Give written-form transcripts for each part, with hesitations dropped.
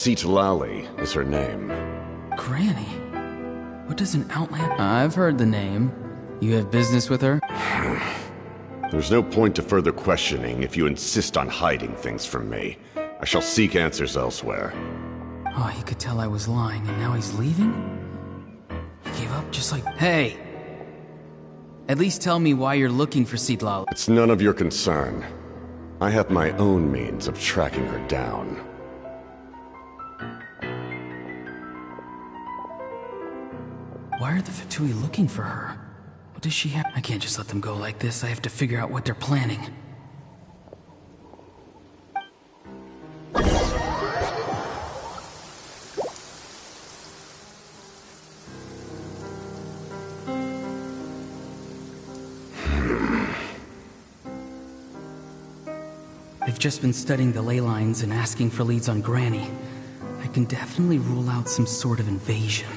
Citlali is her name. Granny? What does an outland... I've heard the name. You have business with her? There's no point to further questioning if you insist on hiding things from me. I shall seek answers elsewhere. Oh, he could tell I was lying, and now he's leaving? He gave up just like... Hey! At least tell me why you're looking for Citlali. It's none of your concern. I have my own means of tracking her down. Why are the Fatui looking for her? What does she have? I can't just let them go like this. I have to figure out what they're planning. They've just been studying the ley lines and asking for leads on Granny. I can definitely rule out some sort of invasion.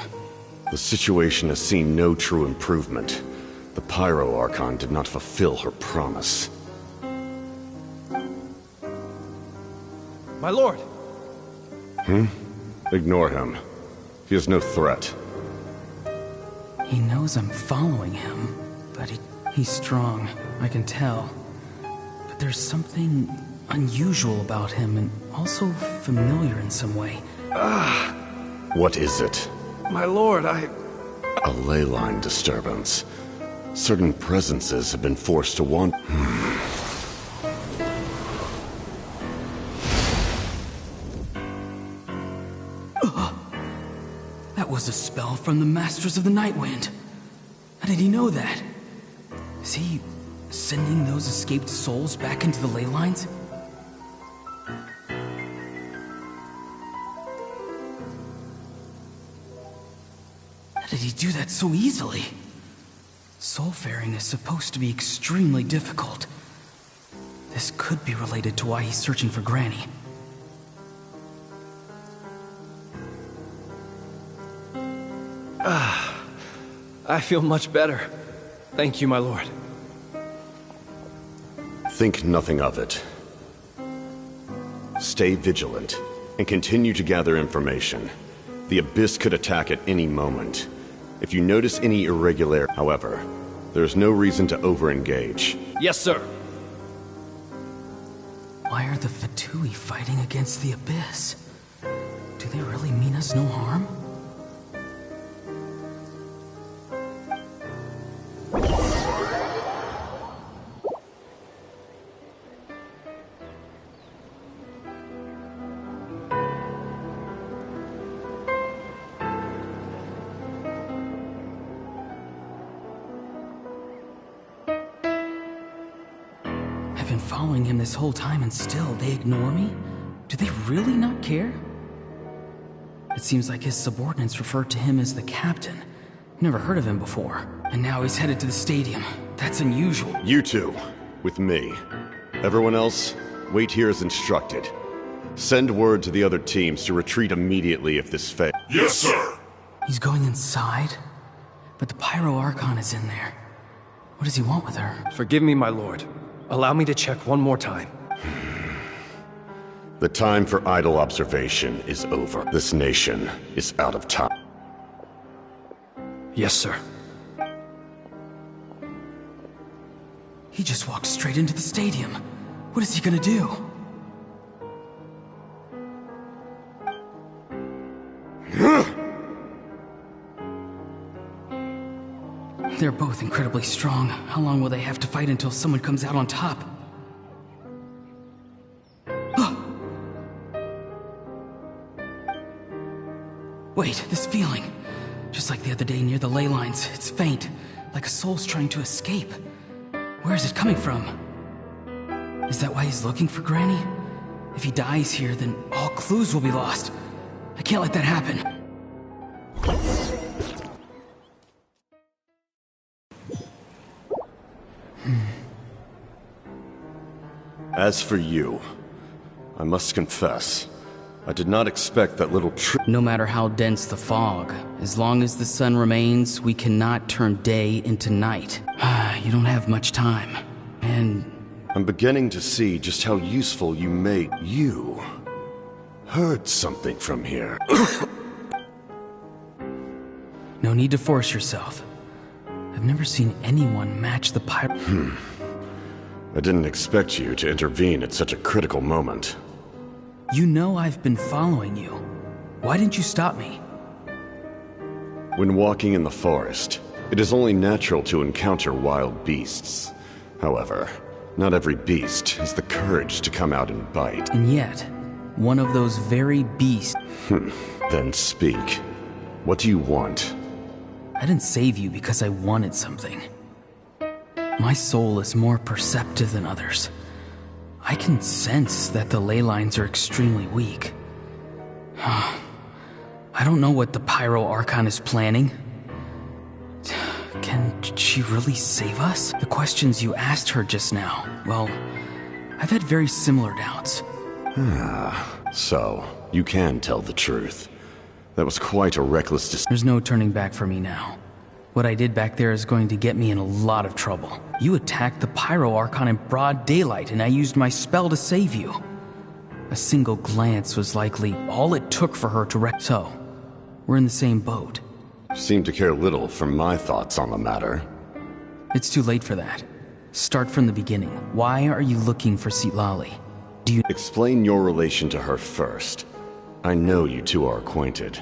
The situation has seen no true improvement. The Pyro Archon did not fulfill her promise. My lord! Ignore him. He is no threat. He knows I'm following him, but he's strong, I can tell. But there's something unusual about him and also familiar in some way. What is it? My lord, A ley line disturbance. Certain presences have been forced to wander. That was a spell from the Masters of the Night Wind. How did he know that? Is he sending those escaped souls back into the ley lines? How did he do that so easily? Soulfaring is supposed to be extremely difficult. This could be related to why he's searching for Granny. I feel much better. Thank you, my lord. Think nothing of it. Stay vigilant, and continue to gather information. The Abyss could attack at any moment. If you notice any irregularity, however, there's no reason to over-engage. Yes, sir. Why are the Fatui fighting against the Abyss? Do they really mean us no harm? I've been following him this whole time and still they ignore me? Do they really not care? It seems like his subordinates referred to him as the captain. Never heard of him before. And now he's headed to the stadium. That's unusual. You two, with me. Everyone else, wait here as instructed. Send word to the other teams to retreat immediately if this fails. Yes, sir! He's going inside? But the Pyro Archon is in there. What does he want with her? Forgive me, my lord. Allow me to check one more time. The time for idle observation is over. This nation is out of time. Yes, sir. He just walked straight into the stadium. What is he gonna do? They're both incredibly strong. How long will they have to fight until someone comes out on top? Wait, this feeling. Just like the other day near the ley lines, it's faint, like a soul's trying to escape. Where is it coming from? Is that why he's looking for Granny? If he dies here, then all clues will be lost. I can't let that happen. As for you, I must confess, I did not expect that little No matter how dense the fog, as long as the sun remains, we cannot turn day into night. You don't have much time, and... I'm beginning to see just how useful you made you. heard something from here. No need to force yourself. I've never seen anyone match the pyro. I didn't expect you to intervene at such a critical moment. You know I've been following you. Why didn't you stop me? When walking in the forest, it is only natural to encounter wild beasts. However, not every beast has the courage to come out and bite. And yet, one of those very beasts... Then speak. What do you want? I didn't save you because I wanted something. My soul is more perceptive than others. I can sense that the ley lines are extremely weak. I don't know what the Pyro Archon is planning. Can she really save us? The questions you asked her just now, well, I've had very similar doubts. So, you can tell the truth. That was quite a reckless decision. There's no turning back for me now. What I did back there is going to get me in a lot of trouble. You attacked the Pyro Archon in broad daylight, and I used my spell to save you. A single glance was likely all it took for her to wreck. So, we're in the same boat. Seem to care little for my thoughts on the matter. It's too late for that. Start from the beginning. Why are you looking for Citlali? Do you... Explain your relation to her first. I know you two are acquainted.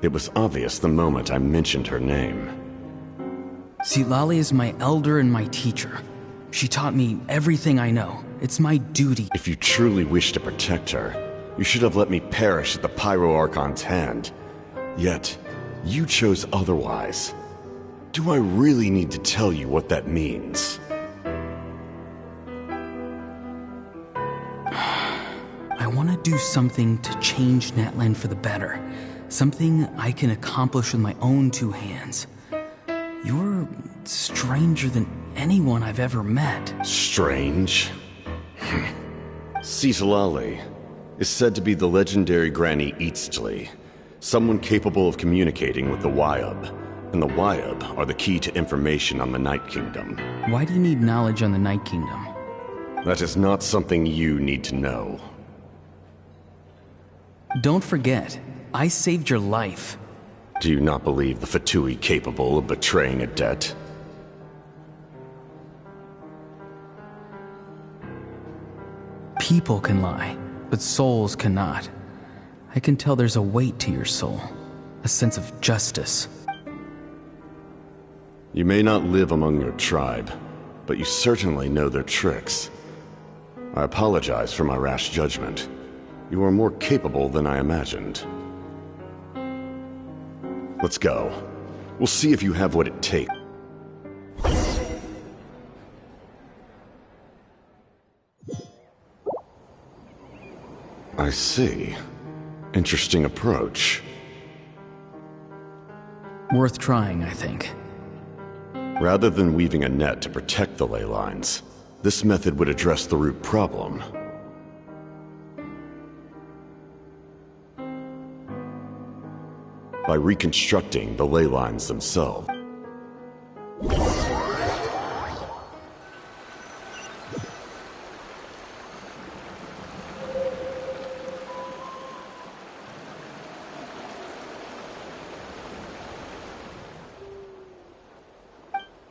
It was obvious the moment I mentioned her name. Citlali is my elder and my teacher. She taught me everything I know. It's my duty. If you truly wish to protect her, you should have let me perish at the Pyro Archon's hand. Yet, you chose otherwise. Do I really need to tell you what that means? I want to do something to change Natlan for the better. Something I can accomplish with my own two hands. You're stranger than anyone I've ever met. Strange? Citlali is said to be the legendary Granny Citlali, someone capable of communicating with the Wyub, and the Wyub are the key to information on the Night Kingdom. Why do you need knowledge on the Night Kingdom? That is not something you need to know. Don't forget, I saved your life. Do you not believe the Fatui capable of betraying a debt? People can lie, but souls cannot. I can tell there's a weight to your soul, a sense of justice. You may not live among your tribe, but you certainly know their tricks. I apologize for my rash judgment. You are more capable than I imagined. Let's go. We'll see if you have what it takes. I see. Interesting approach. Worth trying, I think. Rather than weaving a net to protect the ley lines, this method would address the root problem. By reconstructing the ley lines themselves.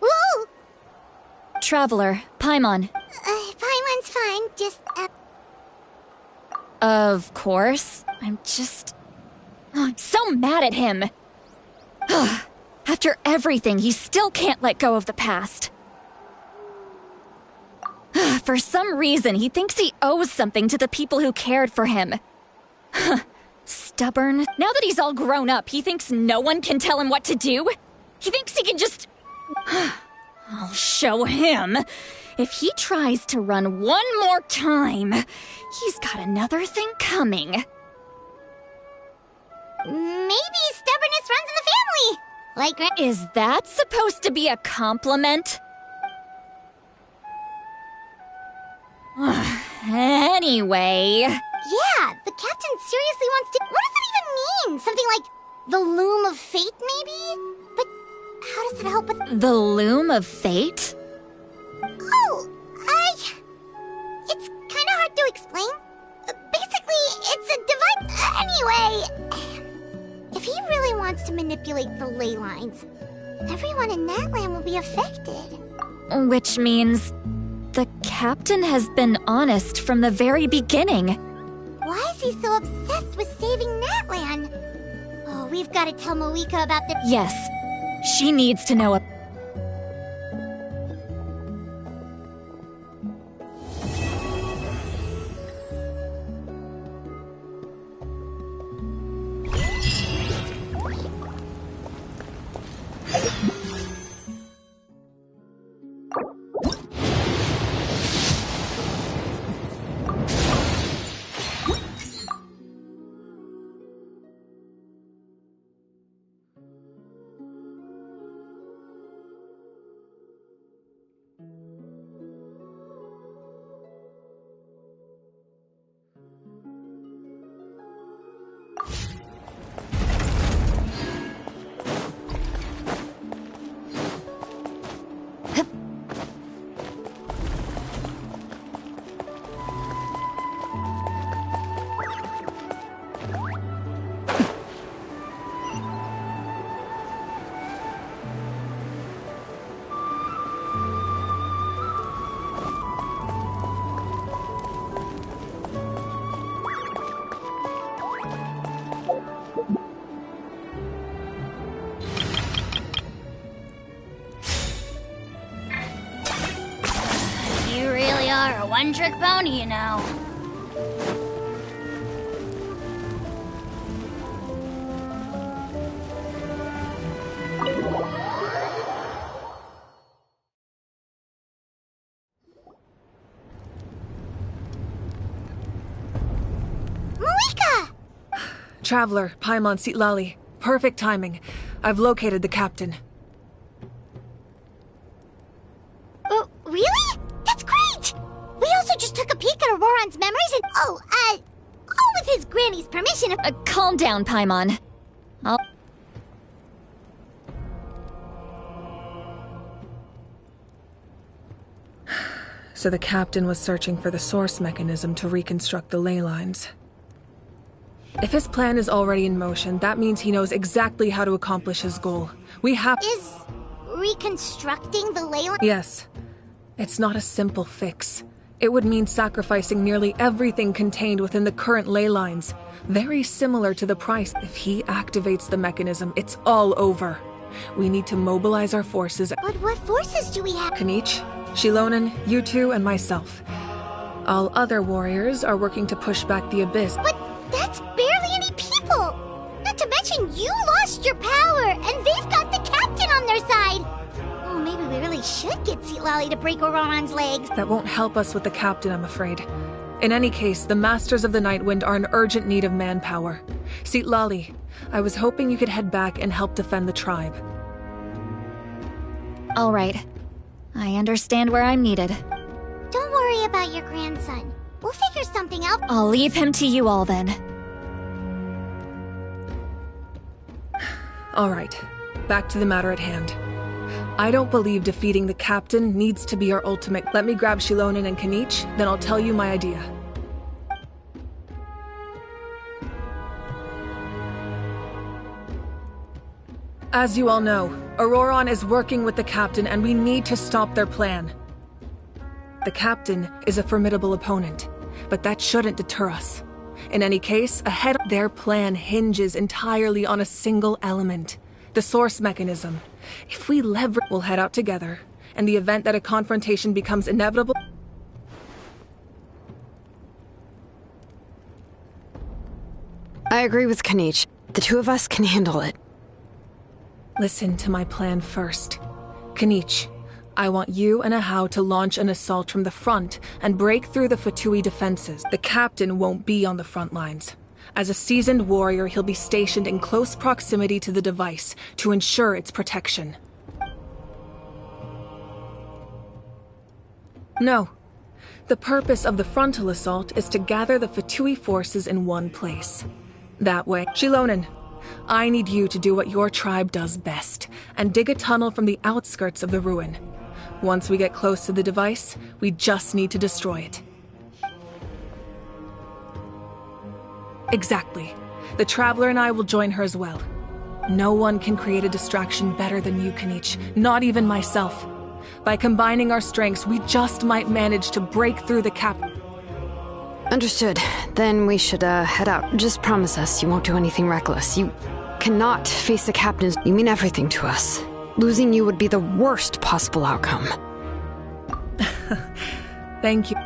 Whoa! Traveler, Paimon. Paimon's fine, just, Of course. I'm so mad at him. After everything, he still can't let go of the past. For some reason, he thinks he owes something to the people who cared for him. Stubborn. Now that he's all grown up, he thinks no one can tell him what to do. He thinks he can just... I'll show him. If he tries to run one more time, he's got another thing coming. maybe stubbornness runs in the family! Like, Is that supposed to be a compliment? Anyway... yeah, the captain seriously wants to... What does that even mean? Something like the loom of fate, maybe? But how does that help with... The loom of fate? Oh, it's kind of hard to explain. Basically, it's a divine... he really wants to manipulate the ley lines, everyone in that land will be affected. Which means the captain has been honest from the very beginning. Why is he so obsessed with saving Natlan? Oh, we've got to tell Moeka about the— Yes, she needs to know. You really are a one-trick pony, you know. Moeka! Traveler, Paimon Citlali. Perfect timing. I've located the captain. Oh, really? That's great! We also just took a peek at Auroron's memories and— all with his granny's permission. Calm down, Paimon. So the captain was searching for the source mechanism to reconstruct the ley lines. If his plan is already in motion, that means he knows exactly how to accomplish his goal. We have— Is reconstructing the ley line— Yes. It's not a simple fix. It would mean sacrificing nearly everything contained within the current ley lines. Very similar to the price. If he activates the mechanism, it's all over. We need to mobilize our forces. But what forces do we have? Kanich, Shilonen, you two, and myself. All other warriors are working to push back the abyss. But that's barely any people! Not to mention you lost your power, and they've got the captain on their side! Oh, maybe we really should get Citlali to break Auroron's legs. That won't help us with the captain, I'm afraid. In any case, the Masters of the Nightwind are in urgent need of manpower. Citlali, I was hoping you could head back and help defend the tribe. All right. I understand where I'm needed. Don't worry about your grandson. We'll figure something out. I'll leave him to you all then. All right, back to the matter at hand. I don't believe defeating the captain needs to be our ultimate. Let me grab Shilonen and Kanich, then I'll tell you my idea. As you all know, Auroron is working with the captain and we need to stop their plan. The captain is a formidable opponent, but that shouldn't deter us. In any case, their plan hinges entirely on a single element, the source mechanism. If we leverage, we'll head out together, and the event that a confrontation becomes inevitable. I agree with Kanich. The two of us can handle it. Listen to my plan first. Kanich, I want you and Ahau to launch an assault from the front and break through the Fatui defenses. The captain won't be on the front lines. As a seasoned warrior, he'll be stationed in close proximity to the device to ensure its protection. No. The purpose of the frontal assault is to gather the Fatui forces in one place. That way, Shilonen, I need you to do what your tribe does best, and dig a tunnel from the outskirts of the ruin. Once we get close to the device, we just need to destroy it. Exactly. The Traveler and I will join her as well. No one can create a distraction better than you, Kanich. Not even myself. By combining our strengths, we just might manage to break through the cap. Understood. Then we should, head out. Just promise us you won't do anything reckless. You cannot face the captains. You mean everything to us. Losing you would be the worst possible outcome. Thank you.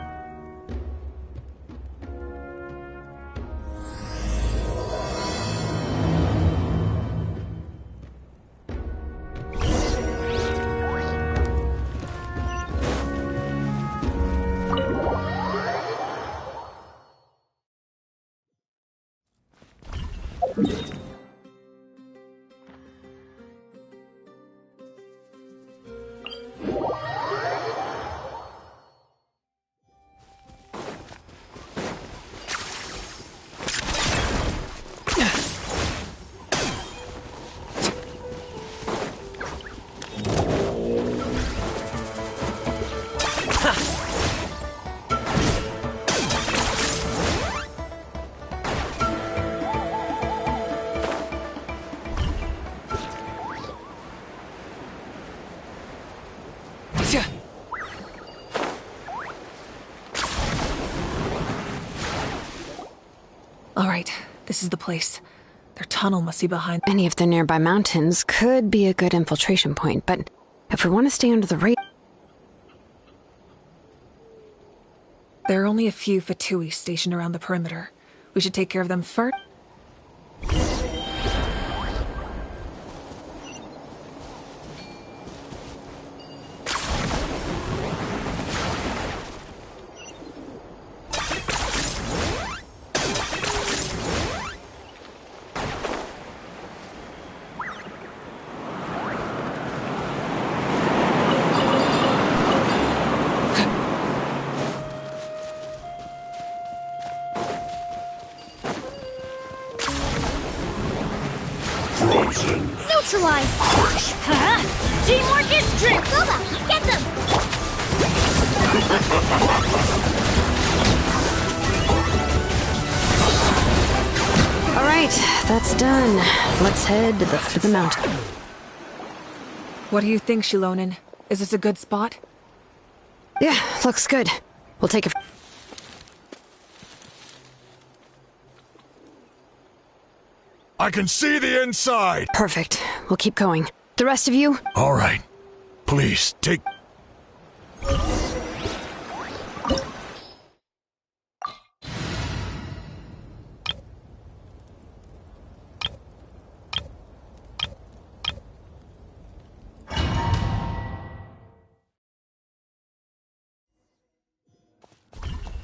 Alright, this is the place. Their tunnel must be behind. Any of the nearby mountains could be a good infiltration point, but if we want to stay under the radar... There are only a few Fatui stationed around the perimeter. We should take care of them first. Neutralize! Huh? Teamwork is strength! Boba, get them! Alright, that's done. Let's head to the foot of the mountain. What do you think, Shilonen? Is this a good spot? Yeah, looks good. We'll take a... I can see the inside! Perfect. We'll keep going. The rest of you? All right. Please, take...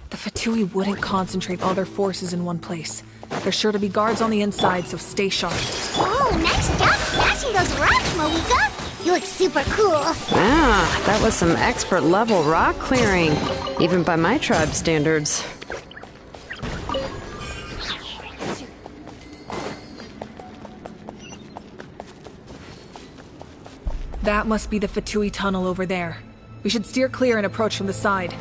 The Fatui wouldn't concentrate all their forces in one place. There's sure to be guards on the inside, so stay sharp. Oh, nice job smashing those rocks, Moika! You look super cool. Ah, that was some expert level rock clearing. Even by my tribe standards. That must be the Fatui tunnel over there. We should steer clear and approach from the side.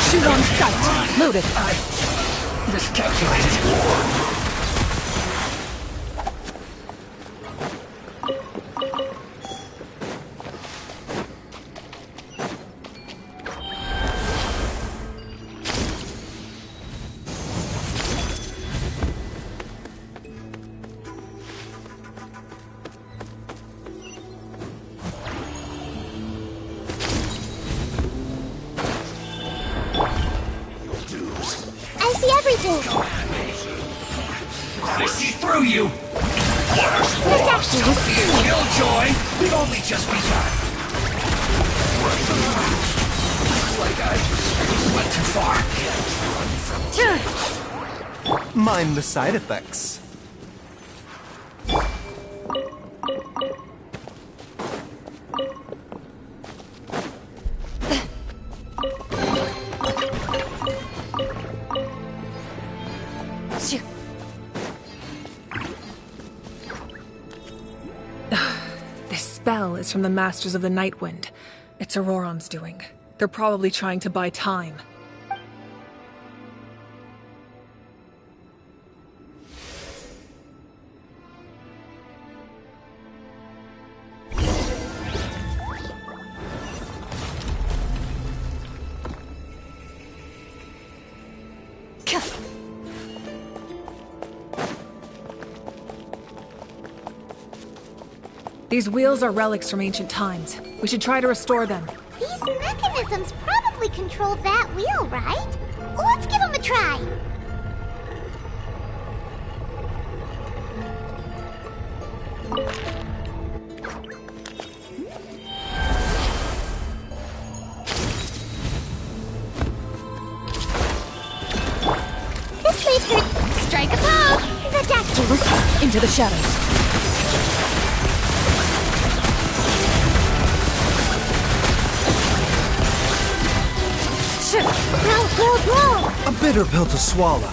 Shoot on sight. Loaded. Miscalculated. I see through you! Killjoy! We've only just begun! Like I went too far. Mind the side effects. This spell is from the Masters of the Nightwind. It's Auroron's doing. They're probably trying to buy time. These wheels are relics from ancient times. We should try to restore them. These mechanisms probably control that wheel, right? Let's give them a try. This way through. Strike a pose. The dactyls. Into the shadows. A bitter pill to swallow.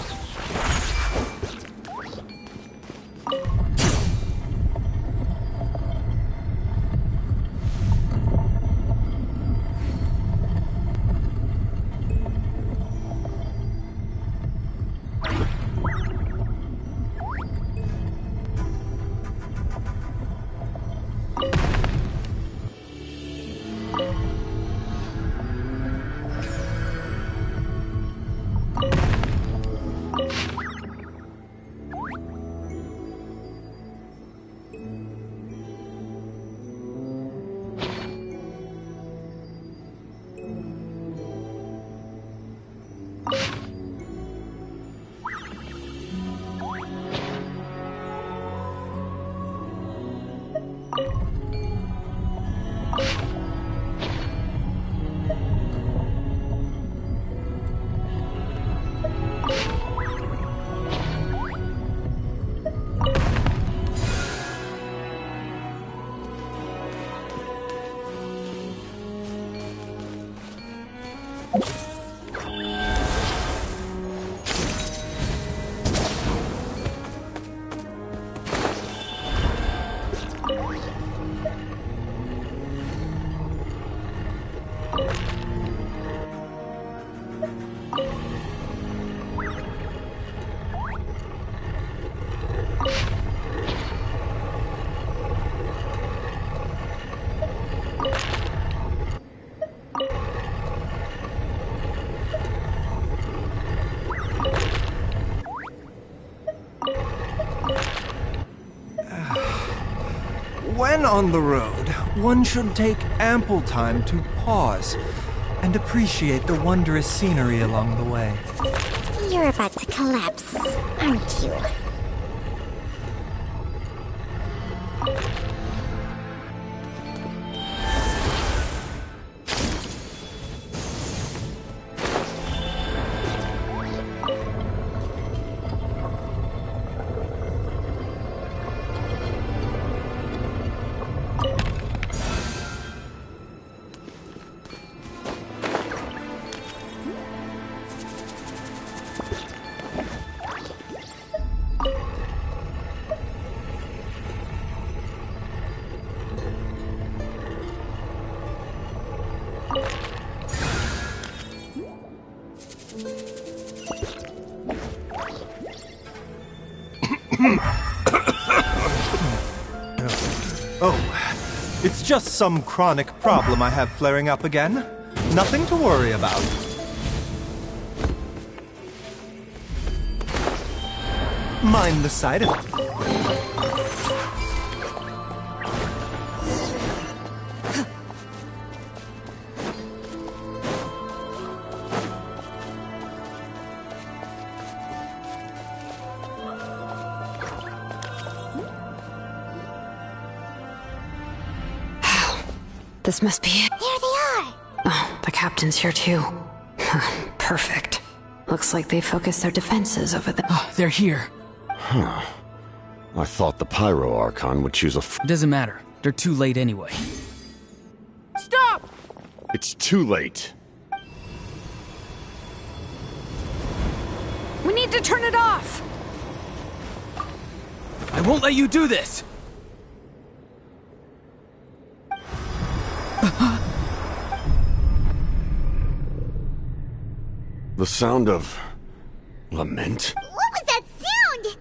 When on the road, one should take ample time to pause and appreciate the wondrous scenery along the way. You're about to collapse, aren't you? Oh, it's just some chronic problem I have flaring up again. Nothing to worry about. Mind the side effects. This must be it. There they are! Oh, the captain's here too. Perfect. Looks like they focused their defenses over the— Oh, they're here. Huh. I thought the Pyro Archon would choose a Doesn't matter. They're too late anyway. Stop! It's too late. We need to turn it off! I won't let you do this! The sound of lament? What was that sound?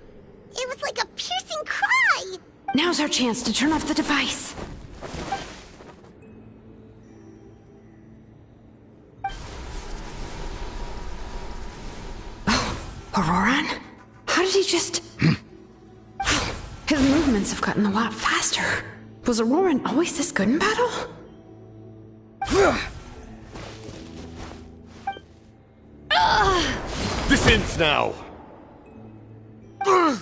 It was like a piercing cry! Now's our chance to turn off the device. Oh, Auroran? How did he just... His movements have gotten a lot faster. Was Auroran always this good in battle? This ends now! Huh?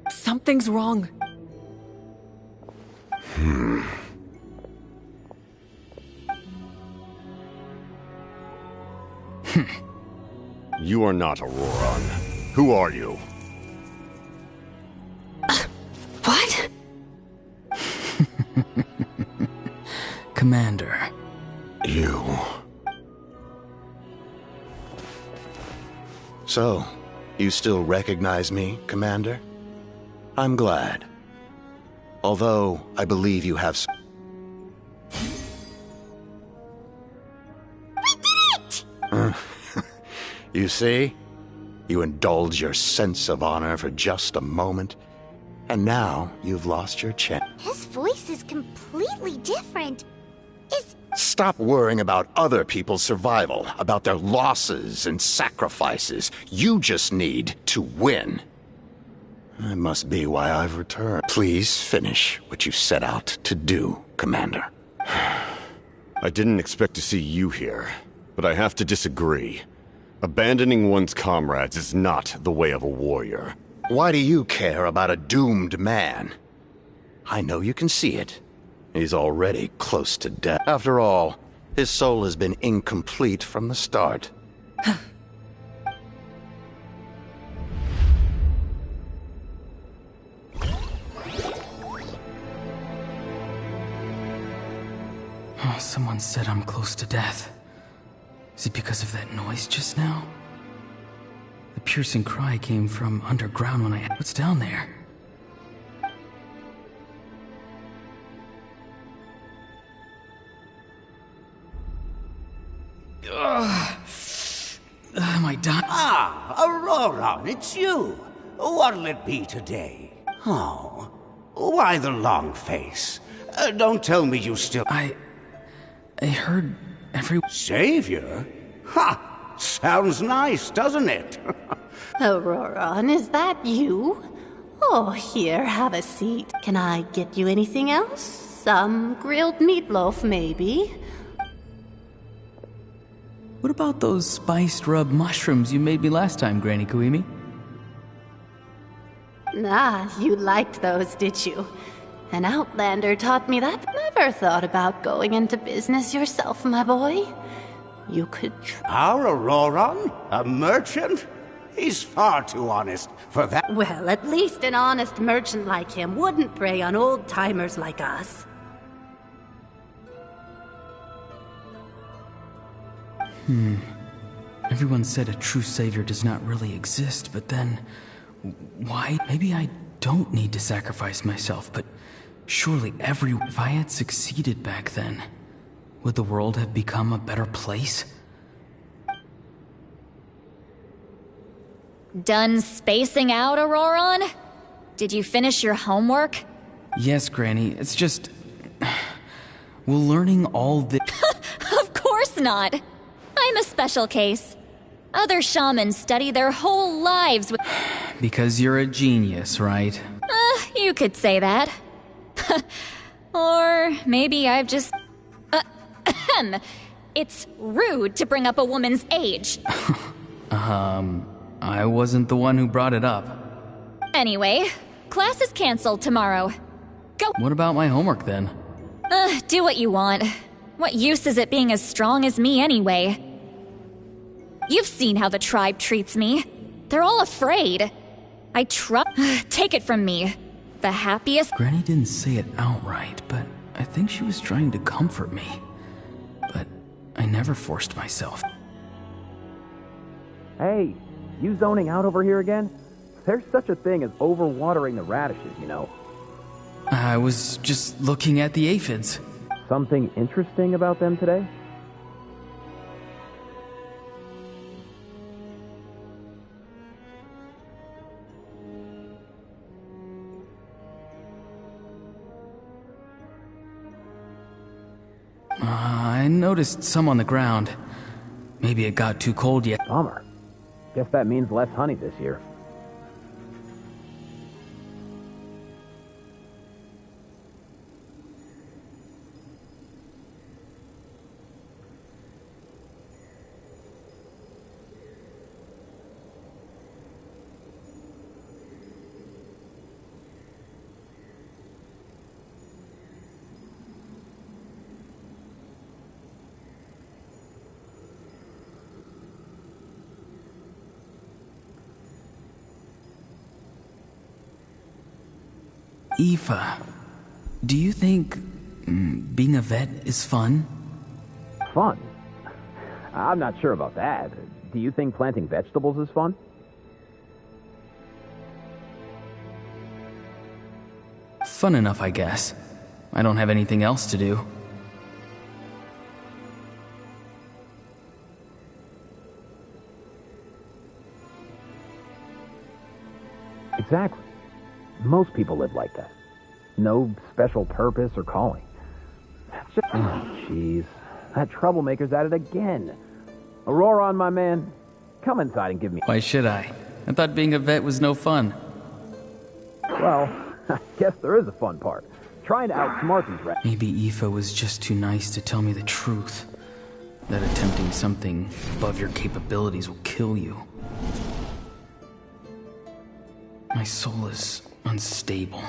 Something's wrong. You are not Auroran. Who are you? What? Commander. You... So, you still recognize me, Commander? I'm glad. Although, I believe you have... We did it! You see? You indulge your sense of honor for just a moment, and now you've lost your chance. His voice is completely different. Stop worrying about other people's survival, about their losses and sacrifices. You just need to win. That must be why I've returned. Please finish what you set out to do, Commander. I didn't expect to see you here, but I have to disagree. Abandoning one's comrades is not the way of a warrior. Why do you care about a doomed man? I know you can see it. He's already close to death. After all, his soul has been incomplete from the start. Oh, someone said I'm close to death. Is it because of that noise just now? The piercing cry came from underground when I... What's down there? Am I dying? Ah, Auroran, it's you. What'll it be today? Oh, why the long face? Don't tell me you still... I heard every... Savior? Ha! Sounds nice, doesn't it? Auroran, is that you? Oh, here, have a seat. Can I get you anything else? Some grilled meatloaf, maybe? What about those spiced rub mushrooms you made me last time, Granny Kuimi? Ah, you liked those, did you? An outlander taught me that. Never thought about going into business yourself, my boy. You could Our Auroran? A merchant? He's far too honest for that. Well, at least an honest merchant like him wouldn't prey on old-timers like us. Everyone said a true savior does not really exist, but then... Why? Maybe I don't need to sacrifice myself, but surely if I had succeeded back then, would the world have become a better place? Done spacing out, Auroran? Did you finish your homework? Yes, Granny, it's just... Will learning all this... Of course not! I'm a special case. Other shamans study their whole lives with... Because you're a genius, right? You could say that. Or maybe I've just... It's rude to bring up a woman's age. I wasn't the one who brought it up. Anyway, class is canceled tomorrow. Go! What about my homework then? Do what you want. What use is it being as strong as me anyway? You've seen how the tribe treats me. They're all afraid. Take it from me. The happiest— Granny didn't say it outright, but I think she was trying to comfort me. But I never forced myself. Hey, you zoning out over here again? There's such a thing as overwatering the radishes, you know. I was just looking at the aphids. Something interesting about them today? I noticed some on the ground. Maybe it got too cold yet. Bummer. Guess that means less honey this year. Aoife, do you think being a vet is fun? Fun? I'm not sure about that. Do you think planting vegetables is fun? Fun enough, I guess. I don't have anything else to do. Exactly. Most people live like that. No special purpose or calling. Oh, jeez. That troublemaker's at it again. Auroron, my man, come inside and give me— Why should I? I thought being a vet was no fun. Well, I guess there is a fun part. Trying to outsmart these rats. Maybe Aoife was just too nice to tell me the truth. That attempting something above your capabilities will kill you. My soul is unstable.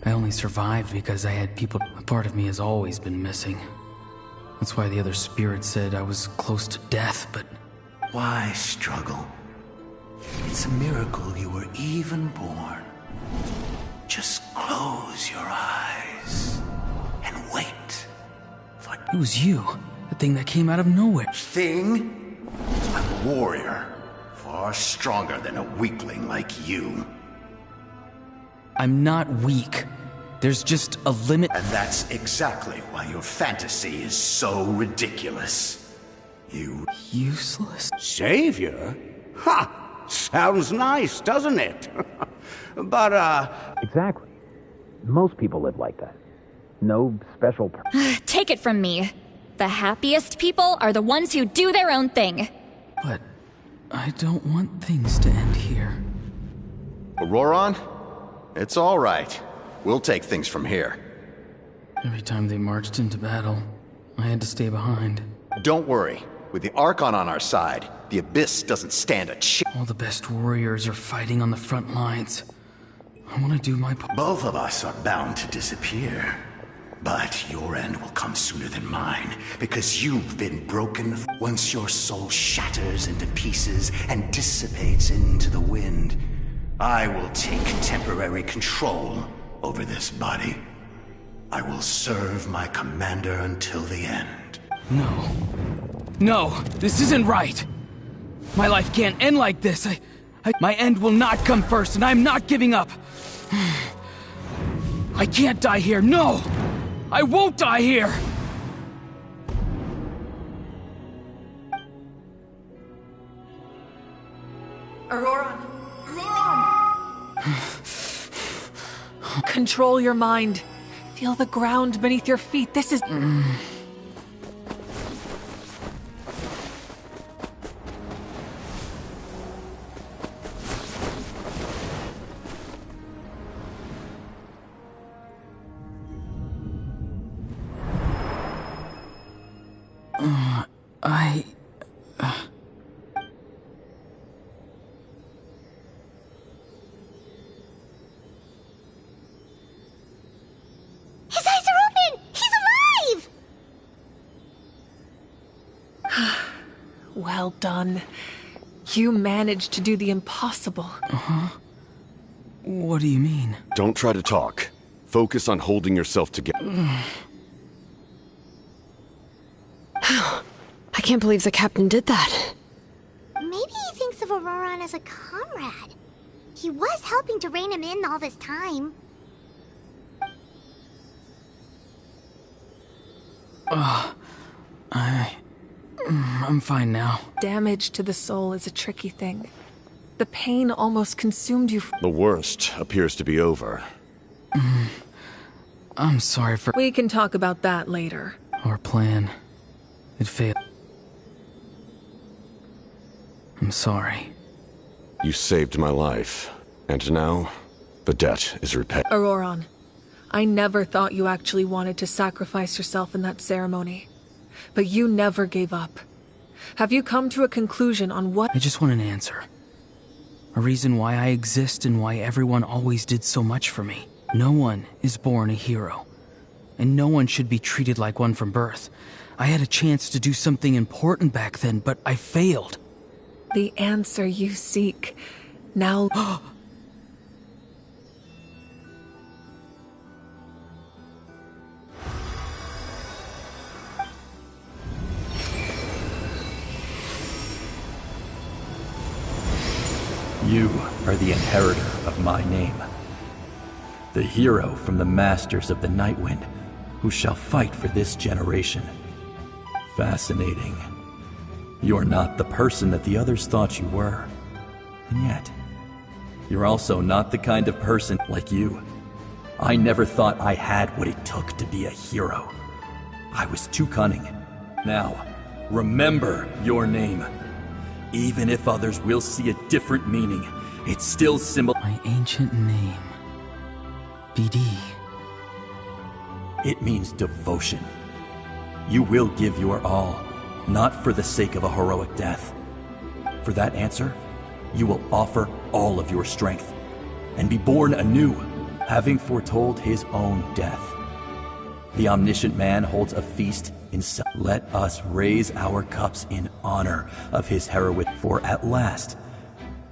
I only survived because I had people— A part of me has always been missing. That's why the other spirit said I was close to death, but— Why struggle? It's a miracle you were even born. Just close your eyes and wait for— It was you, the thing that came out of nowhere. Thing? I'm a warrior, far stronger than a weakling like you. I'm not weak. There's just a limit. And that's exactly why your fantasy is so ridiculous. You— Useless? Savior? Ha! Sounds nice, doesn't it? But, Exactly. Most people live like that. No special Take it from me. The happiest people are the ones who do their own thing. But I don't want things to end here. Auroron? It's all right. We'll take things from here. Every time they marched into battle, I had to stay behind. Don't worry. With the Archon on our side, the Abyss doesn't stand a chance. All the best warriors are fighting on the front lines. I want to do my part. Both of us are bound to disappear. But your end will come sooner than mine, because you've been broken. Once your soul shatters into pieces and dissipates into the wind, I will take temporary control over this body. I will serve my commander until the end. No. No, this isn't right. My life can't end like this. My end will not come first, and I'm not giving up. I can't die here. No! I won't die here! Auroron! Control your mind. Feel the ground beneath your feet. This is... Well done. You managed to do the impossible. Uh-huh. What do you mean? Don't try to talk. Focus on holding yourself together. I can't believe the captain did that. Maybe he thinks of Auroron as a comrade. He was helping to rein him in all this time. I'm fine now. Damage to the soul is a tricky thing. The pain almost consumed you. The worst appears to be over. I'm sorry for... We can talk about that later. Our plan. It failed. I'm sorry. You saved my life. And now, the debt is repaid. Auroron, I never thought you actually wanted to sacrifice yourself in that ceremony. But you never gave up. Have you come to a conclusion on what... I just want an answer. A reason why I exist and why everyone always did so much for me. No one is born a hero. And no one should be treated like one from birth. I had a chance to do something important back then, but I failed. The answer you seek. Now... You are the inheritor of my name. The hero from the Masters of the Nightwind, who shall fight for this generation. Fascinating. You're not the person that the others thought you were. And yet, you're also not the kind of person like you. I never thought I had what it took to be a hero. I was too cunning. Now, remember your name. Even if others will see a different meaning, it's still My ancient name. BD. It means devotion. You will give your all, not for the sake of a heroic death. For that answer, you will offer all of your strength, and be born anew, having foretold his own death. The omniscient man holds a feast in Let us raise our cups in honor of his heroism, for at last,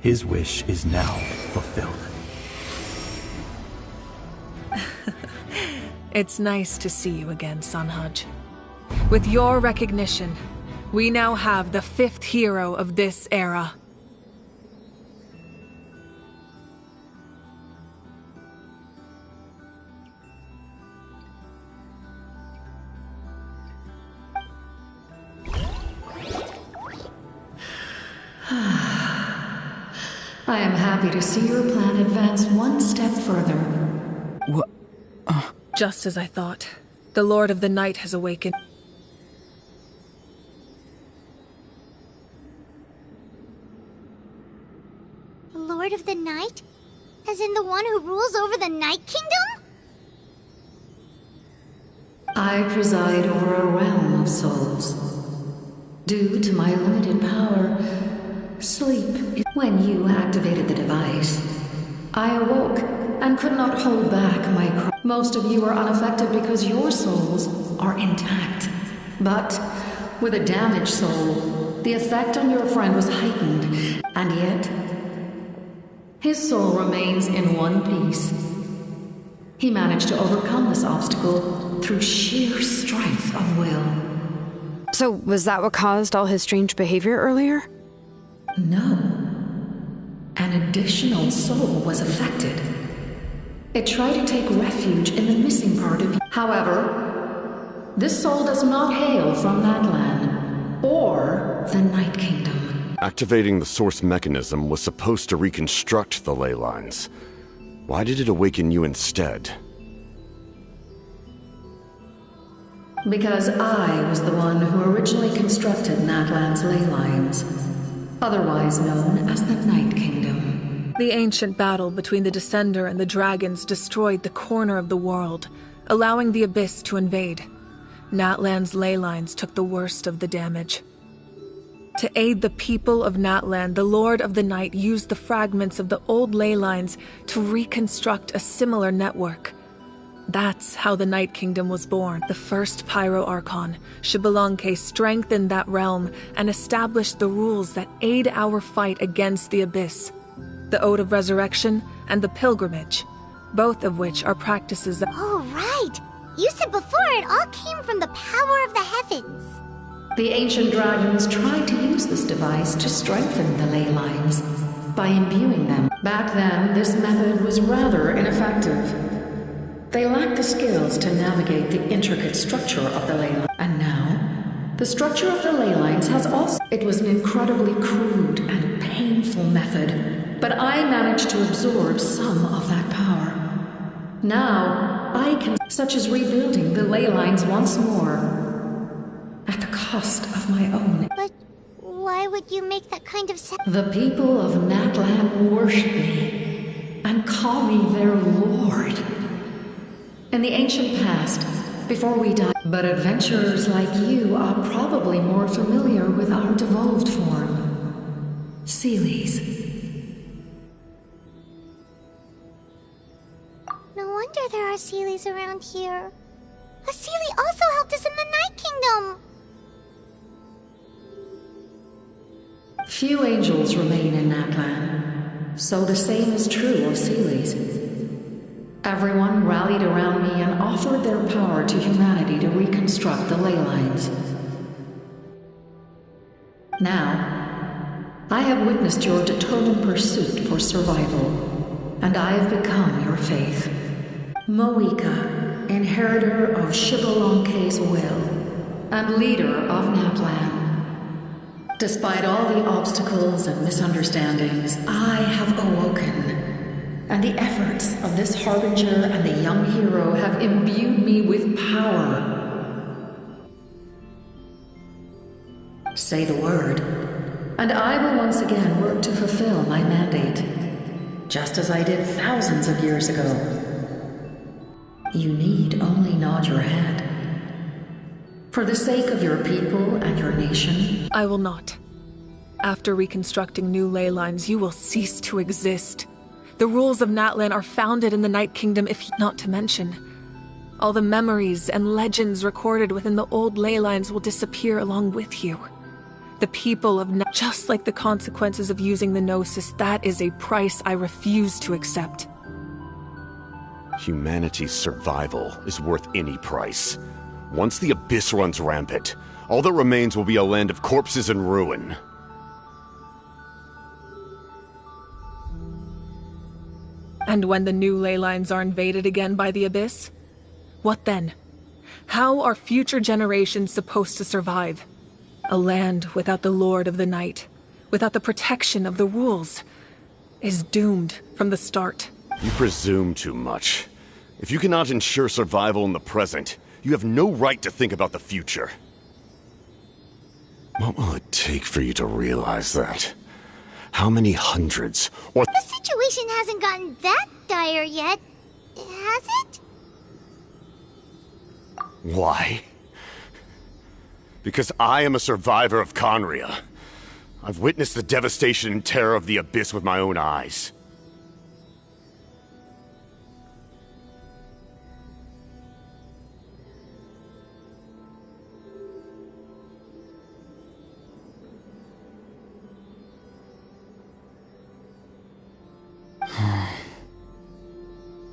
his wish is now fulfilled. It's nice to see you again, Sunhudge. With your recognition, we now have the 5th hero of this era. I am happy to see your plan advance one step further. What? Just as I thought. The Lord of the Night has awakened. The Lord of the Night? As in the one who rules over the Night Kingdom? I preside over a realm of souls. Due to my limited power, sleep. When you activated the device, I awoke and could not hold back my cry. Most of you are unaffected because your souls are intact. But with a damaged soul, the effect on your friend was heightened, and yet his soul remains in one piece. He managed to overcome this obstacle through sheer strength of will. So, was that what caused all his strange behavior earlier? No. An additional soul was affected. It tried to take refuge in the missing part of you. However, this soul does not hail from that land, or the Night Kingdom. Activating the source mechanism was supposed to reconstruct the ley lines. Why did it awaken you instead? Because I was the one who originally constructed Natlan's ley lines, otherwise known as the Night Kingdom. The ancient battle between the Descender and the dragons destroyed the corner of the world, allowing the Abyss to invade. Natlan's ley lines took the worst of the damage. To aid the people of Natlan, the Lord of the Night used the fragments of the old ley lines to reconstruct a similar network. That's how the Night Kingdom was born. The first Pyro Archon, Xbalanque, strengthened that realm and established the rules that aid our fight against the Abyss. The Ode of Resurrection and the Pilgrimage, both of which are practices that— Oh, right! You said before it all came from the power of the heavens. The ancient dragons tried to use this device to strengthen the ley lines by imbuing them. Back then, this method was rather ineffective. They lacked the skills to navigate the intricate structure of the ley line. And now, the structure of the ley lines has also— It was an incredibly crude and painful method, but I managed to absorb some of that power. Now, I can— such as rebuilding the ley lines once more, at the cost of my own. But why would you make that kind of sense? The people of Natlan worship me and call me their lord. In the ancient past, before we died, but adventurers like you are probably more familiar with our devolved form, Seelies. No wonder there are Seelies around here. A Seelie also helped us in the Night Kingdom! Few angels remain in Natlan, so the same is true of Seelies. Everyone rallied around me and offered their power to humanity to reconstruct the ley lines. Now, I have witnessed your determined pursuit for survival, and I have become your faith. Moika, inheritor of Xbalanque's will, and leader of Natlan. Despite all the obstacles and misunderstandings, I have awoken. And the efforts of this harbinger and the young hero have imbued me with power. Say the word, and I will once again work to fulfill my mandate, just as I did thousands of years ago. You need only nod your head. For the sake of your people and your nation. I will not. After reconstructing new ley lines, you will cease to exist. The rules of Natlan are founded in the Night Kingdom, if not to mention. All the memories and legends recorded within the old ley lines will disappear along with you. The people of just like the consequences of using the Gnosis, that is a price I refuse to accept. Humanity's survival is worth any price. Once the Abyss runs rampant, all that remains will be a land of corpses and ruin. And when the new ley lines are invaded again by the Abyss? What then? How are future generations supposed to survive? A land without the Lord of the Night, without the protection of the rules, is doomed from the start. You presume too much. If you cannot ensure survival in the present, you have no right to think about the future. What will it take for you to realize that? How many hundreds, or— The situation hasn't gotten that dire yet, has it? Why? Because I am a survivor of Conria. I've witnessed the devastation and terror of the Abyss with my own eyes.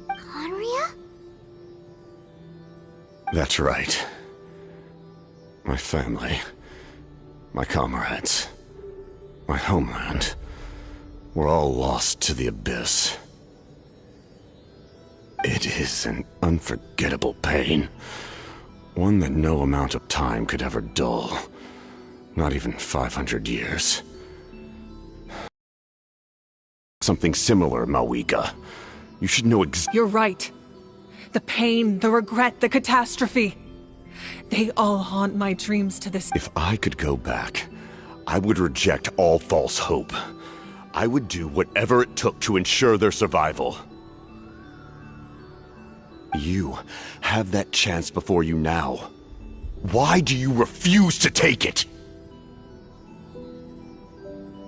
Conria? That's right. My family, my comrades, my homeland, were all lost to the Abyss. It is an unforgettable pain, one that no amount of time could ever dull, not even 500 years. Something similar, Mawika. You should know You're right. The pain, the regret, the catastrophe. They all haunt my dreams to this— If I could go back, I would reject all false hope. I would do whatever it took to ensure their survival. You have that chance before you now. Why do you refuse to take it?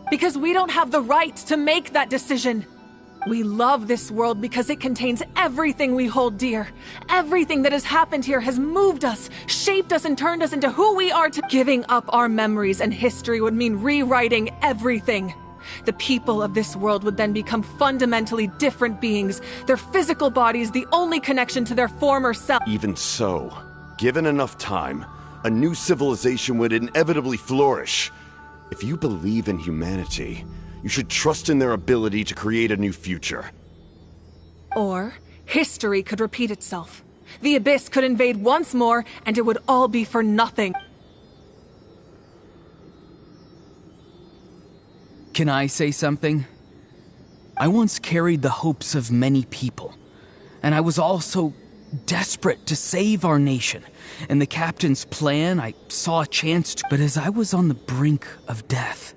Because we don't have the right to make that decision. We love this world because it contains everything we hold dear. Everything that has happened here has moved us, shaped us, and turned us into who we are. Giving up our memories and history would mean rewriting everything. The people of this world would then become fundamentally different beings, their physical bodies the only connection to their former self. Even so, given enough time, a new civilization would inevitably flourish. If you believe in humanity, you should trust in their ability to create a new future. Or, history could repeat itself. The Abyss could invade once more, and it would all be for nothing. Can I say something? I once carried the hopes of many people, and I was also desperate to save our nation. In the captain's plan, I saw a chance to, but as I was on the brink of death,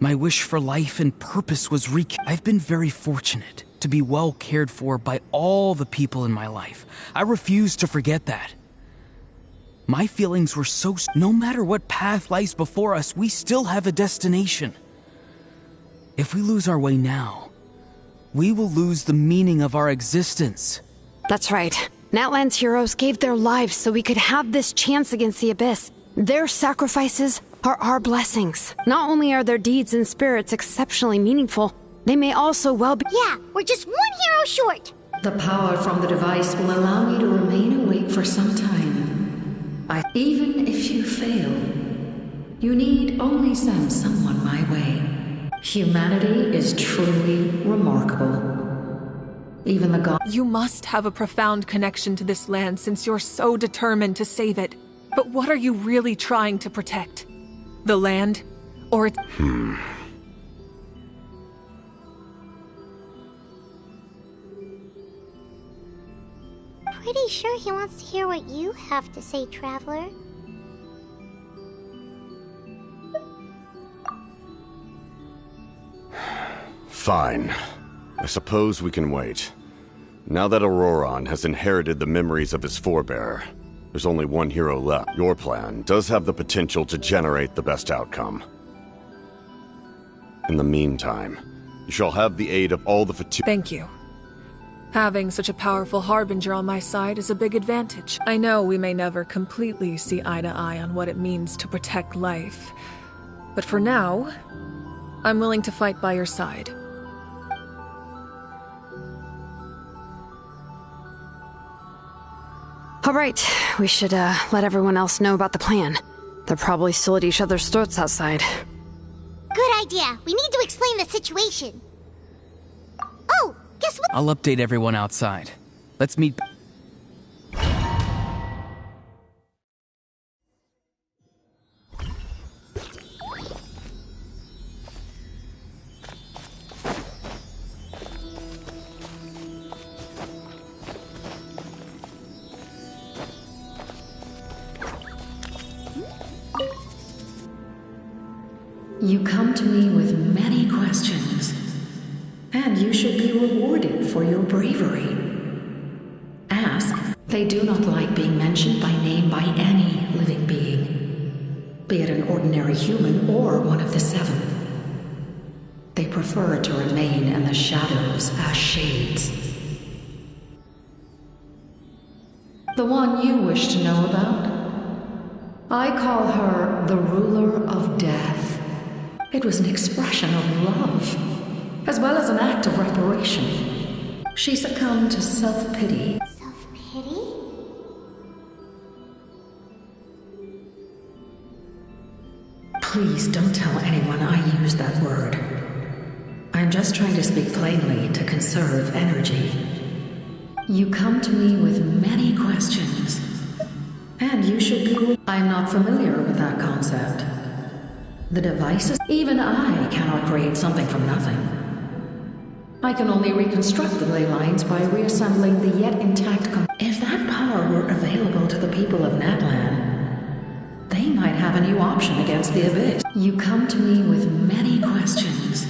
my wish for life and purpose was I've been very fortunate to be well cared for by all the people in my life. I refuse to forget that. My feelings were so... No matter what path lies before us, we still have a destination. If we lose our way now, we will lose the meaning of our existence. That's right. Natlan's heroes gave their lives so we could have this chance against the Abyss. Their sacrifices are our blessings. Not only are their deeds and spirits exceptionally meaningful, they may also well be— Yeah, we're just one hero short. The power from the device will allow me to remain awake for some time. Even if you fail, you need only send someone my way. Humanity is truly remarkable. Even the gods— You must have a profound connection to this land since you're so determined to save it. But what are you really trying to protect? The land? Or its— Pretty sure he wants to hear what you have to say, Traveler. Fine. I suppose we can wait. Now that Auroron has inherited the memories of his forebearer, there's only one hero left. Your plan does have the potential to generate the best outcome. In the meantime, you shall have the aid of all the Thank you. Having such a powerful harbinger on my side is a big advantage. I know we may never completely see eye to eye on what it means to protect life. But for now, I'm willing to fight by your side. All right, we should let everyone else know about the plan. They're probably still at each other's throats outside. Good idea. We need to explain the situation. Oh, guess what? I'll update everyone outside. Let's meet... You come to me with many questions, and you should be rewarded for your bravery. Ask. They do not like being mentioned by name by any living being, be it an ordinary human or one of the seven. They prefer to remain in the shadows as shades. The one you wish to know about? I call her the ruler of death. It was an expression of love, as well as an act of reparation. She succumbed to self-pity. Self-pity? Please don't tell anyone I used that word. I'm just trying to speak plainly to conserve energy. You come to me with many questions, and you should be... I'm not familiar with that concept. The devices... Even I cannot create something from nothing. I can only reconstruct the ley lines by reassembling the yet intact... If that power were available to the people of Natlan, they might have a new option against the Abyss. You come to me with many questions,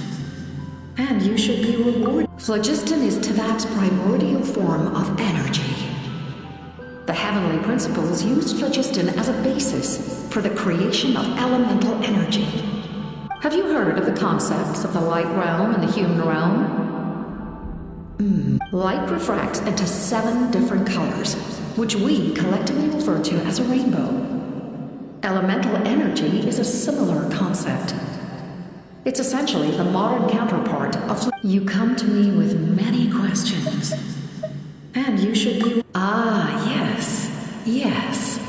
and you should be rewarded. Phlogiston is Tevat's primordial form of energy. The heavenly principles used phlogiston as a basis for the creation of elemental energy. Have you heard of the concepts of the light realm and the human realm? Light refracts into 7 different colors, which we collectively refer to as a rainbow. Elemental energy is a similar concept. It's essentially the modern counterpart of... You come to me with many questions. And you should be... Ah, yes. Yes.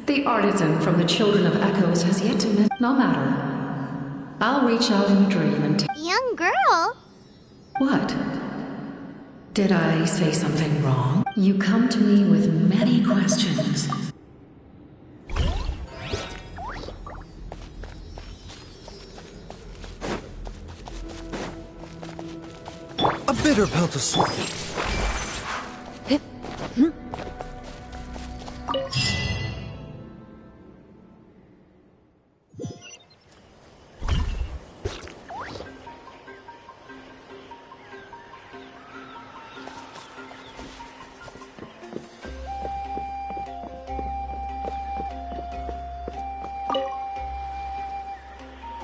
The artisan from the Children of Echoes has yet to meet... No matter. I'll reach out in a dream and... Young girl? What? Did I say something wrong? You come to me with many questions. A bitter pill to swallow.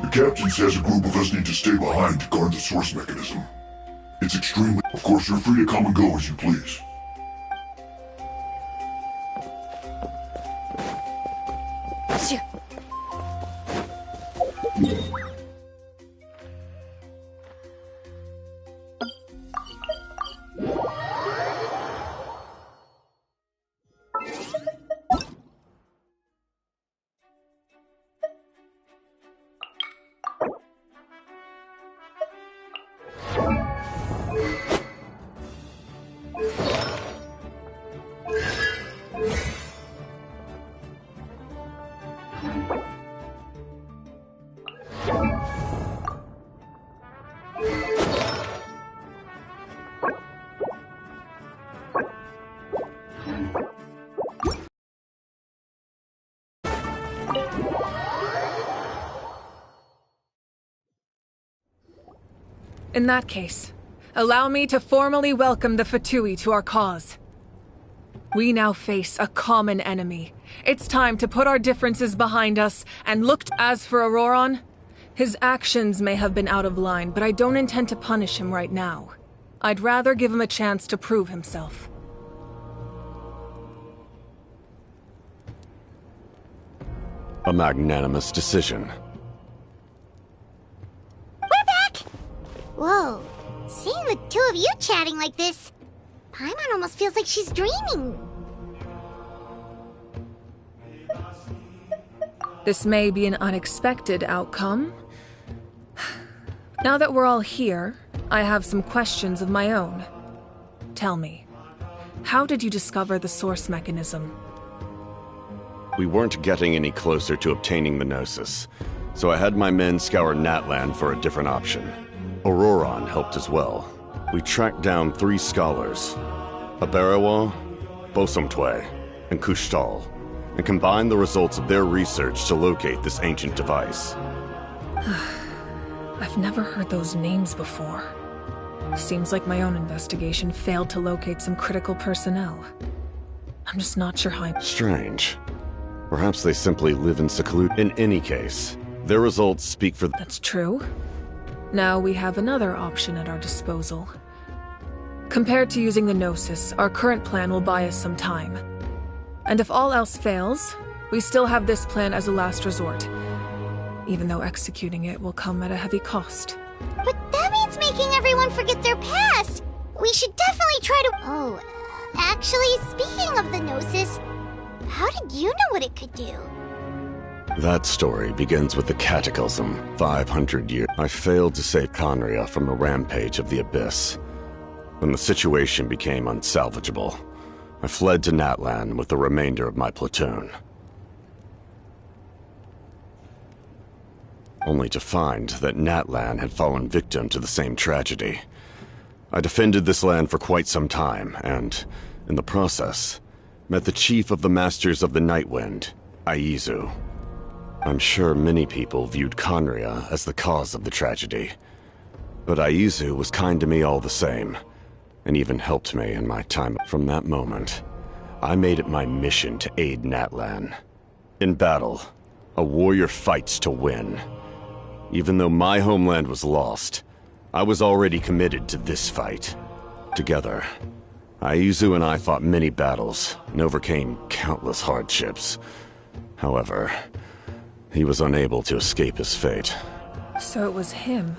The captain says a group of us need to stay behind to guard the source mechanism. It's extremely... Of course, you're free to come and go as you please. In that case, allow me to formally welcome the pt2 to our cause. We now face a common enemy. It's time to put our differences behind us and look as for Auroron, his actions may have been out of line, but I don't intend to punish him right now. I'd rather give him a chance to prove himself. A magnanimous decision. Whoa, seeing the two of you chatting like this, Paimon almost feels like she's dreaming. This may be an unexpected outcome. Now that we're all here, I have some questions of my own. Tell me, how did you discover the source mechanism? We weren't getting any closer to obtaining the Gnosis, so I had my men scour Natlan for a different option. Auroron helped as well. We tracked down 3 scholars, Aberawa, Bosomtwe, and Kushtal, and combined the results of their research to locate this ancient device. I've never heard those names before. Seems like my own investigation failed to locate some critical personnel. I'm just not sure how Strange. Perhaps they simply live in seclusion. In any case, their results speak for... That's true. Now we have another option at our disposal. Compared to using the Gnosis, our current plan will buy us some time. And if all else fails, we still have this plan as a last resort, even though executing it will come at a heavy cost. But that means making everyone forget their past! We should definitely try to... Oh, actually, speaking of the Gnosis, how did you know what it could do? That story begins with the Cataclysm, 500 years. I failed to save Conria from the rampage of the Abyss. When the situation became unsalvageable, I fled to Natlan with the remainder of my platoon. Only to find that Natlan had fallen victim to the same tragedy. I defended this land for quite some time, and, in the process, met the chief of the Masters of the Nightwind, Aizu. I'm sure many people viewed Conria as the cause of the tragedy. But Aizu was kind to me all the same, and even helped me in my time. From that moment, I made it my mission to aid Natlan. In battle, a warrior fights to win. Even though my homeland was lost, I was already committed to this fight. Together, Aizu and I fought many battles and overcame countless hardships. However, he was unable to escape his fate. So it was him.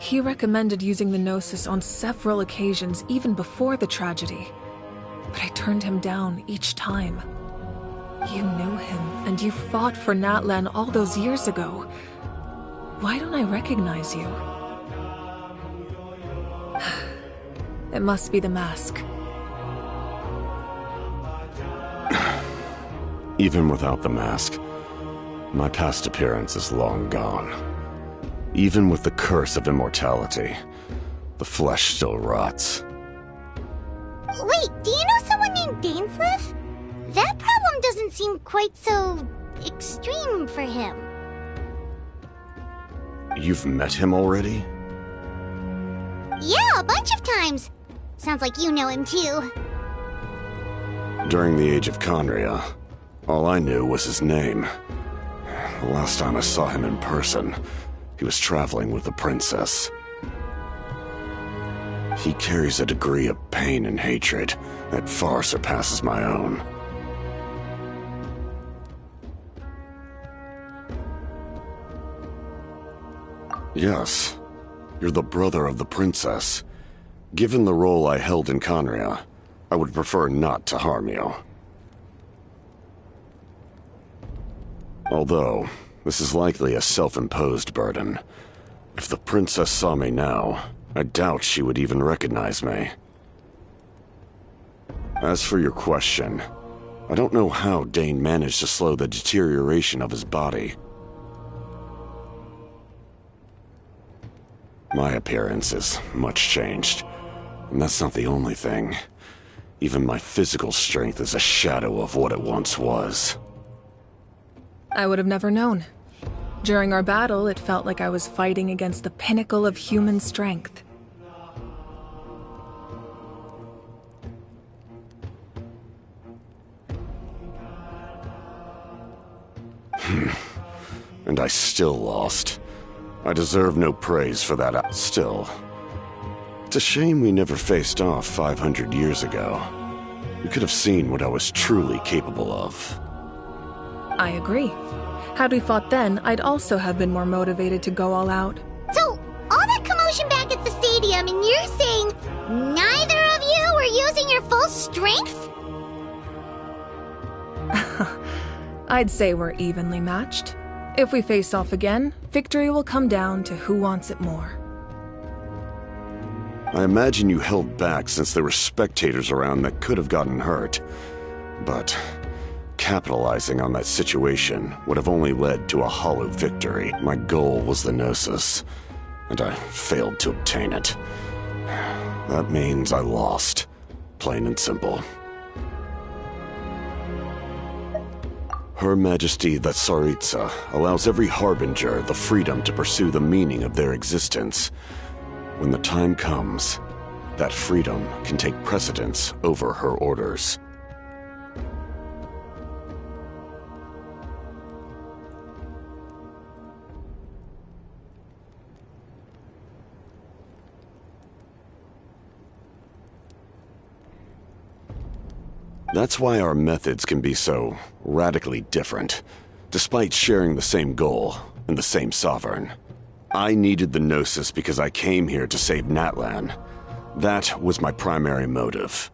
He recommended using the Gnosis on several occasions, even before the tragedy. But I turned him down each time. You knew him, and you fought for Natlan all those years ago. Why don't I recognize you? It must be the mask. Even without the mask, my past appearance is long gone. Even with the curse of immortality, the flesh still rots. Wait, do you know someone named Dainsleif? That problem doesn't seem quite so extreme for him. You've met him already? Yeah, a bunch of times. Sounds like you know him too. During the age of Conria, all I knew was his name. The last time I saw him in person, he was traveling with the princess. He carries a degree of pain and hatred that far surpasses my own. Yes, you're the brother of the princess. Given the role I held in Conria, I would prefer not to harm you. Although, this is likely a self-imposed burden. If the princess saw me now, I doubt she would even recognize me. As for your question, I don't know how Dane managed to slow the deterioration of his body. My appearance is much changed, and that's not the only thing. Even my physical strength is a shadow of what it once was. I would have never known. During our battle, it felt like I was fighting against the pinnacle of human strength. And I still lost. I deserve no praise for that. Still, it's a shame we never faced off 500 years ago. You could have seen what I was truly capable of. I agree. Had we fought then, I'd also have been more motivated to go all out. So, all that commotion back at the stadium, and you're saying neither of you were using your full strength? I'd say we're evenly matched. If we face off again, victory will come down to who wants it more. I imagine you held back since there were spectators around that could have gotten hurt. But capitalizing on that situation would have only led to a hollow victory. My goal was the Gnosis, and I failed to obtain it. That means I lost, plain and simple. Her Majesty the Tsaritsa allows every harbinger the freedom to pursue the meaning of their existence. When the time comes, that freedom can take precedence over her orders. That's why our methods can be so radically different, despite sharing the same goal and the same sovereign. I needed the Gnosis because I came here to save Natlan. That was my primary motive.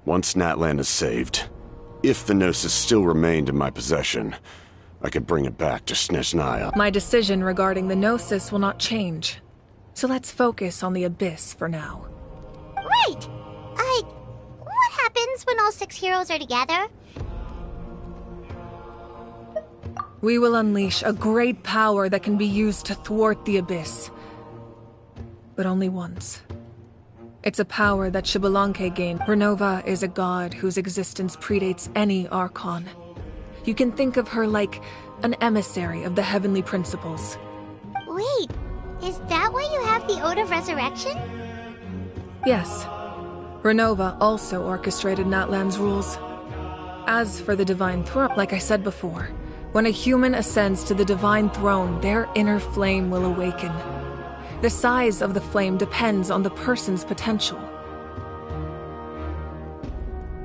Once Natlan is saved, if the Gnosis still remained in my possession, I could bring it back to Snezhnaya. My decision regarding the Gnosis will not change. So let's focus on the Abyss for now. Right! What happens when all 6 heroes are together? We will unleash a great power that can be used to thwart the Abyss. But only once. It's a power that Xbalanque gained. Nueva is a god whose existence predates any Archon. You can think of her like an emissary of the heavenly principles. Wait, is that why you have the Ode of Resurrection? Yes. Nueva also orchestrated Natlan's rules. As for the Divine Throne, like I said before, when a human ascends to the Divine Throne, their inner flame will awaken. The size of the flame depends on the person's potential.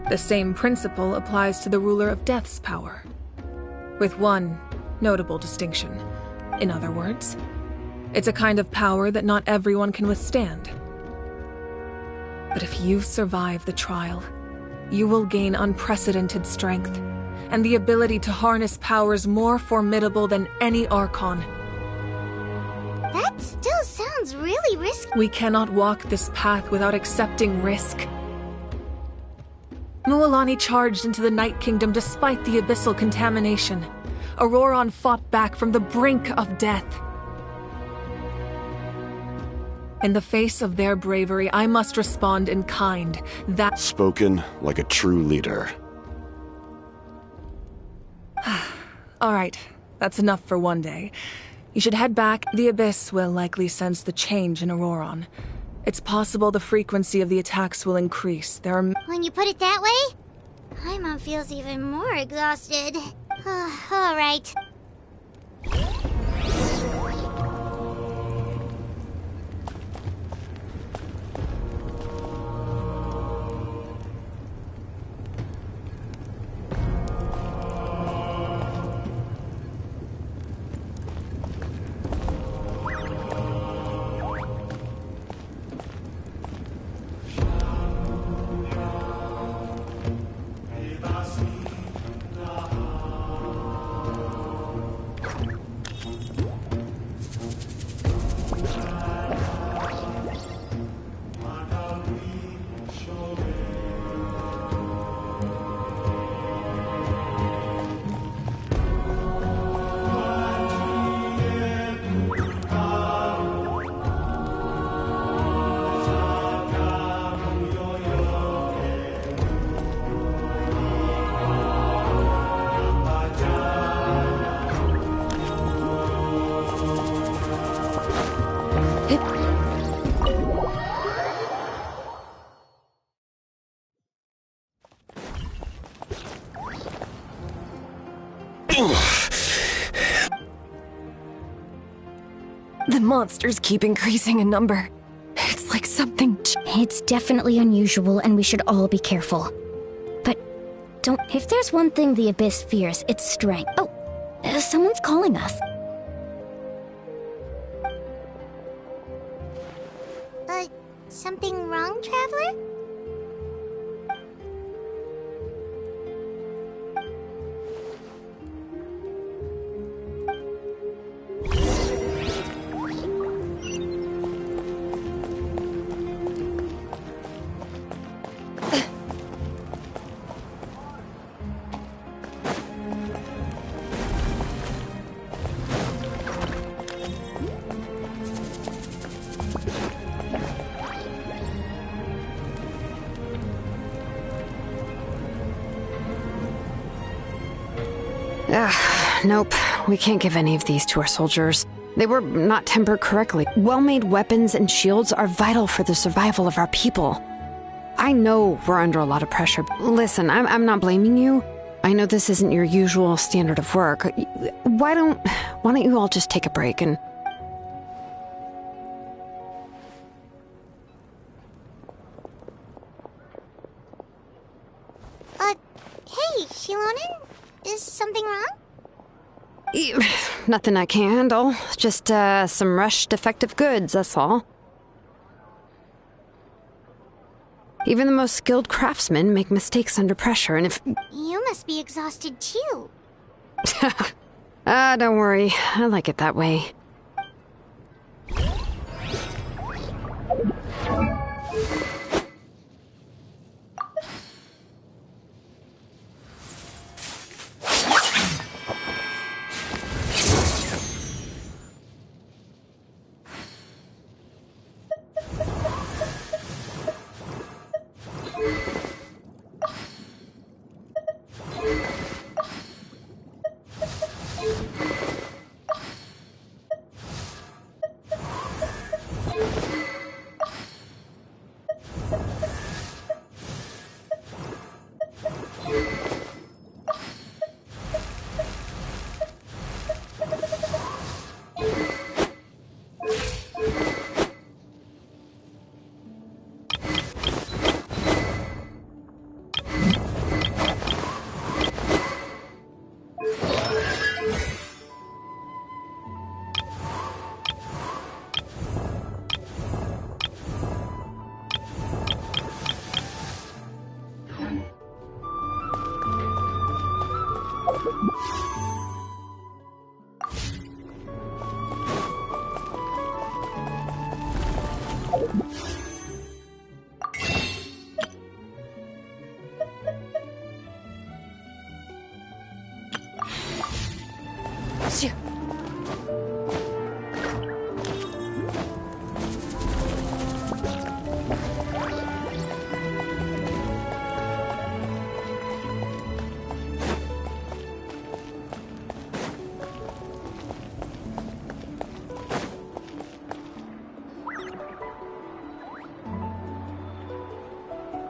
The same principle applies to the ruler of Death's power, with one notable distinction. In other words, it's a kind of power that not everyone can withstand. But if you survive the trial, you will gain unprecedented strength and the ability to harness powers more formidable than any Archon. That still sounds really risky. We cannot walk this path without accepting risk. Mualani charged into the Night Kingdom despite the abyssal contamination. Auroron fought back from the brink of death. In the face of their bravery, I must respond in kind. That... Spoken like a true leader. All right, that's enough for one day. You should head back. The Abyss will likely sense the change in Auroron. It's possible the frequency of the attacks will increase. There are... When you put it that way, Paimon feels even more exhausted. All right. The monsters keep increasing in number. It's like something... It's definitely unusual, and we should all be careful. But don't... If there's one thing the Abyss fears, it's strength. Oh, someone's calling us. Something wrong, Traveler? Nope. We can't give any of these to our soldiers. They were not tempered correctly. Well-made weapons and shields are vital for the survival of our people. I know we're under a lot of pressure. Listen, I'm not blaming you. I know this isn't your usual standard of work. Why don't you all just take a break and... Hey, Shilonen? Is something wrong? Nothing I can handle. Just, some rushed defective goods, that's all. Even the most skilled craftsmen make mistakes under pressure, and if... You must be exhausted, too. Don't worry. I like it that way.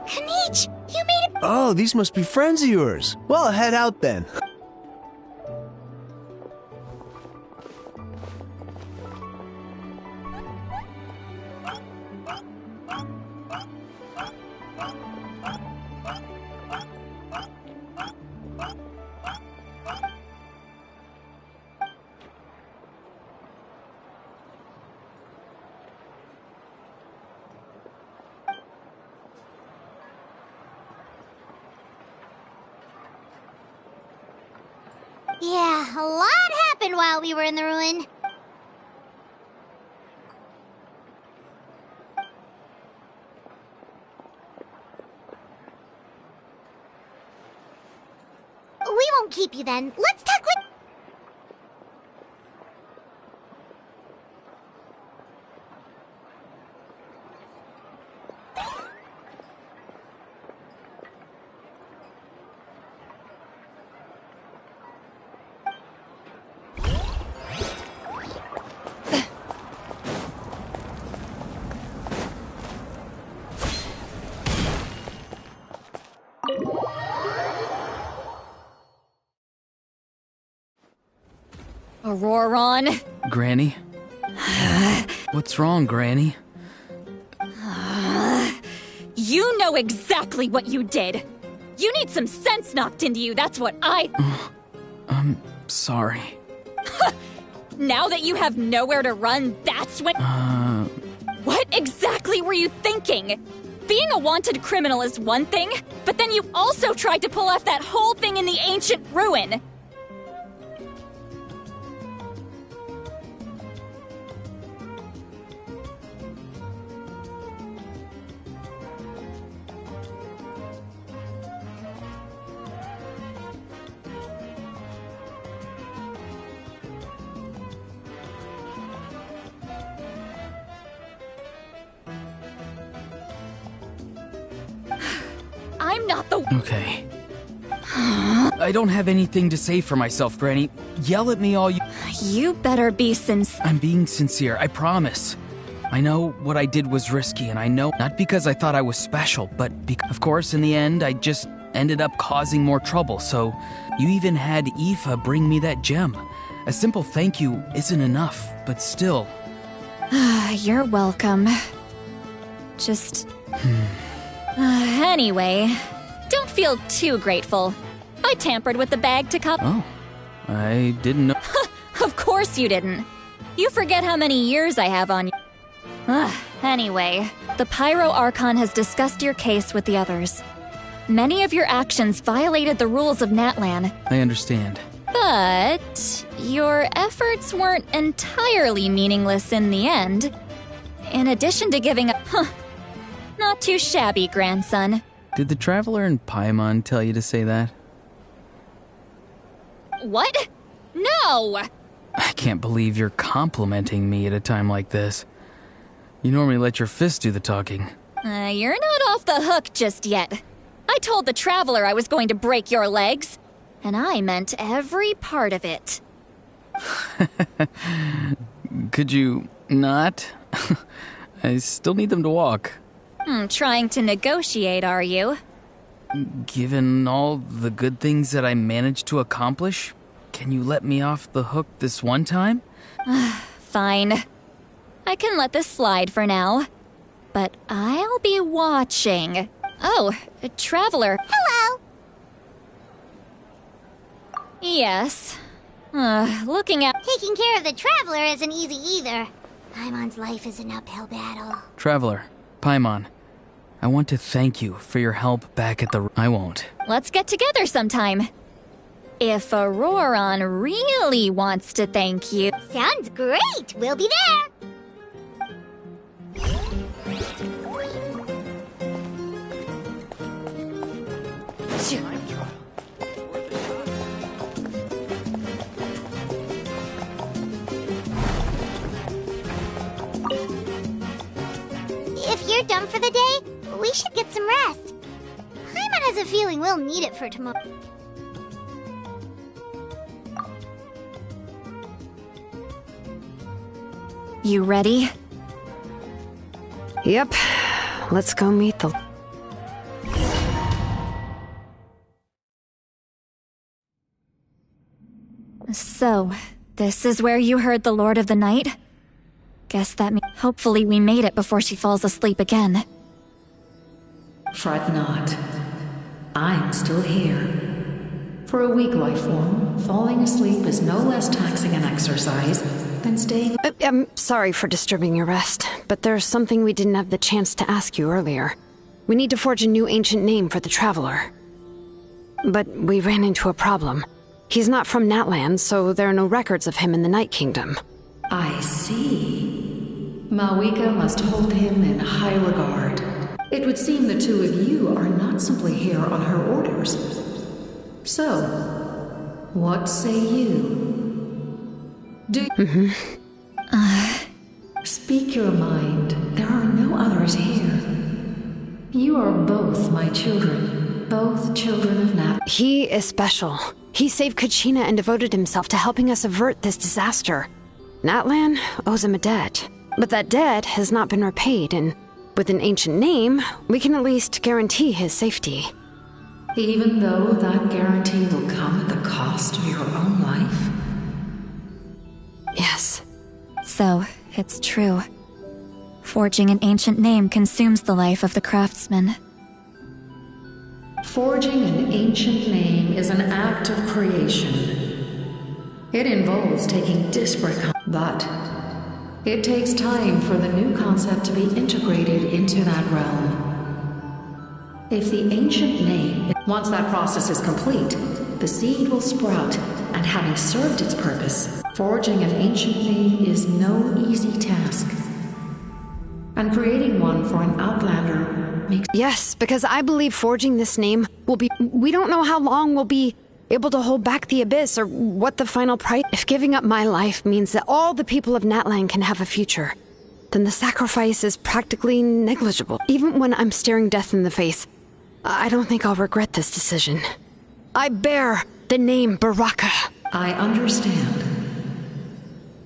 Kanich, you made it. Oh, these must be friends of yours. Well, head out then. Yeah, a lot happened while we were in the ruin. We won't keep you then. Let's talk with... Auroron? Granny? What's wrong, Granny? You know exactly what you did. You need some sense knocked into you, that's what I... I'm sorry. Now that you have nowhere to run, that's when... What exactly were you thinking? Being a wanted criminal is one thing, but then you also tried to pull off that whole thing in the ancient ruin. I'm not the... Okay. I don't have anything to say for myself, Granny. Yell at me all you... You better be sincere. I'm being sincere, I promise. I know what I did was risky, and I know not because I thought I was special, but because, of course, in the end, I just ended up causing more trouble, so you even had Aoife bring me that gem. A simple thank you isn't enough, but still... You're welcome. Just... Anyway, don't feel too grateful. I tampered with the bag to cop... Oh, I didn't know... Of course you didn't. You forget how many years I have on you. Anyway, the Pyro Archon has discussed your case with the others. Many of your actions violated the rules of Natlan. I understand. But your efforts weren't entirely meaningless in the end. In addition to giving a... Not too shabby, grandson. Did the Traveler in Paimon tell you to say that? What? No! I can't believe you're complimenting me at a time like this. You normally let your fist do the talking. You're not off the hook just yet. I told the Traveler I was going to break your legs, and I meant every part of it. Could you not? I still need them to walk. Trying to negotiate, are you? Given all the good things that I managed to accomplish, can you let me off the hook this one time? Fine. I can let this slide for now. But I'll be watching. Oh, a Traveler. Hello! Yes. Looking at... Taking care of the Traveler isn't easy either. Paimon's life is an uphill battle. Traveler, Paimon, I want to thank you for your help back at the... I won't. Let's get together sometime. If Auroron really wants to thank you... Sounds great! We'll be there! If you're done for the day, we should get some rest. Paimon has a feeling we'll need it for tomorrow. You ready? Yep. Let's go meet the... So, this is where you heard the Lord of the Night? Guess that means hopefully we made it before she falls asleep again. Fret not. I'm still here. For a weak life form, falling asleep is no less taxing an exercise than staying... I'm sorry for disturbing your rest, but there's something we didn't have the chance to ask you earlier. We need to forge a new ancient name for the Traveler. But we ran into a problem. He's not from Natlan, so there are no records of him in the Night Kingdom. I see. Malwika must hold him in high regard. It would seem the two of you are not simply here on her orders. So, what say you? Do you... Speak your mind. There are no others here. You are both my children. Both children of Nat. He is special. He saved Kachina and devoted himself to helping us avert this disaster. Natlan owes him a debt. But that debt has not been repaid, and with an ancient name, we can at least guarantee his safety. Even though that guarantee will come at the cost of your own life? Yes. So, it's true. Forging an ancient name consumes the life of the craftsman. Forging an ancient name is an act of creation. It involves taking disparate but it takes time for the new concept to be integrated into that realm. If the ancient name... Once that process is complete, the seed will sprout, and having served its purpose, forging an ancient name is no easy task. And creating one for an outlander makes... Yes, because I believe forging this name will be... We don't know how long we'll be able to hold back the abyss, or what the final price... If giving up my life means that all the people of Natlan can have a future, then the sacrifice is practically negligible. Even when I'm staring death in the face, I don't think I'll regret this decision. I bear the name Baraka. I understand.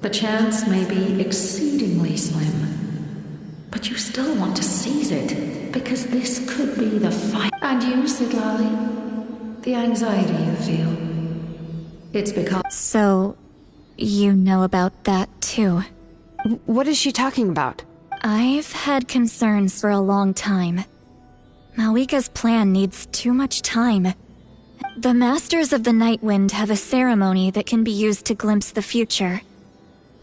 The chance may be exceedingly slim, but you still want to seize it, because this could be the fight. And you, Citlali, the anxiety you feel, it's because... So, you know about that too. What is she talking about? I've had concerns for a long time. Malwika's plan needs too much time. The Masters of the Nightwind have a ceremony that can be used to glimpse the future.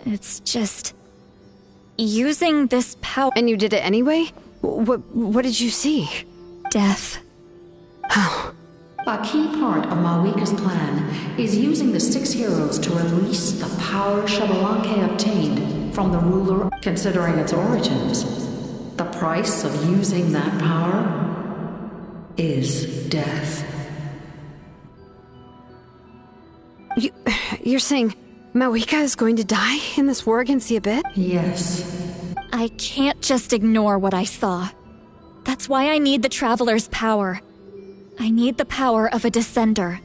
It's just... using this power... And you did it anyway? What did you see? Death. How? A key part of Malwika's plan is using the 6 heroes to release the power Xbalanque obtained from the ruler. Considering its origins, the price of using that power is death. You're saying Malwika is going to die in this war against the Abyss? Yes. I can't just ignore what I saw. That's why I need the Traveler's power. I need the power of a Descender.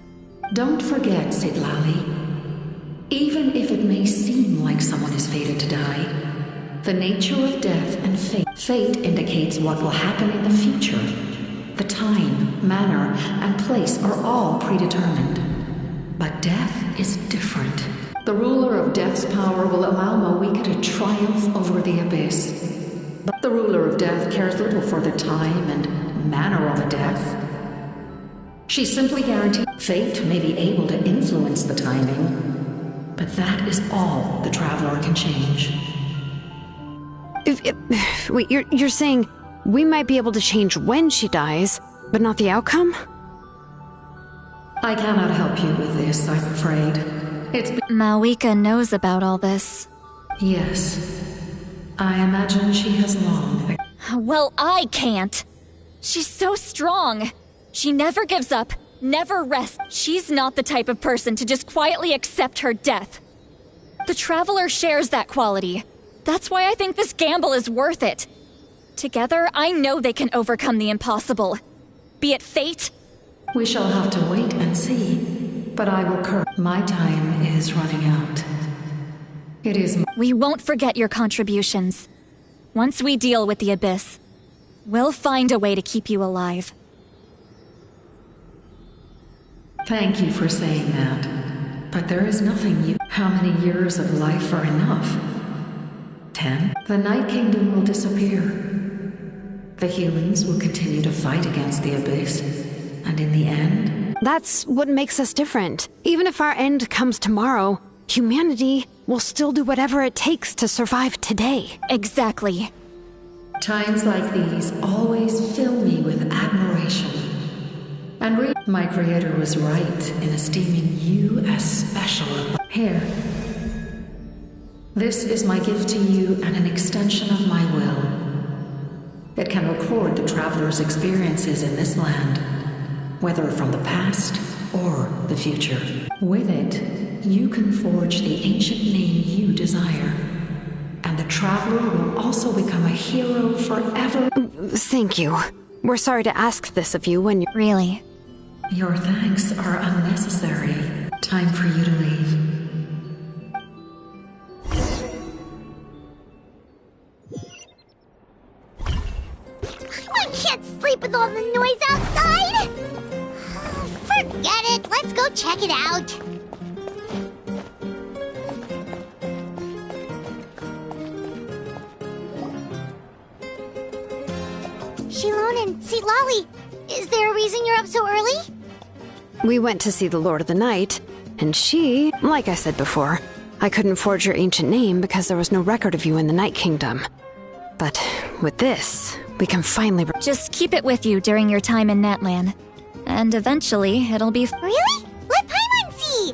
Don't forget, Citlali. Even if it may seem like someone is fated to die, the nature of death and fate indicates what will happen in the future. The time, manner, and place are all predetermined. But death is different. The ruler of death's power will allow Malwika to triumph over the abyss. But the ruler of death cares little for the time and manner of a death. She simply guarantees fate may be able to influence the timing, but that is all the Traveler can change. Wait, you're saying we might be able to change when she dies, but not the outcome? I cannot help you with this, I'm afraid. Malwika knows about all this. Yes. I imagine she has long... Well, I can't. She's so strong. She never gives up, never rests. She's not the type of person to just quietly accept her death. The Traveler shares that quality. That's why I think this gamble is worth it. Together, I know they can overcome the impossible. Be it fate... We shall have to wait and see, but I will my time is running out. It is... We won't forget your contributions. Once we deal with the Abyss, we'll find a way to keep you alive. Thank you for saying that. But there is nothing you... How many years of life are enough? 10? The Night Kingdom will disappear. The humans will continue to fight against the Abyss. And in the end... That's what makes us different. Even if our end comes tomorrow, humanity will still do whatever it takes to survive today. Exactly. Times like these always fill me with admiration. And my creator was right in esteeming you as special. Here. This is my gift to you and an extension of my will. It can record the Traveler's experiences in this land, whether from the past or the future. With it, you can forge the ancient name you desire. And the Traveler will also become a hero forever. Thank you. We're sorry to ask this of you when you... Really? Your thanks are unnecessary. Time for you to leave. I can't sleep with all the noise outside! Forget it, let's go check it out. Shilon and Citlali, is there a reason you're up so early? We went to see the Lord of the Night, and she, like I said before, I couldn't forge your ancient name because there was no record of you in the Night Kingdom. But with this, we can finally... Just keep it with you during your time in Natlan. And eventually, it'll be... Really? Let Paimon see!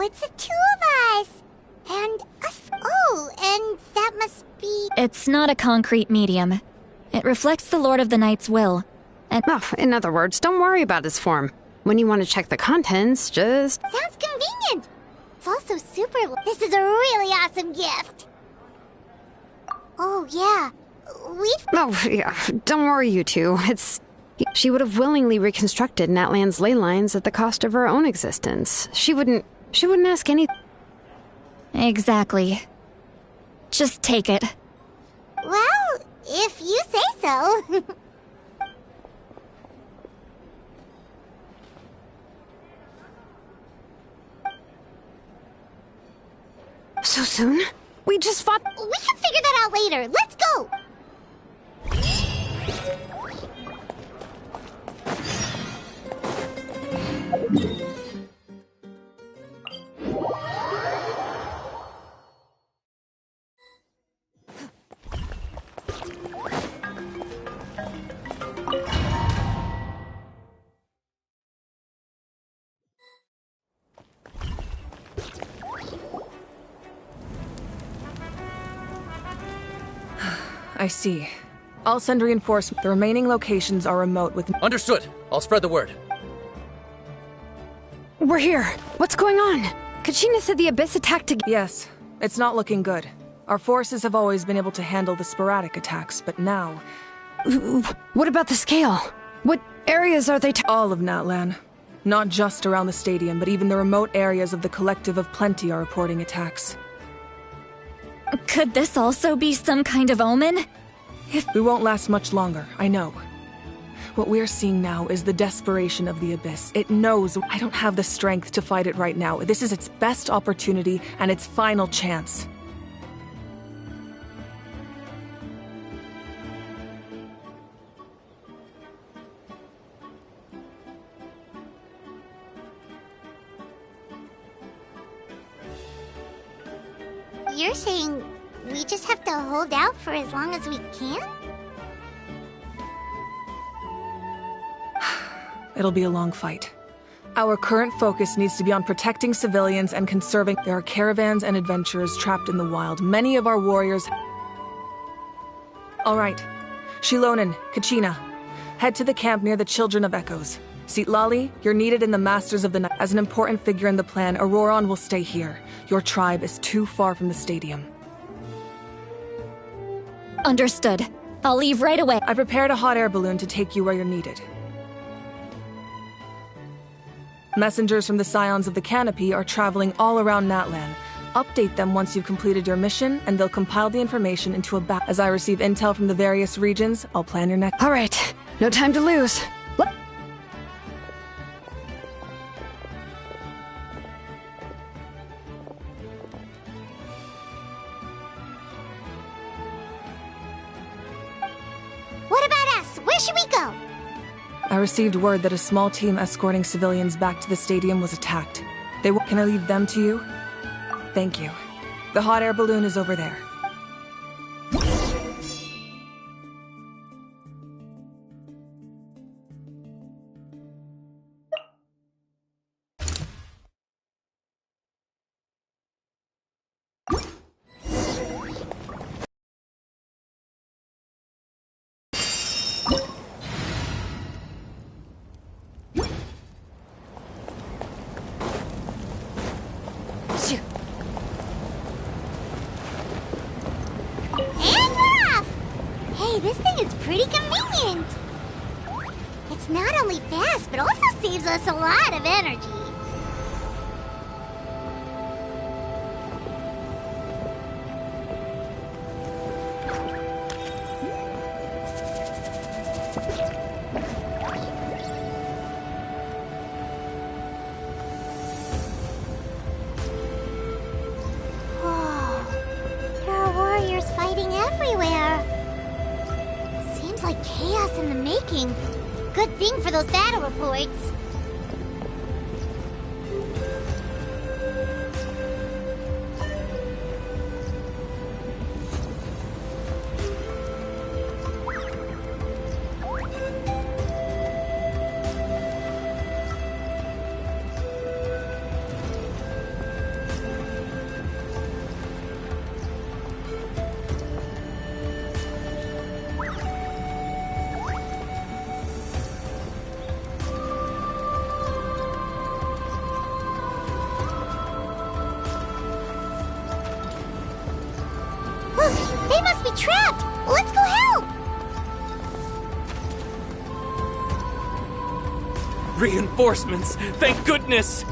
It's the two of us! And us. Oh, and that must be... It's not a concrete medium. It reflects the Lord of the Night's will. And in other words, don't worry about its form. When you want to check the contents, just... Sounds convenient! It's also super... This is a really awesome gift! Oh, yeah. Oh, yeah. Don't worry, you two. She would have willingly reconstructed Natlan's ley lines at the cost of her own existence. She wouldn't ask any... Exactly. Just take it. Well, if you say so. So soon? We just fought... We can figure that out later. Let's go! I see. I'll send reinforcements. The remaining locations are remote with... Understood. I'll spread the word. We're here. What's going on? Kachina said the Abyss attacked again. Yes. It's not looking good. Our forces have always been able to handle the sporadic attacks, but now... What about the scale? What areas are they all of Natlan. Not just around the stadium, but even the remote areas of the Collective of Plenty are reporting attacks. Could this also be some kind of omen? We won't last much longer, I know. What we're seeing now is the desperation of the Abyss. It knows I don't have the strength to fight it right now. This is its best opportunity and its final chance. You're saying we just have to hold out for as long as we can? It'll be a long fight. Our current focus needs to be on protecting civilians and conserving. There are caravans and adventurers trapped in the wild. Many of our warriors... All right. Shilonen, Kachina, head to the camp near the Children of Echoes. Citlali, you're needed in the Masters of the Night. As an important figure in the plan, Auroron will stay here. Your tribe is too far from the stadium. Understood. I'll leave right away. I prepared a hot air balloon to take you where you're needed. Messengers from the Scions of the Canopy are traveling all around Natlan. Update them once you've completed your mission, and they'll compile the information into a As I receive intel from the various regions, I'll plan your next... All right. No time to lose. What about us? Where should we go? I received word that a small team escorting civilians back to the stadium was attacked. Can I leave them to you? Thank you. The hot air balloon is over there. This thing is pretty convenient. It's not only fast, but also saves us a lot of energy. Whoa, there are warriors fighting everywhere. Like chaos in the making. Good thing for those battle reports. They must be trapped! Let's go help! Reinforcements! Thank goodness!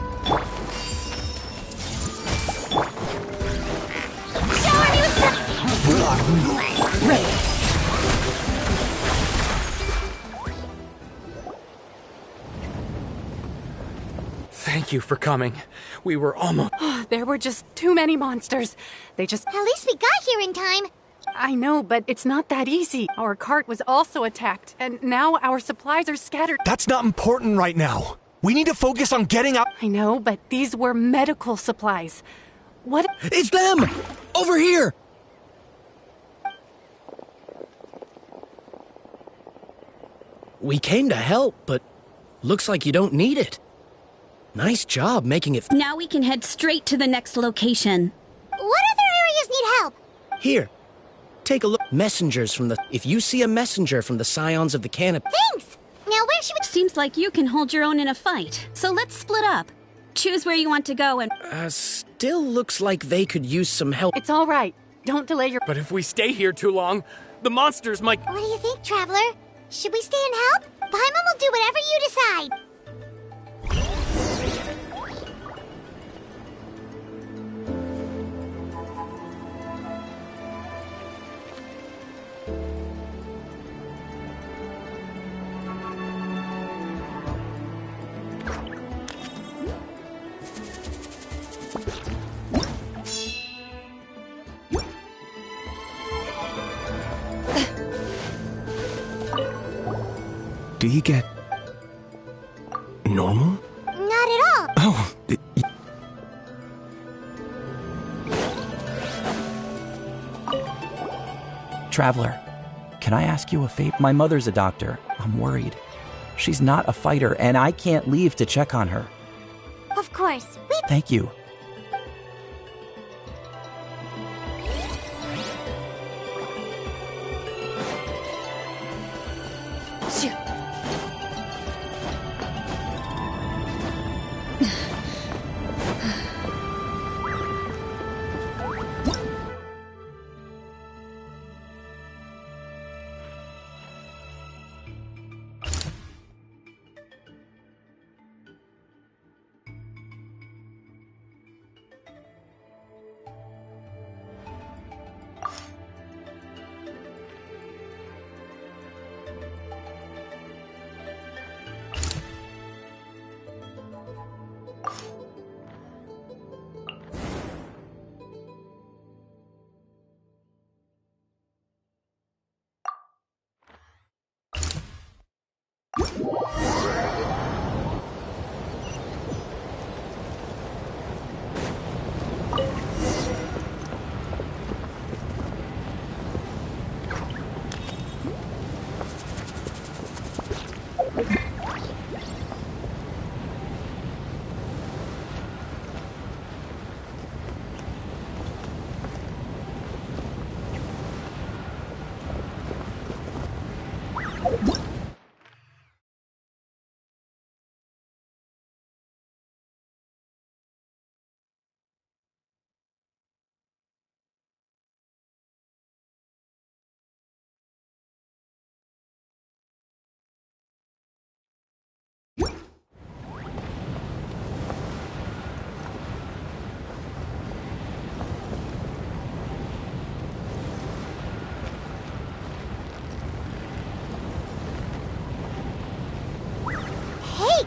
Thank you for coming. We were almost... There were just too many monsters. They just... At least we got here in time. I know, but it's not that easy. Our cart was also attacked, and now our supplies are scattered. That's not important right now. We need to focus on getting out. I know, but these were medical supplies. What? It's them! Over here! We came to help, but looks like you don't need it. Nice job making it... Now we can head straight to the next location. What other areas need help? Here, take a look. Messengers from the... If you see a messenger from the Scions of the Canopy... Thanks! Now where should we... Seems like you can hold your own in a fight. So let's split up. Choose where you want to go and... Still looks like they could use some help. It's all right. Don't delay your... But if we stay here too long, the monsters might... What do you think, Traveler? Should we stay and help? Paimon will do whatever you decide. Do you get... normal? Not at all. Oh, Traveler, can I ask you a favor? My mother's a doctor. I'm worried. She's not a fighter, and I can't leave to check on her. Of course. Thank you.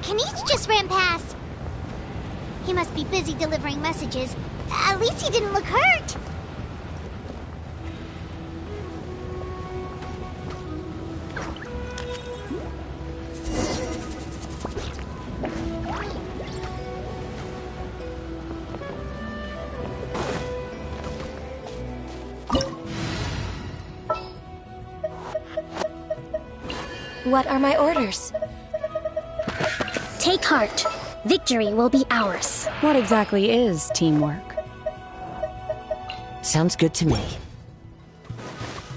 Kanish just ran past. He must be busy delivering messages. At least he didn't look hurt. What are my orders? Take heart. Victory will be ours. What exactly is teamwork? Sounds good to me.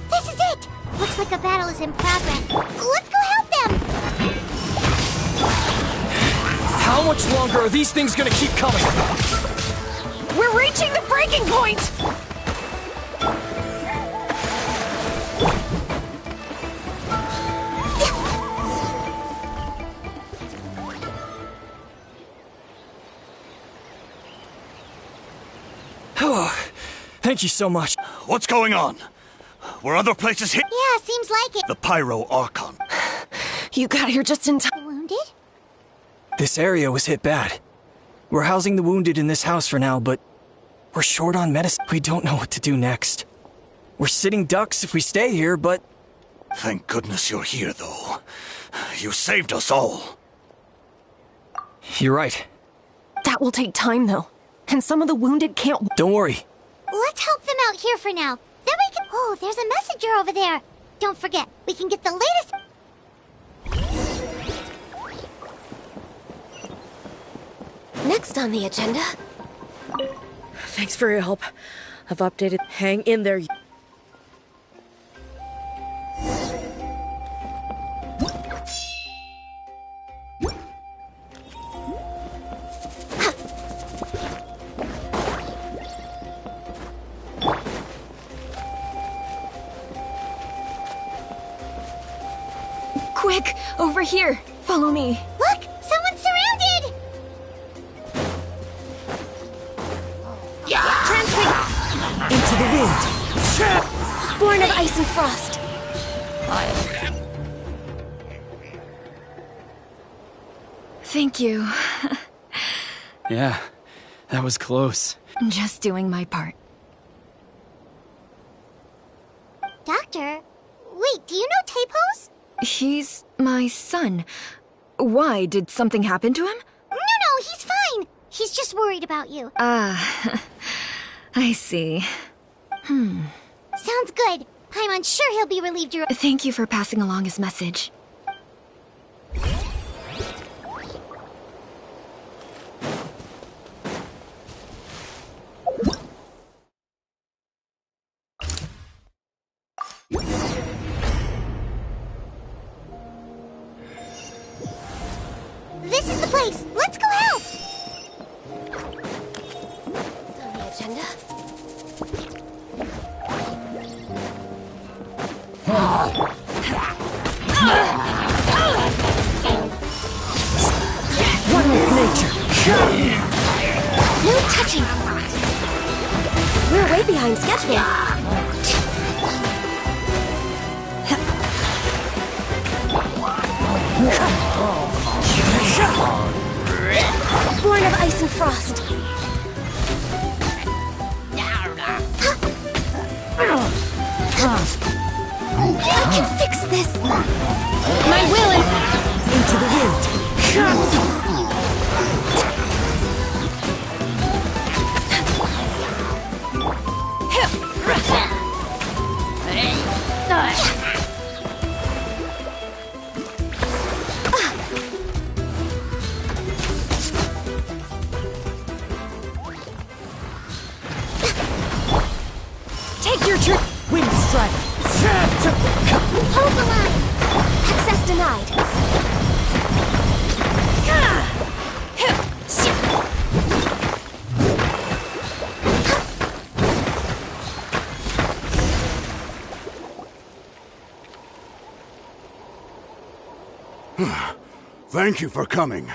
This is it! Looks like a battle is in progress. Let's go help them! How much longer are these things gonna keep coming? We're reaching the breaking point! Thank you so much. What's going on? Were other places hit? Yeah, seems like it. The Pyro Archon. You got here just in time. Wounded? This area was hit bad. We're housing the wounded in this house for now, but we're short on medicine. We don't know what to do next. We're sitting ducks if we stay here, but... Thank goodness you're here, though. You saved us all. You're right. That will take time, though. And some of the wounded can't... Don't worry. Let's help them out here for now. Then we can... Oh, there's a messenger over there. Don't forget, we can get the latest... Next on the agenda... Thanks for your help. I've updated. Hang in there. Quick, over here. Follow me. Look! Someone's surrounded! Into the wind. Born of ice and frost. Thank you. Yeah, that was close. Just doing my part. Doctor, wait, do you know Tapos? He's my son. Why? Did something happen to him? No, he's fine. He's just worried about you. Ah, I see. Sounds good. I'm sure he'll be relieved you're— Thank you for passing along his message. This is the place. Let's go help. On the agenda? One with nature. No touching. We're way behind schedule. Born of ice and frost. I can fix this. My will and into the wind. Take your turn. Wind strike. Hold the line. Access denied. Thank you for coming.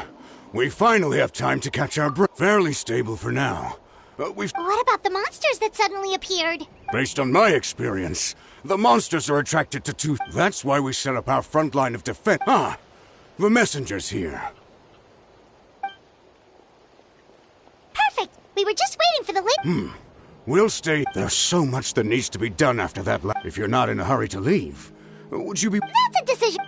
We finally have time to catch our breath. Fairly stable for now. What about the monsters that suddenly appeared? Based on my experience, the monsters are attracted to tooth. That's why we set up our front line of defense. The messenger's here. Perfect. We were just waiting for the We'll stay. There's so much that needs to be done after that. If you're not in a hurry to leave, would you be— That's a decision.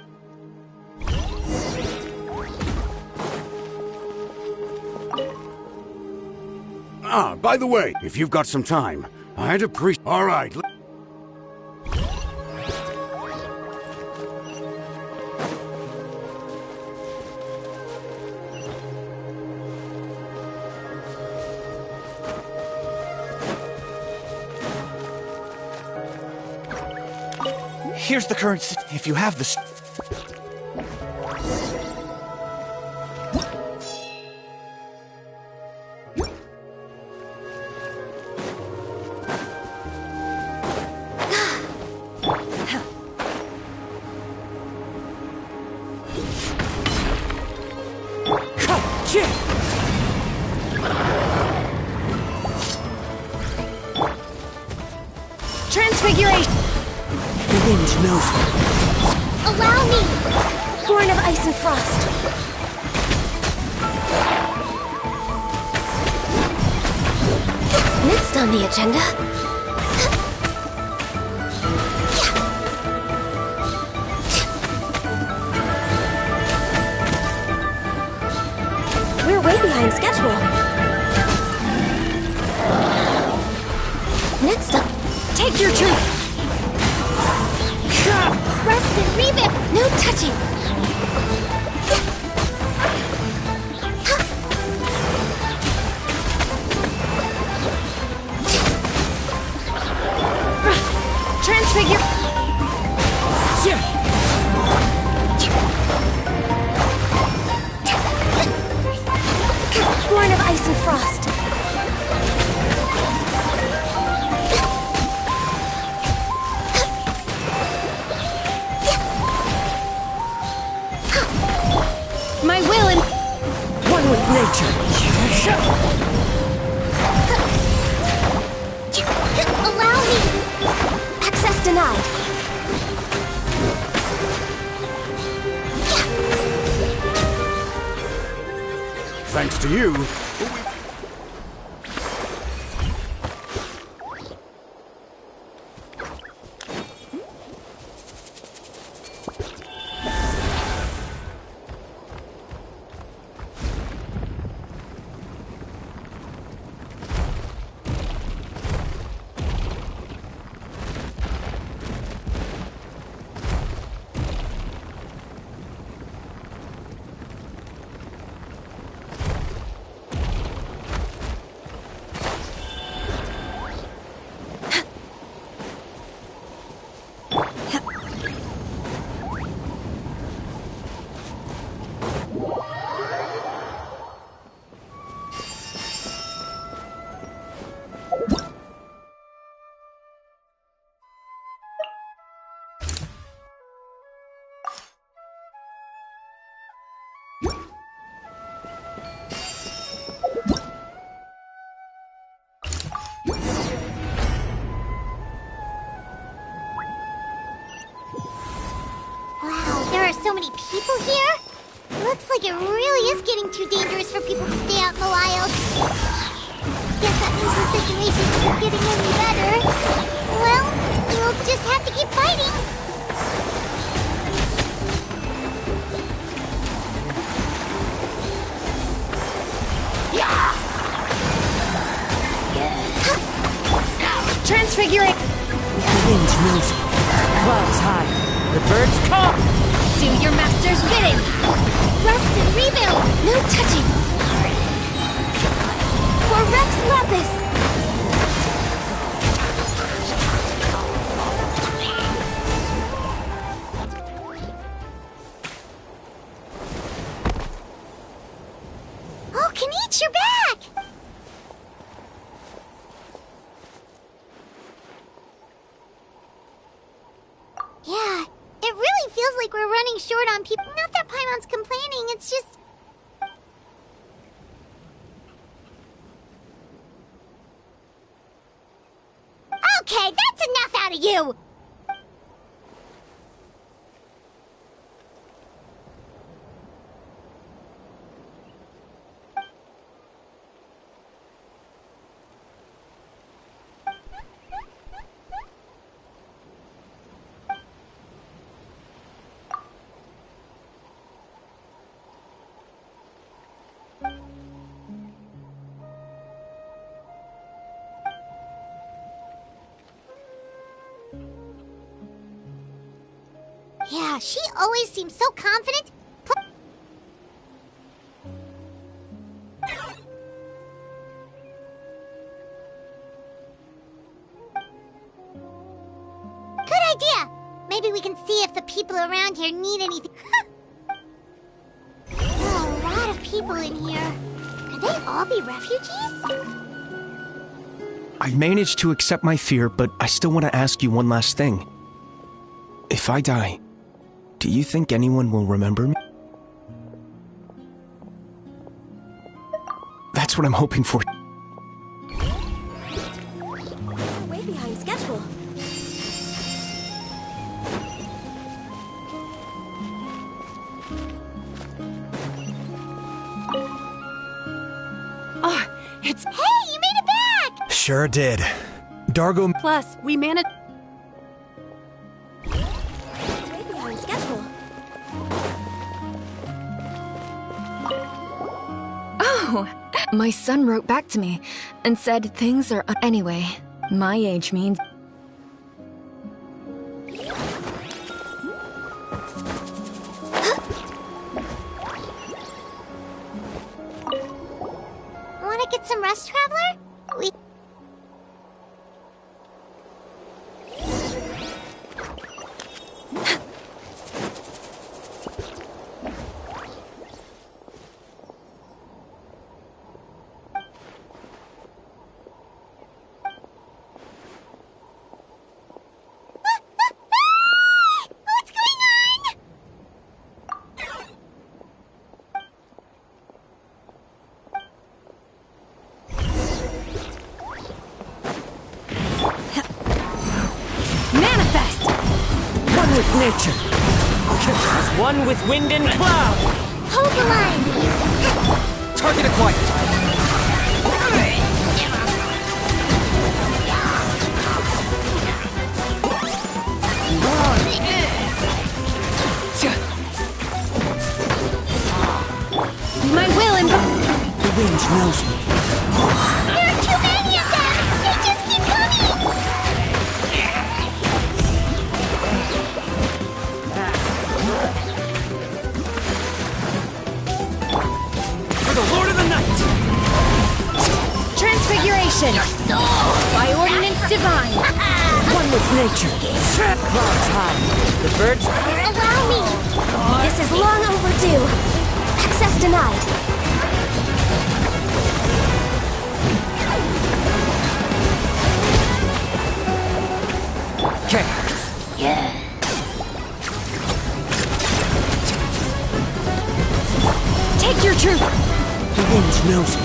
By the way, if you've got some time, I'd appreciate— All right. Here's the current. If you have the. Transfiguration. The wind knows. Allow me. Born of ice and frost. Next on the agenda. We're way behind schedule. Next up, take your truth. Rest and revamp. No touching. Transfigure. Born of ice and frost. Allow me! Access denied. Thanks to you, so many people here? Looks like it really is getting too dangerous for people to stay out in the wild. Guess that means the situation isn't getting any better. Well, we'll just have to keep fighting. Transfiguring! The wind moves. Clouds high. The birds come! Do your master's bidding! Rest and rebuild! No touching! For Rex Lapis! Oh, Kanich, you're back! Yeah, it really feels like we're running short on people. Not that Paimon's complaining, it's just... Okay, that's enough out of you! Yeah, she always seems so confident. Good idea! Maybe we can see if the people around here need anything. There are a lot of people in here. Could they all be refugees? I managed to accept my fear, but I still want to ask you one last thing. If I die, do you think anyone will remember me? That's what I'm hoping for. Way behind schedule. Oh, it's... Hey, you made it back! Sure did. Dargo... Plus, we managed... My son wrote back to me and said things are... Anyway, my age means... Wanna get some rest, Traveler? We... with nature. As one with wind and cloud. Hold the line! Target acquired. My will and... The wind knows me. There are too many of them! They just keep coming! For the Lord of the Night! Transfiguration! By ordinance divine! One with nature. Clouds high. The birds... Allow me! This is long overdue. Access denied. Okay. Yeah. Take your truth! The wind knows me.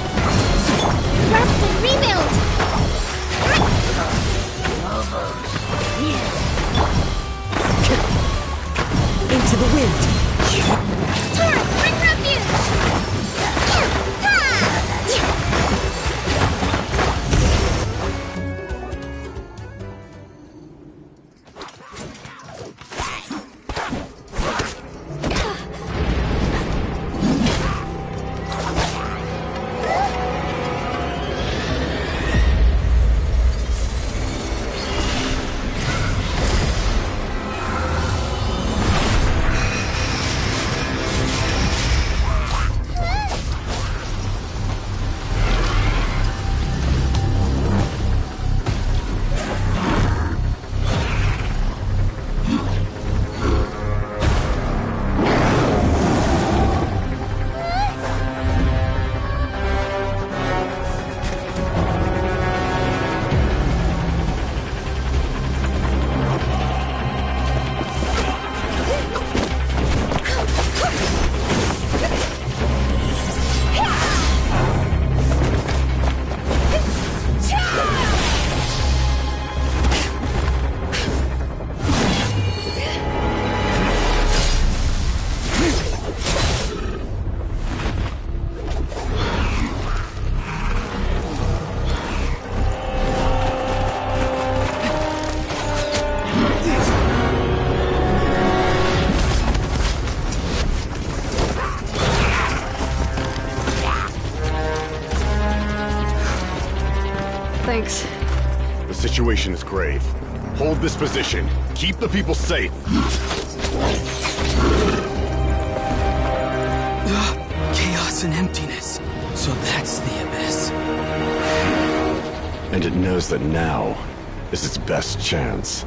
Rest and rebuild! Into the wind. Torque, bring refuge! Thanks. The situation is grave. Hold this position. Keep the people safe. Chaos and emptiness. So that's the abyss. And it knows that now is its best chance.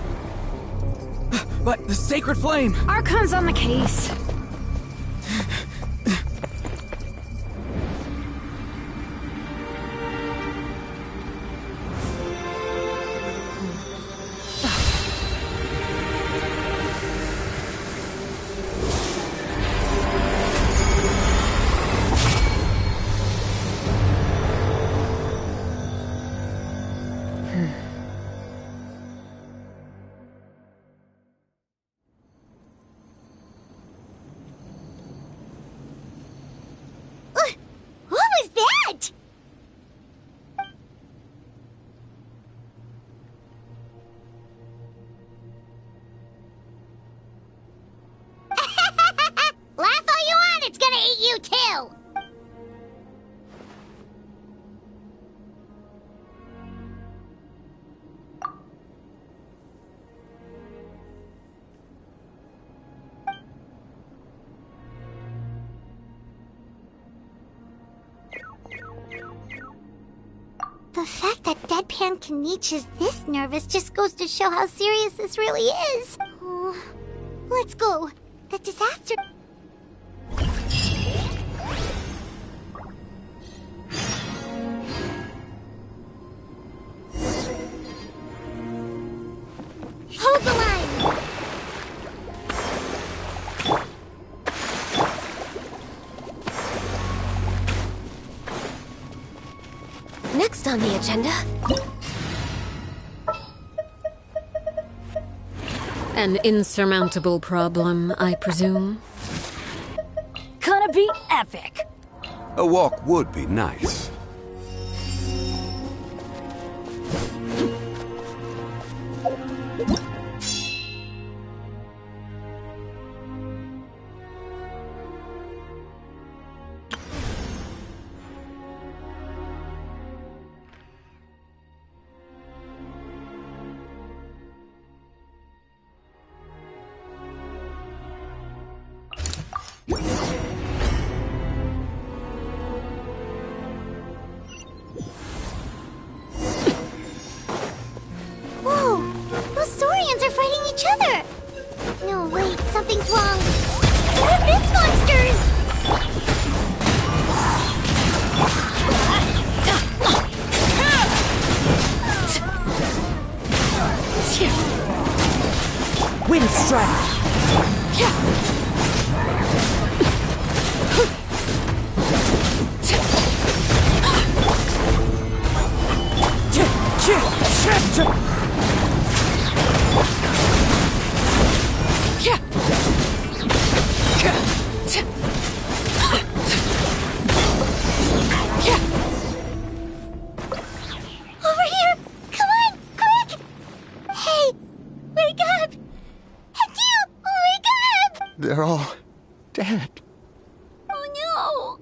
But the sacred flame! Archon's on the case. What was that? Laugh all you want, it's gonna eat you too! The fact that Deadpan Kaniche is this nervous just goes to show how serious this really is. Oh, let's go. The disaster... Hold the line! Next on the agenda... An insurmountable problem, I presume? Gonna be epic. A walk would be nice. Whoa! Those Saurians are fighting each other! No, wait, something's wrong. They're abyss monsters! Wind strike. Over here! Come on, quick! Hey, wake up! And you, wake up! They're all dead. Oh no!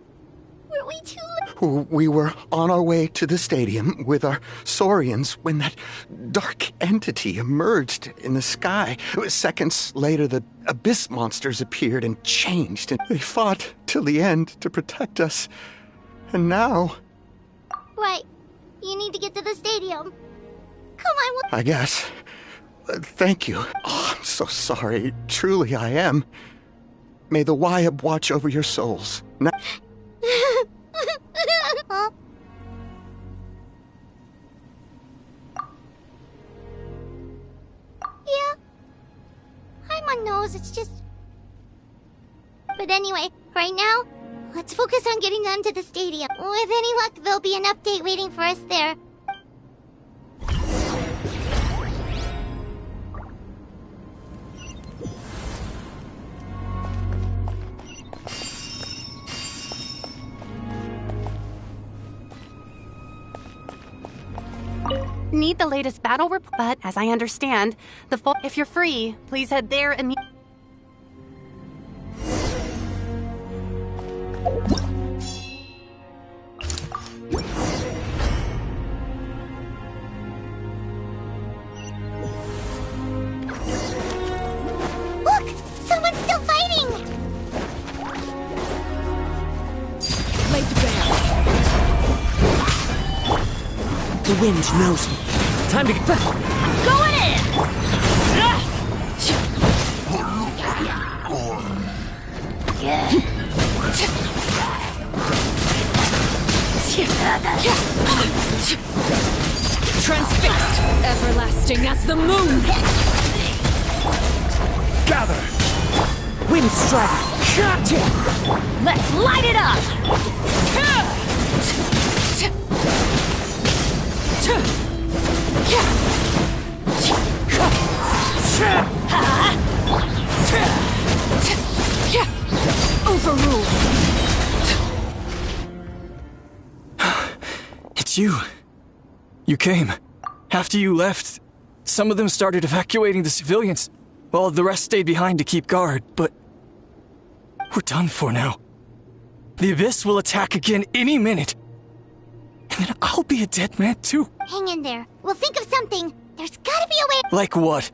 Were we too late? We were on our way to the stadium with our Saurians when that dark entity emerged in the sky. Seconds later, the abyss monsters appeared and changed, and they fought till the end to protect us. And now, Right. You need to get to the stadium. Come on, I guess. Thank you. Oh, I'm so sorry. Truly, I am. May the Wyab watch over your souls. Now, Huh? Yeah. I'm on nose, it's just... But anyway, right now, let's focus on getting them to the stadium. With any luck, there'll be an update waiting for us there. Need the latest battle report, but as I understand, if you're free, please head there immediately. Look! Someone's still fighting! Laid bare. The wind knows me. Time to get back. Going in! Transfixed, everlasting as the moon. Gather. Wind strike. Let's light it up! Overruled. It's you. You came. After you left, some of them started evacuating the civilians, while the rest stayed behind to keep guard, but we're done for now. The Abyss will attack again any minute. And then I'll be a dead man too. Hang in there. We'll think of something. There's gotta be a way. Like what?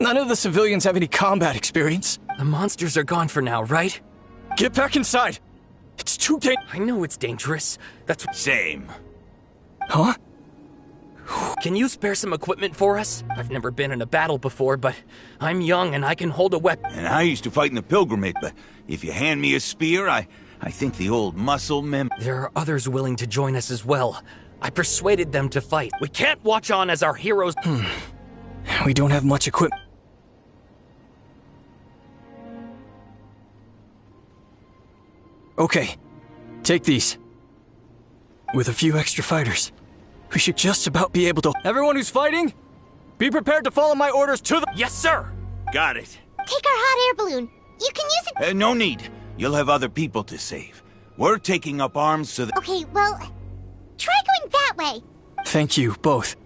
None of the civilians have any combat experience. The monsters are gone for now, right? Get back inside. It's too dangerous. I know it's dangerous. That's... Same. Huh? Can you spare some equipment for us? I've never been in a battle before, but I'm young and I can hold a weapon. And I used to fight in the pilgrimage, but if you hand me a spear, I think the old muscle mem... There are others willing to join us as well. I persuaded them to fight. We can't watch on as our heroes... We don't have much equipment. Okay, take these. With a few extra fighters, we should just about be able to... Everyone who's fighting, Be prepared to follow my orders to the— Yes, sir! Got it. Take our hot air balloon. You can use it— No need. You'll have other people to save. We're taking up arms so that— Okay, well, try going that way. Thank you, both.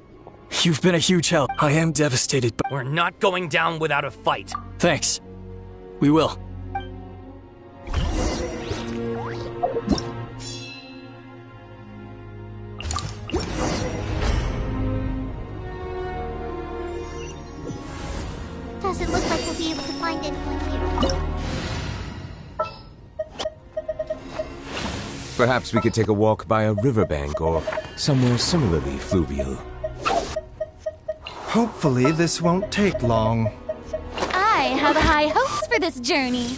You've been a huge help. I am devastated, but— We're not going down without a fight. Thanks. We will. Doesn't look like we'll be able to find anyone here. Perhaps we could take a walk by a riverbank or somewhere similarly fluvial. Hopefully this won't take long. I have high hopes for this journey.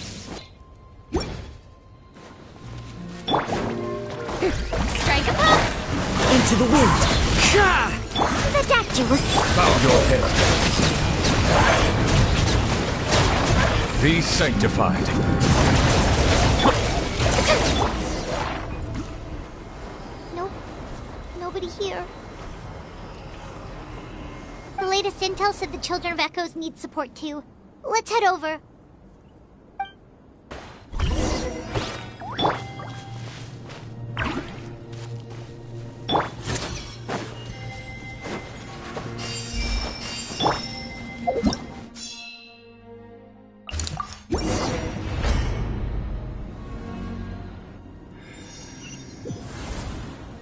Strike a pop! Into the wind! The Dactylus! Bow your head. Be sanctified. Nope. Nobody here. The latest intel said the Children of Echoes need support too. Let's head over.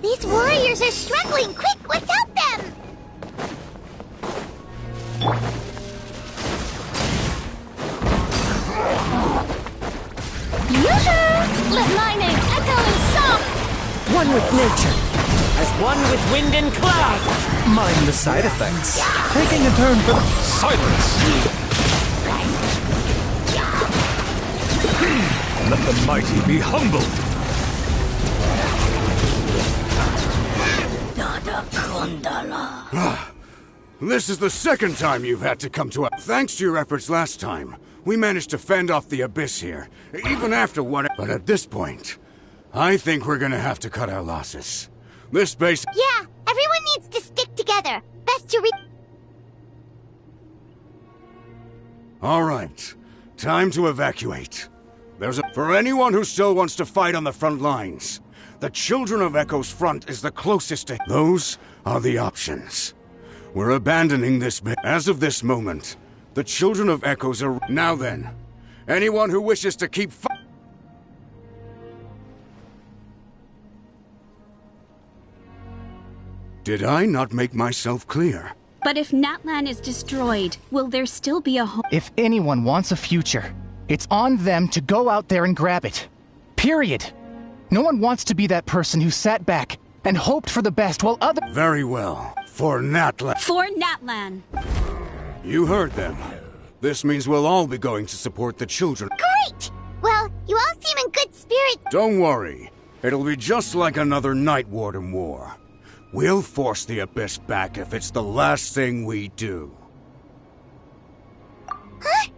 These warriors are struggling! Quick, let's help them! Yoo-hoo! Let my name echo in song! One with nature, as one with wind and cloud. Mind the side effects. Taking a turn for the— Silence! Let the mighty be humbled! This is the second time you've had to come to us. Thanks to your efforts last time, we managed to fend off the abyss here, even after what— But at this point, I think we're gonna have to cut our losses. This base— Yeah, everyone needs to stick together. Best to All right, time to evacuate. For anyone who still wants to fight on the front lines, the Children of Echo's front is the closest to— Those are the options. We're abandoning this bit. As of this moment, the Children of Echoes are— Now then, anyone who wishes to keep Did I not make myself clear? But if Natlan is destroyed, will there still be a home? If anyone wants a future, it's on them to go out there and grab it. Period. No one wants to be that person who sat back and hoped for the best while other— Very well. For Natlan. For Natlan. You heard them. This means we'll all be going to support the children. Great! Well, you all seem in good spirits. Don't worry. It'll be just like another Night Warden war. We'll force the Abyss back if it's the last thing we do. Huh?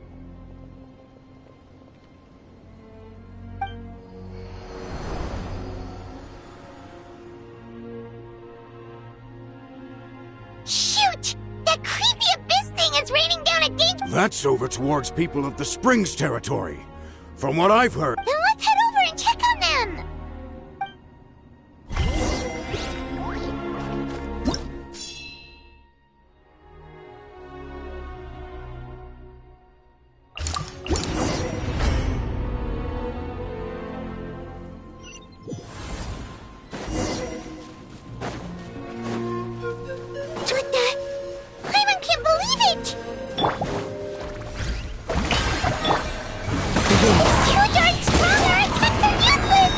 Shoot! That creepy Abyss thing is raining down a danger— That's over towards people of the Springs territory. From what I've heard— Then let's head over and check on them! What the— Paimon can't believe it! Too darn strong, our attacks are useless!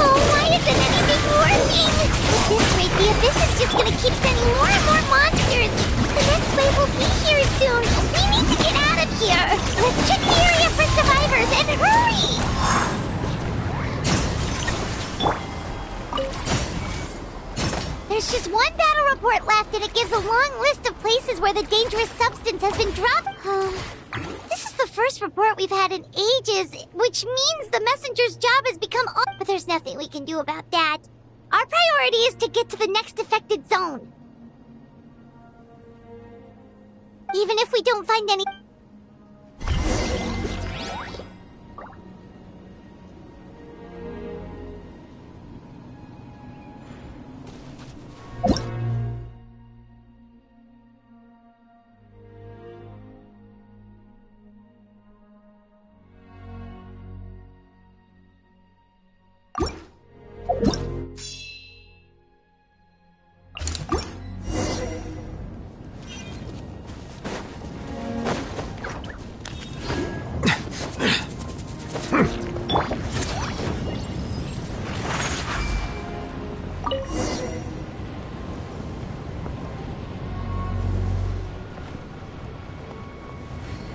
Oh, why isn't anything working? At this rate, the Abyss is just gonna keep sending more and more monsters! The next wave will be here soon! We need to get out of here! Let's check the area for survivors, and hurry! There's just one battle report left, and it gives a long list of places where the dangerous substance has been dropped. This is the first report we've had in ages, which means the messenger's job has become But there's nothing we can do about that. Our priority is to get to the next affected zone. Even if we don't find any...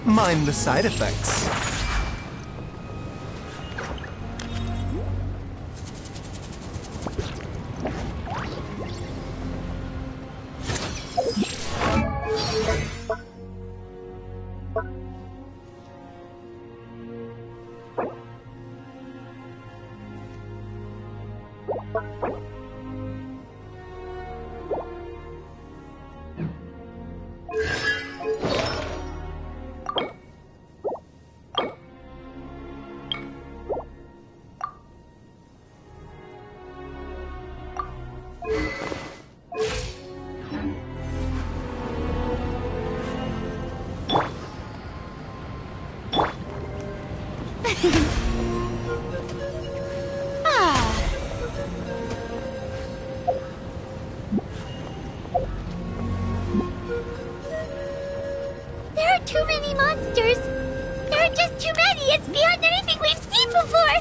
Mind the side effects. There are too many monsters! There are just too many! It's beyond anything we've seen before!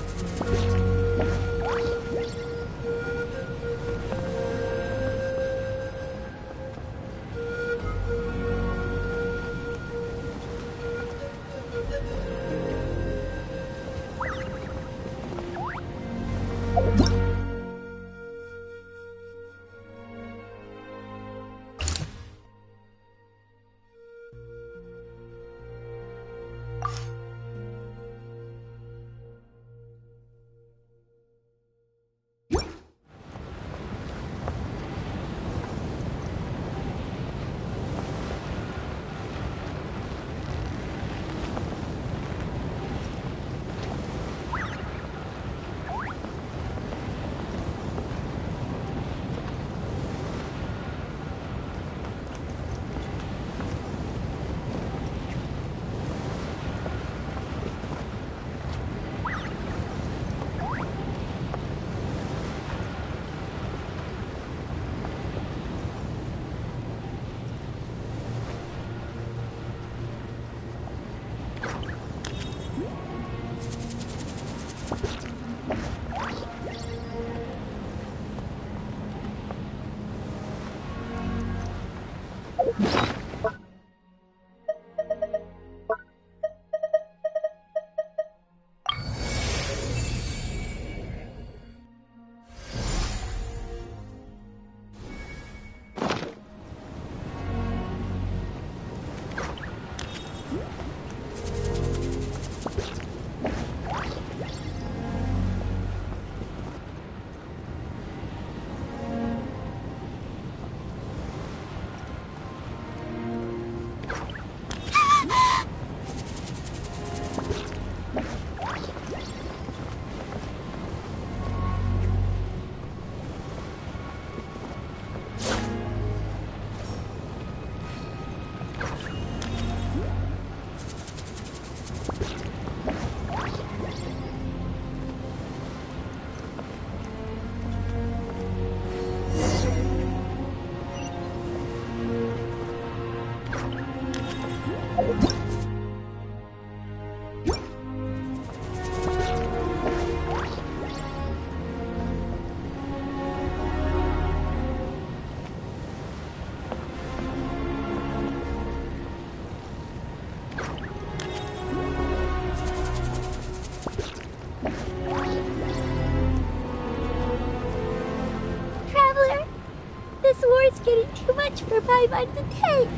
Getting too much for my mind to take.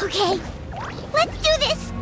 Okay, let's do this!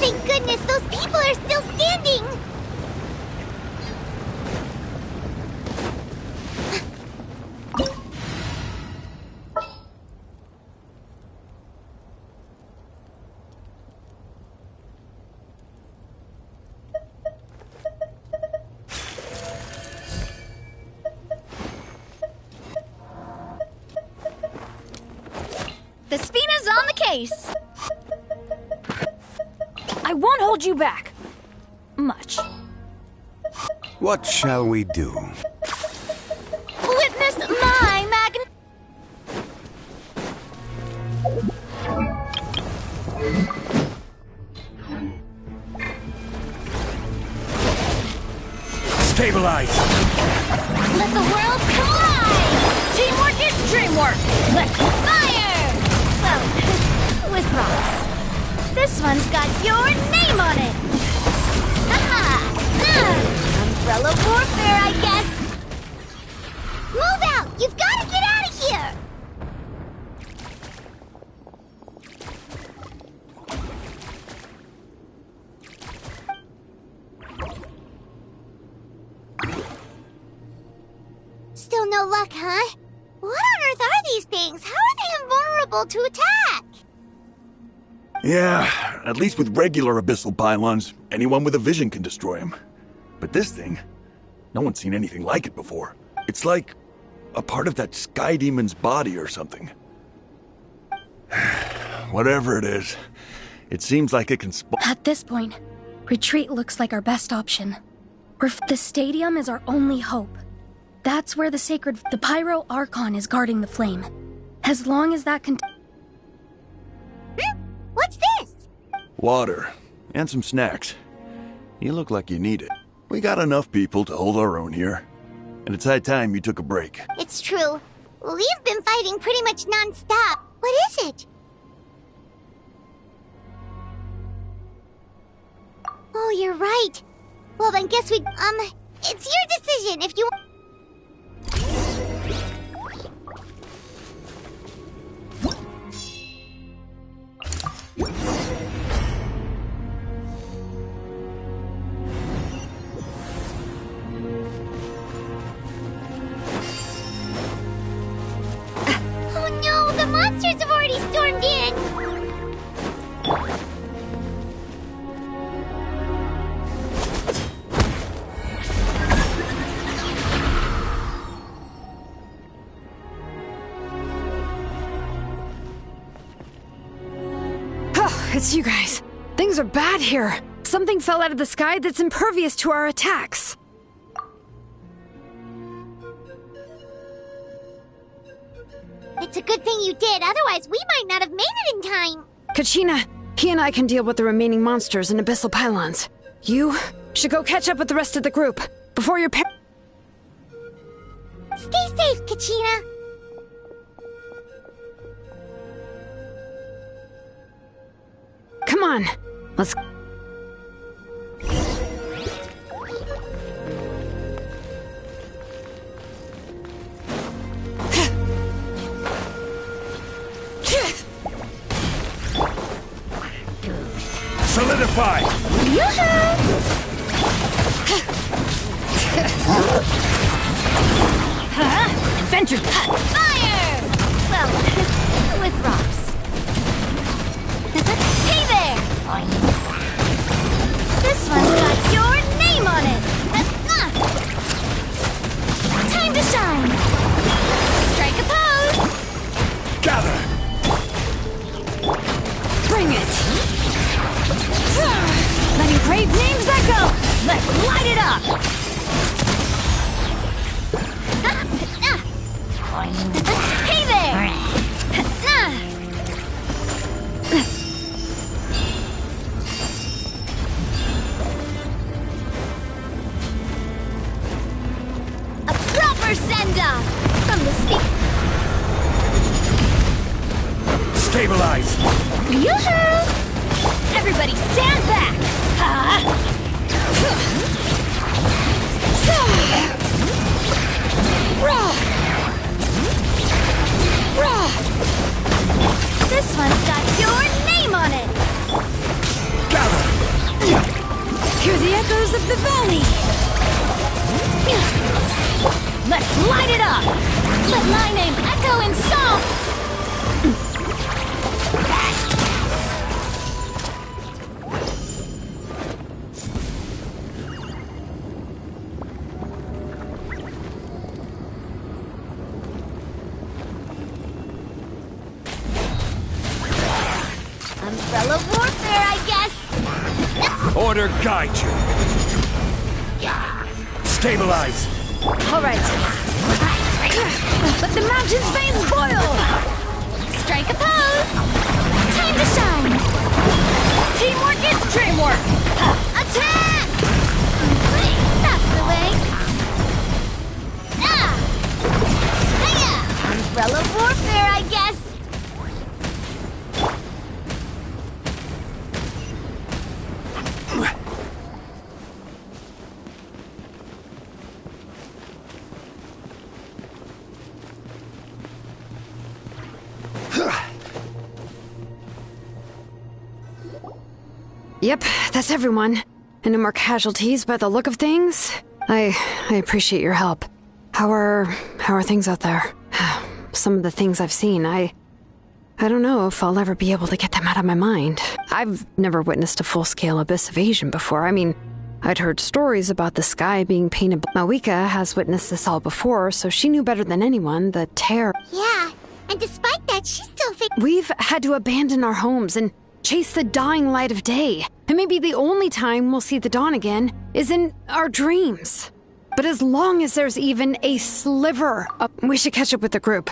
Thank goodness those people are still standing! The Spina's on the case! I won't hold you back. Much. What shall we do? Witness my magn... Stabilize! Let the world collide! Teamwork is dreamwork! Let's fire! Well, with rocks. This one's got your name on it! Haha! Umbrella warfare, I guess! Move out! You've got to get out of here! Still no luck, huh? What on earth are these things? How are they invulnerable to attack? Yeah, at least with regular abyssal pylons, anyone with a vision can destroy them. But this thing, no one's seen anything like it before. It's like a part of that sky demon's body or something. Whatever it is, it seems like it can At this point, retreat looks like our best option. The stadium is our only hope. That's where the Pyro Archon is guarding the flame. As long as that What's this? Water, and some snacks. You look like you need it. We got enough people to hold our own here. And it's high time you took a break. It's true. We've been fighting pretty much non-stop. What is it? Oh, you're right. Well, then guess it's your decision if you... Oh no, the monsters have already stormed in! It's you guys. Things are bad here. Something fell out of the sky that's impervious to our attacks. It's a good thing you did, otherwise we might not have made it in time. Kachina, he and I can deal with the remaining monsters and abyssal pylons. You should go catch up with the rest of the group before your Stay safe, Kachina. Come on, let's... Solidify! Adventure! Fire! Well, with rocks. Hey there! This one's got your name on it! Time to shine! Strike a pose! Gather! Bring it! Letting brave names echo! Let's light it up! Hey there! A proper send-off from the Stabilize! Yoo-hoo! Everybody stand back! force of the valley! Let's light it up! Let my name echo in song! Umbrella warfare, I guess. Order guide you. Stabilize. All right. Let the mountain's veins boil! Strike a pose! Time to shine! Teamwork is dreamwork! Attack! That's the way. Ah! Hiya! Umbrella warfare, I guess. Yep, that's everyone. And no more casualties by the look of things. I appreciate your help. How are things out there? Some of the things I've seen, I don't know if I'll ever be able to get them out of my mind. I've never witnessed a full-scale abyss invasion before. I mean, I'd heard stories about the sky being painted. Mawika has witnessed this all before, so she knew better than anyone the terror. Yeah, and despite that, she still thinks we've had to abandon our homes and chase the dying light of day. And maybe the only time we'll see the dawn again is in our dreams. But as long as there's even a sliver of... We should catch up with the group.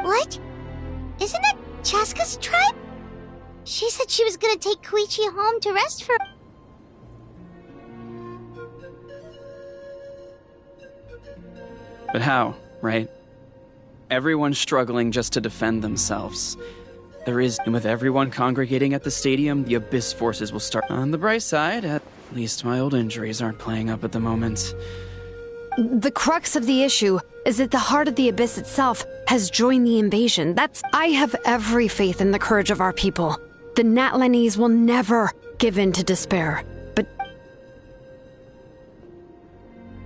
What? Isn't that Chaska's tribe? She said she was gonna take Koichi home to rest for... But how, right? Everyone's struggling just to defend themselves. And with everyone congregating at the stadium, the Abyss forces will start. On the bright side, at least my old injuries aren't playing up at the moment. The crux of the issue is that the heart of the Abyss itself has joined the invasion. I have every faith in the courage of our people. The Natlanese will never give in to despair. But...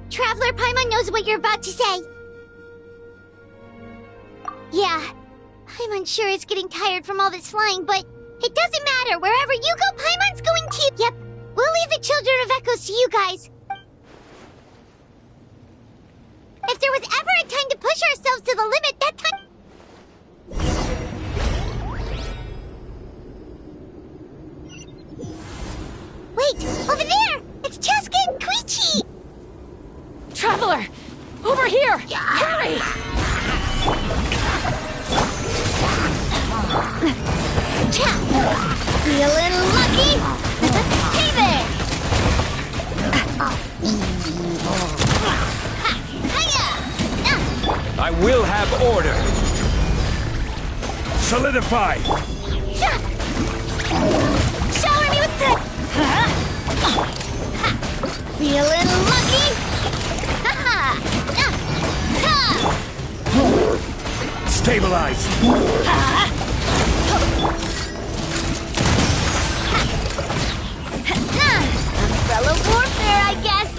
Traveler Paimon knows what you're about to say. Yeah, Paimon's sure is getting tired from all this flying, but it doesn't matter. Wherever you go, Paimon's going to... Yep, we'll leave the Children of Echoes to you guys. If there was ever a time to push ourselves to the limit, that time... Wait, over there! It's Chaska and Koichi! Traveler! Over here! Hurry! Feeling lucky? Hey there! I will have order. Solidify. Shower me with the... Feeling lucky? Stabilize. Umbrella warfare, I guess.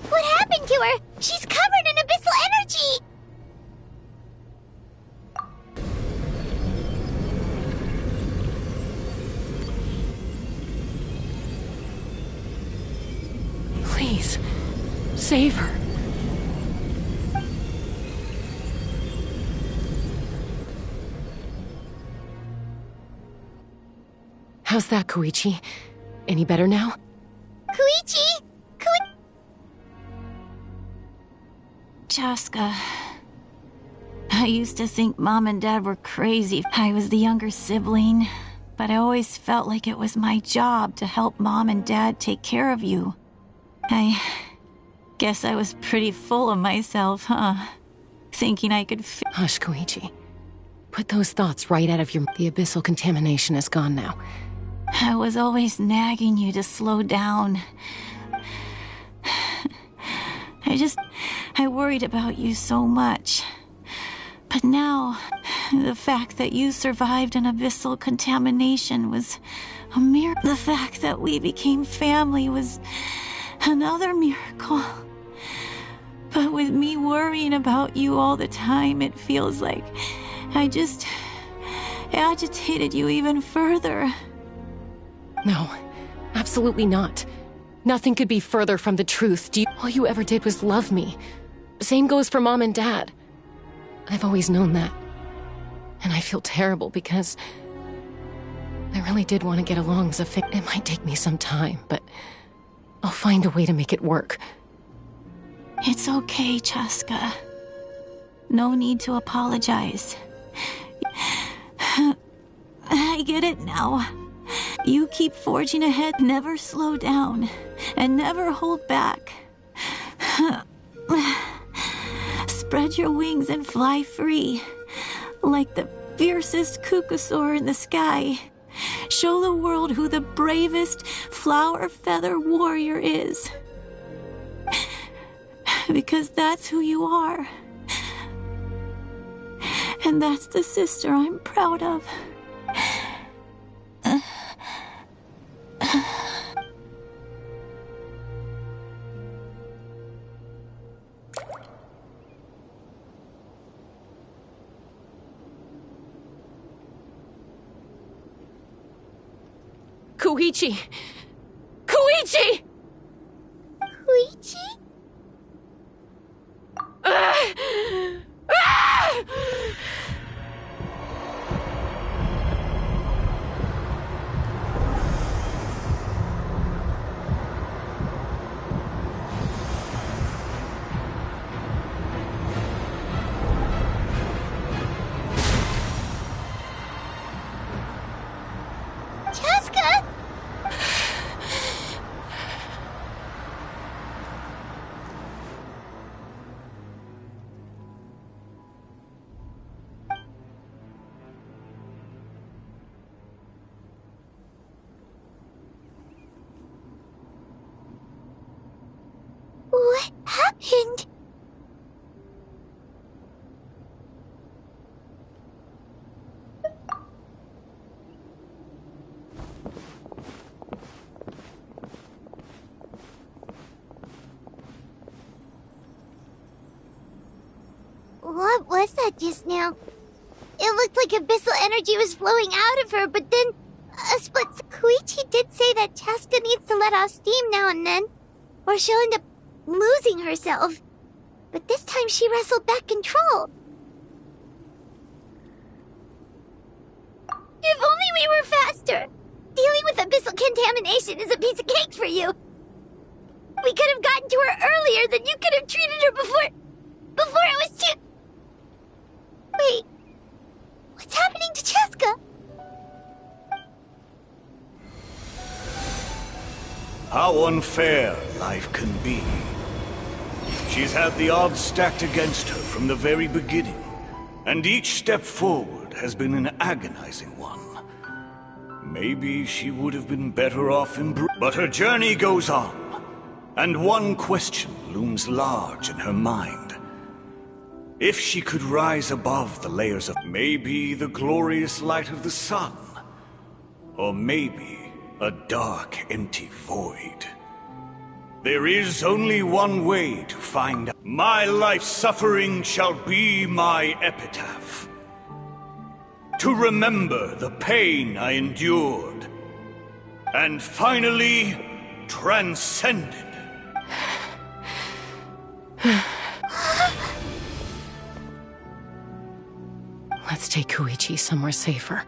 What happened to her? She's covered in abyssal energy! save her. How's that, Koichi? Any better now? Koichi! Chaska. I used to think Mom and Dad were crazy. I was the younger sibling, but I always felt like it was my job to help Mom and Dad take care of you. I guess I was pretty full of myself, huh? Thinking I could Hush, Koichi. Put those thoughts right out of your... The abyssal contamination is gone now. I was always nagging you to slow down. I worried about you so much. But now, the fact that you survived an abyssal contamination was a miracle. The fact that we became family was another miracle. But with me worrying about you all the time, it feels like I just agitated you even further. No, absolutely not. Nothing could be further from the truth. All you ever did was love me. Same goes for Mom and Dad. I've always known that. And I feel terrible because I really did want to get along as a family. It might take me some time, but I'll find a way to make it work. It's okay, Chaska. No need to apologize. I get it now. You keep forging ahead, never slow down, and never hold back. Spread your wings and fly free, like the fiercest cuckoosaur in the sky. Show the world who the bravest flower feather warrior is. Because that's who you are. And that's the sister I'm proud of. Koichi! Koichi! Koichi? Chaska! What happened? What was that just now? It looked like abyssal energy was flowing out of her, but then Koichi did say that Chaska needs to let off steam now and then, or she'll end up losing herself. But this time she wrestled back control. If only we were faster! Dealing with abyssal contamination is a piece of cake for you. We could have gotten to her earlier, then you could have treated her before it was too... Wait, what's happening to Chaska? How unfair life can be. She's had the odds stacked against her from the very beginning, and each step forward has been an agonizing one. Maybe she would have been better off in but her journey goes on, and one question looms large in her mind. If she could rise above the layers of maybe the glorious light of the sun, or maybe a dark, empty void. There is only one way to find out. My life's suffering shall be my epitaph. To remember the pain I endured, and finally transcended. Let's take Koichi somewhere safer.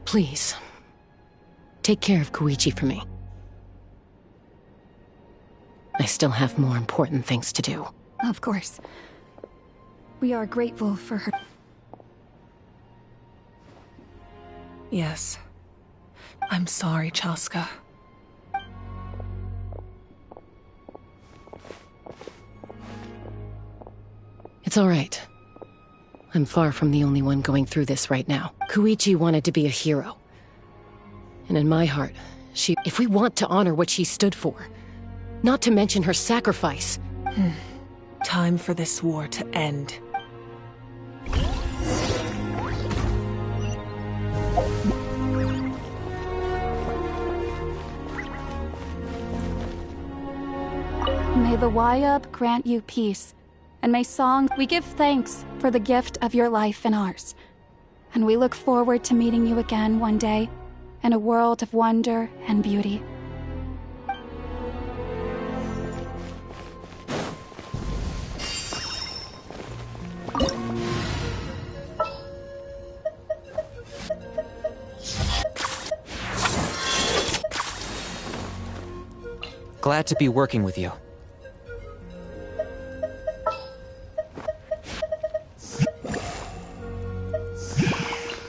Please, take care of Koichi for me. I still have more important things to do. Of course. We are grateful for her. Yes. I'm sorry, Chaska. It's all right. I'm far from the only one going through this right now. Koichi wanted to be a hero. And in my heart, if we want to honor what she stood for, not to mention her sacrifice. Time for this war to end. May the Wayub grant you peace, and may Song, we give thanks for the gift of your life and ours. And we look forward to meeting you again one day in a world of wonder and beauty. Glad to be working with you.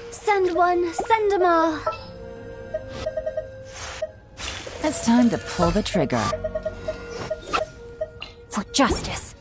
Send one, send them all. It's time to pull the trigger. For justice.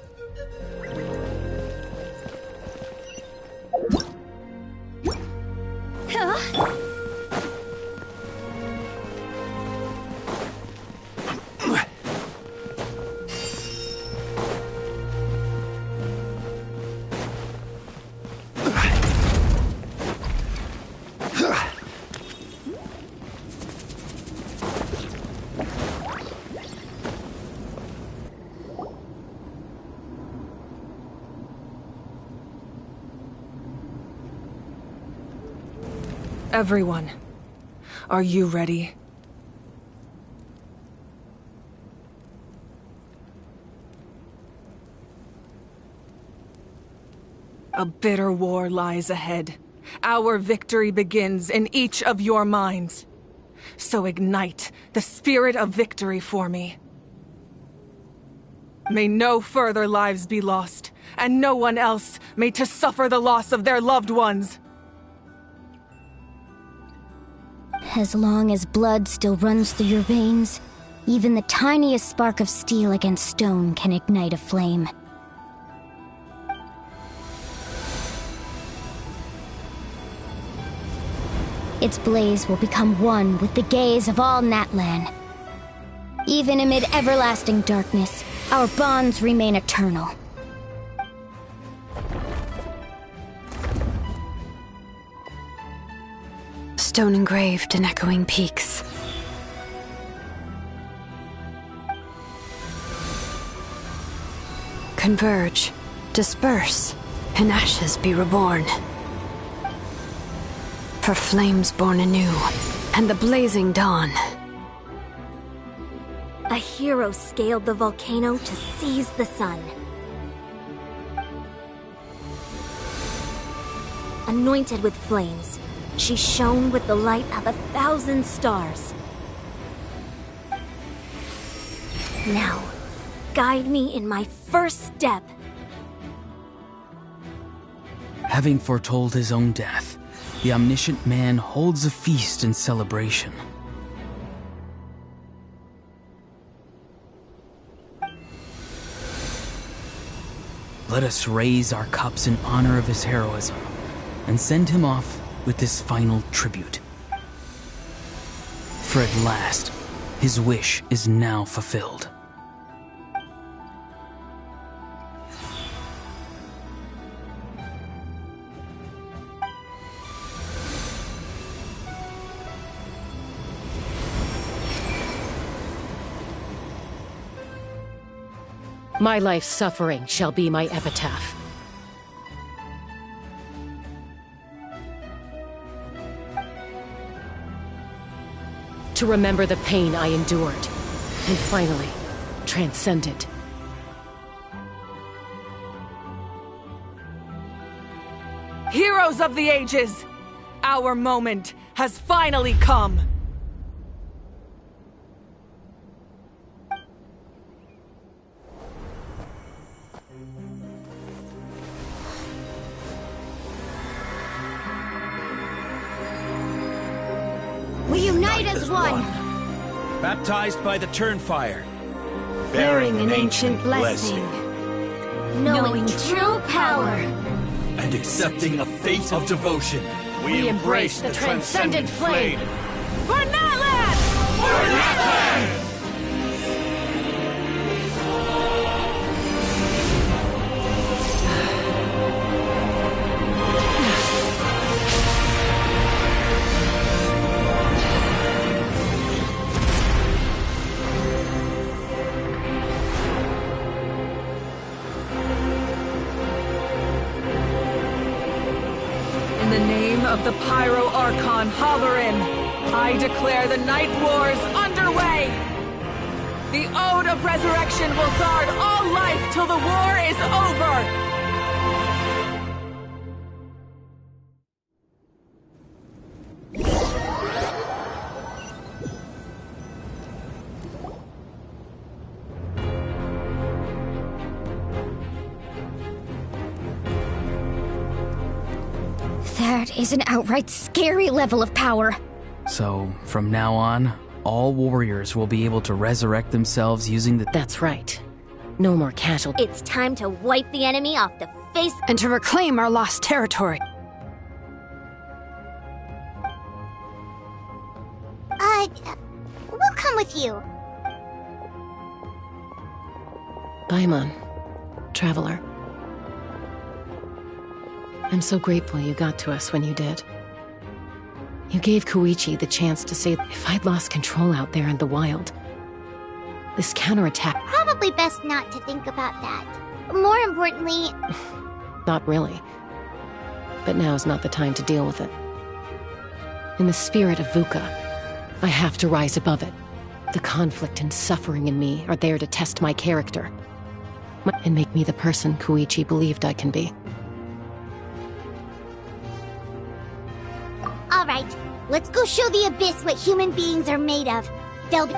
Everyone, are you ready? A bitter war lies ahead. Our victory begins in each of your minds. So ignite the spirit of victory for me. May no further lives be lost, and no one else may to suffer the loss of their loved ones. As long as blood still runs through your veins, even the tiniest spark of steel against stone can ignite a flame. Its blaze will become one with the gaze of all Natlan. Even amid everlasting darkness, our bonds remain eternal. Stone engraved in echoing peaks. Converge, disperse, and ashes be reborn. For flames born anew, and the blazing dawn. A hero scaled the volcano to seize the sun. Anointed with flames, she shone with the light of 1,000 stars. Now, guide me in my first step. Having foretold his own death, the omniscient man holds a feast in celebration. Let us raise our cups in honor of his heroism and send him off with this final tribute. For at last, his wish is now fulfilled. My life's suffering shall be my epitaph. To remember the pain I endured, and finally, transcend it. Heroes of the ages! Our moment has finally come! We unite as one! Baptized by the Turnfire, Bearing an ancient blessing. Knowing true power. And accepting a fate of devotion. We embrace the transcendent flame. For Natlan! For Natlan! In the name of the Pyro Archon Halloran, I declare the Night Wars underway! The Ode of Resurrection will guard all life till the war is over! That is an outright scary level of power. So, from now on, all warriors will be able to resurrect themselves using the... That's right. No more casualties. It's time to wipe the enemy off the face... And to reclaim our lost territory. We'll come with you. Paimon, Traveler. I'm so grateful you got to us when you did. You gave Koichi the chance to say, if I'd lost control out there in the wild, this counterattack... Probably best not to think about that. More importantly... Not really. But now's not the time to deal with it. In the spirit of VUCA, I have to rise above it. The conflict and suffering in me are there to test my character and make me the person Koichi believed I can be. All right, let's go show the Abyss what human beings are made of. They'll be...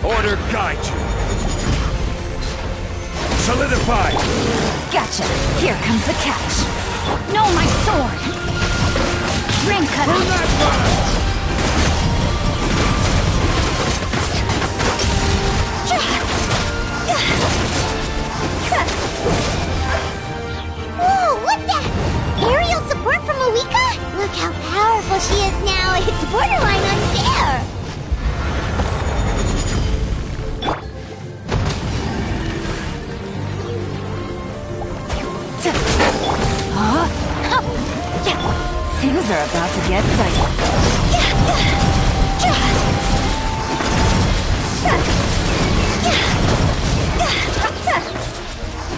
Order guide you. Solidify. Gotcha. Here comes the catch. No, my sword. Ring cut. Whoa, what the? Aerial support from Awika? Look how powerful she is now. It's borderline unfair. Things are about to get dicey.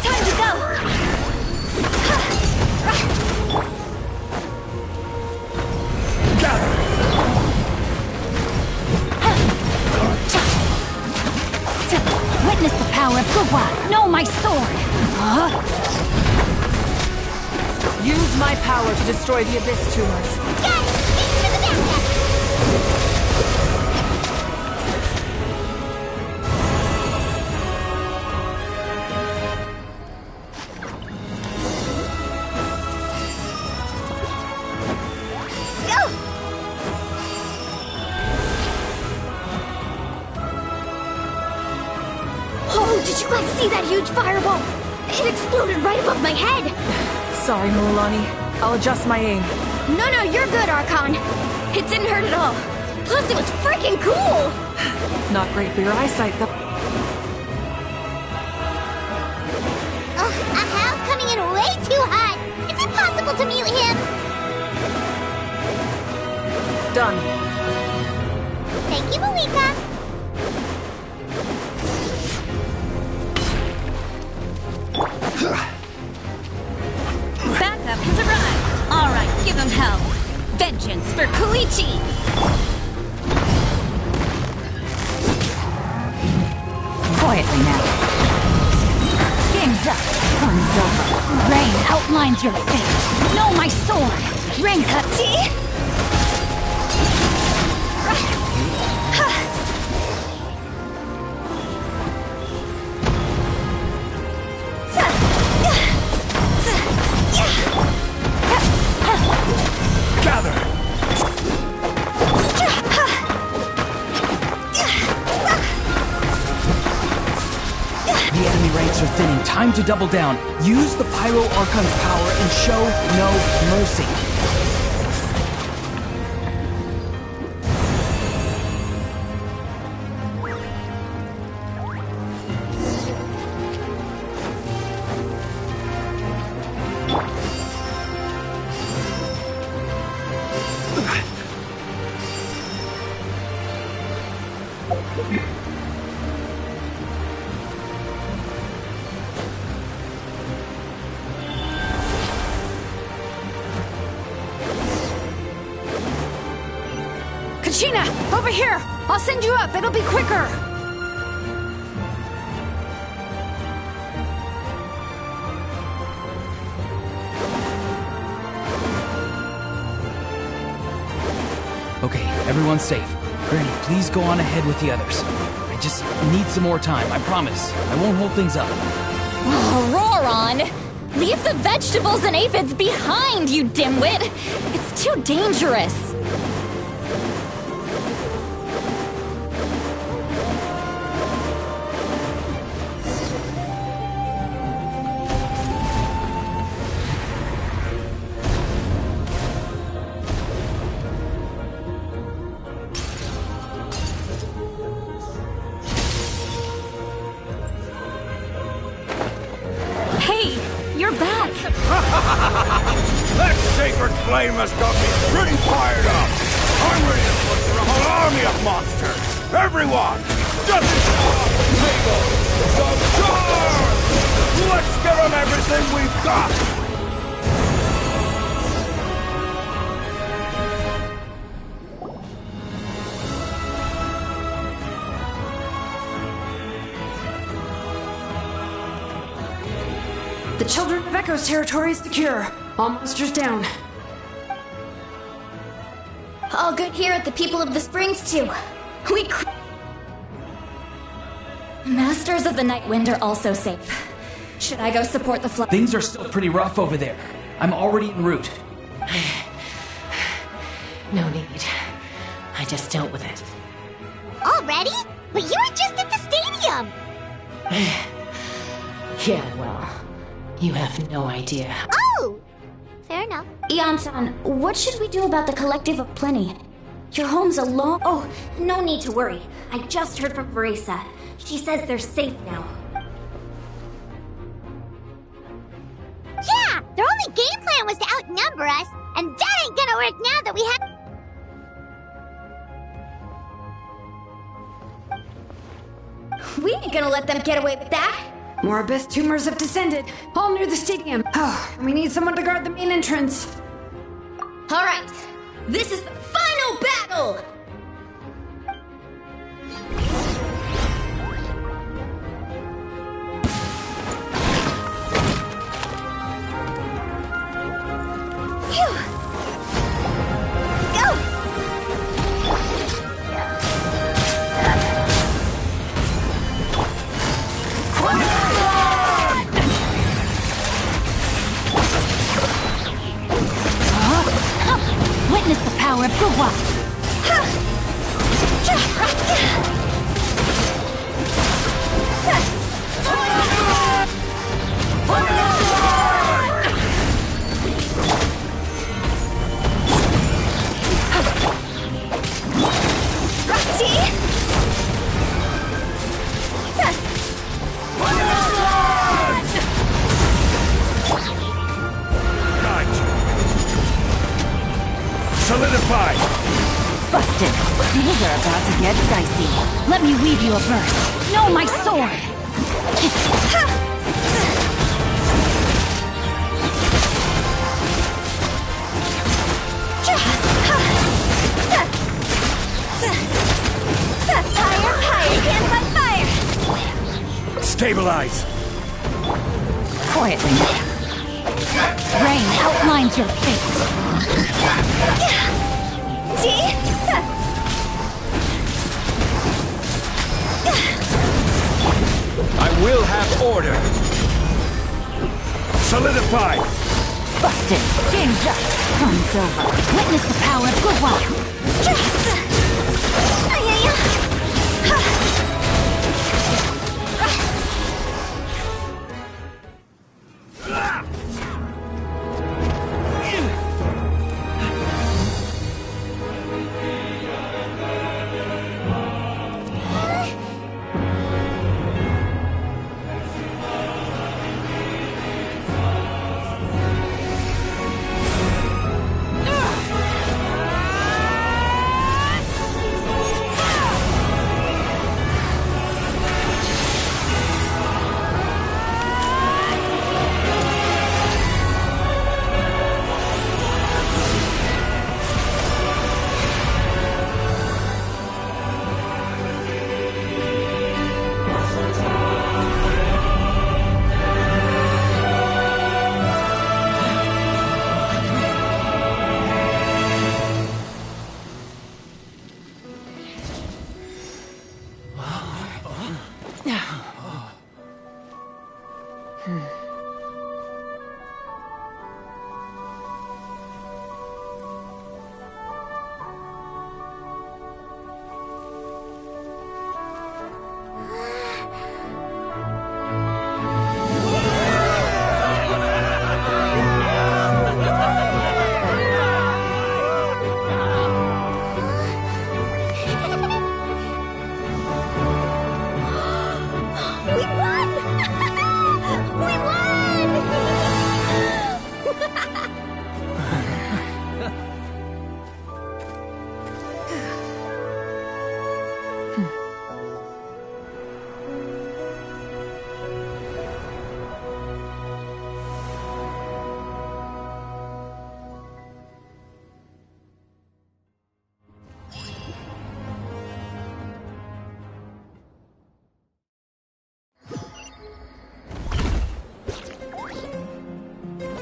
Time to go. Witness the power of Guwa. No, my sword. Use my power to destroy the Abyss tumors. Got it! Thanks for the backup! see that huge fireball? It exploded right above my head. Sorry, Mulani. I'll adjust my aim. No, you're good, Archon. It didn't hurt at all. Plus, it was freaking cool. Not great for your eyesight, though. Ugh, a house coming in way too hot. Is it possible to mute him? Done. Thank you, Malika. Backup has arrived. All right, give him hell. Vengeance for Koichi. Quietly now. Game's up. Fun's over. Rain outlines your fate. Know my sword. Renkati. Gather! The enemy ranks are thinning. Time to double down. Use the Pyro Archon's power and show no mercy. Kachina, over here! I'll send you up, it'll be quicker! Okay, everyone's safe. Granny, please go on ahead with the others. I just need some more time, I promise. I won't hold things up. Oh, roar on! Leave the vegetables and aphids behind, you dimwit! It's too dangerous. That sacred flame has got me pretty fired up! I'm ready to butcher a whole army of monsters! Everyone! Just off the table! So charge! Let's give them everything we've got! The Children of Echo's territory is secure. All monsters down. All good here at the People of the Springs, too. Masters of the Night Wind are also safe. Should I go support the Things are still pretty rough over there. I'm already en route. No need. I just dealt with it. Already? But you were just at the stadium! Yeah, well, you have no idea. Oh! Fair enough. Ian-san, what should we do about the Collective of Plenty? Your home's alone. Oh, no need to worry. I just heard from Veresa. She says they're safe now. Yeah! Their only game plan was to outnumber us, and that ain't gonna work now that we have... We ain't gonna let them get away with that! More abyss tumors have descended, all near the stadium. Oh, we need someone to guard the main entrance. All right, this is the final battle! Phew. Go! Witness the power of Guwa. Solidify! Busted. Things are about to get dicey. Let me weave you a verse. No, my sword! Stabilize! Quietly. Rain outlines your fate. I will have order. Solidify! Busted. Game's up. Fun's over. Witness the power of goodwill.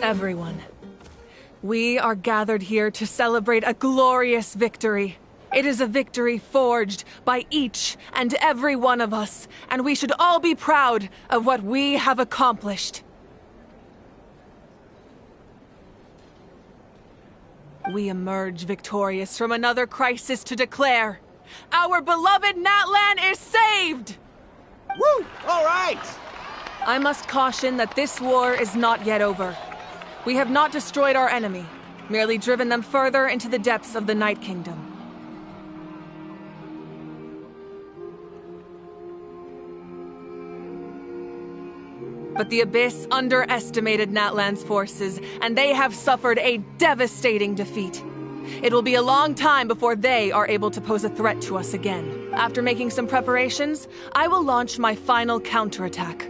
Everyone, we are gathered here to celebrate a glorious victory. It is a victory forged by each and every one of us, and we should all be proud of what we have accomplished. We emerge victorious from another crisis to declare, our beloved Natlan is saved! Woo! All right! I must caution that this war is not yet over. We have not destroyed our enemy, merely driven them further into the depths of the Night Kingdom. But the Abyss underestimated Natlan's forces, and they have suffered a devastating defeat. It will be a long time before they are able to pose a threat to us again. After making some preparations, I will launch my final counterattack.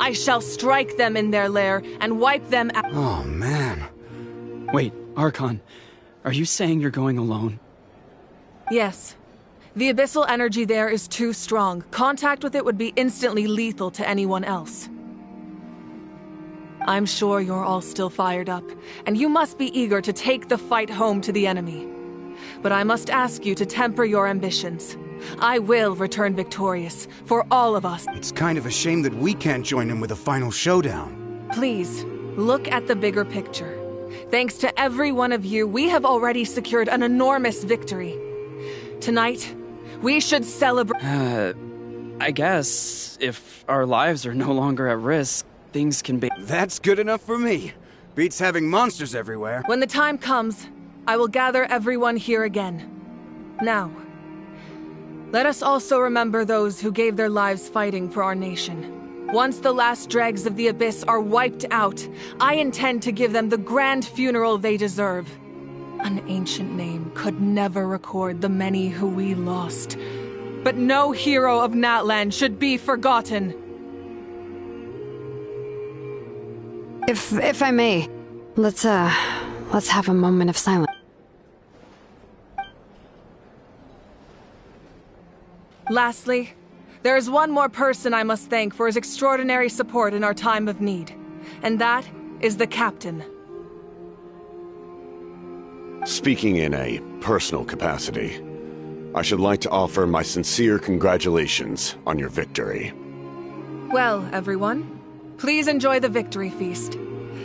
I shall strike them in their lair and wipe them out. Oh, man. Wait, Archon, are you saying you're going alone? Yes. The abyssal energy there is too strong. Contact with it would be instantly lethal to anyone else. I'm sure you're all still fired up, and you must be eager to take the fight home to the enemy. But I must ask you to temper your ambitions. I will return victorious, for all of us. It's kind of a shame that we can't join him with a final showdown. Please, look at the bigger picture. Thanks to every one of you, we have already secured an enormous victory. Tonight, we should celebrate. I guess if our lives are no longer at risk, things can be... That's good enough for me. Beats having monsters everywhere. When the time comes, I will gather everyone here again. Now, let us also remember those who gave their lives fighting for our nation. Once the last dregs of the Abyss are wiped out, I intend to give them the grand funeral they deserve. An ancient name could never record the many who we lost. But no hero of Natlan should be forgotten. If I may, let's have a moment of silence. Lastly, there is one more person I must thank for his extraordinary support in our time of need. And that is the Captain. Speaking in a personal capacity, I should like to offer my sincere congratulations on your victory. Well, everyone, please enjoy the victory feast.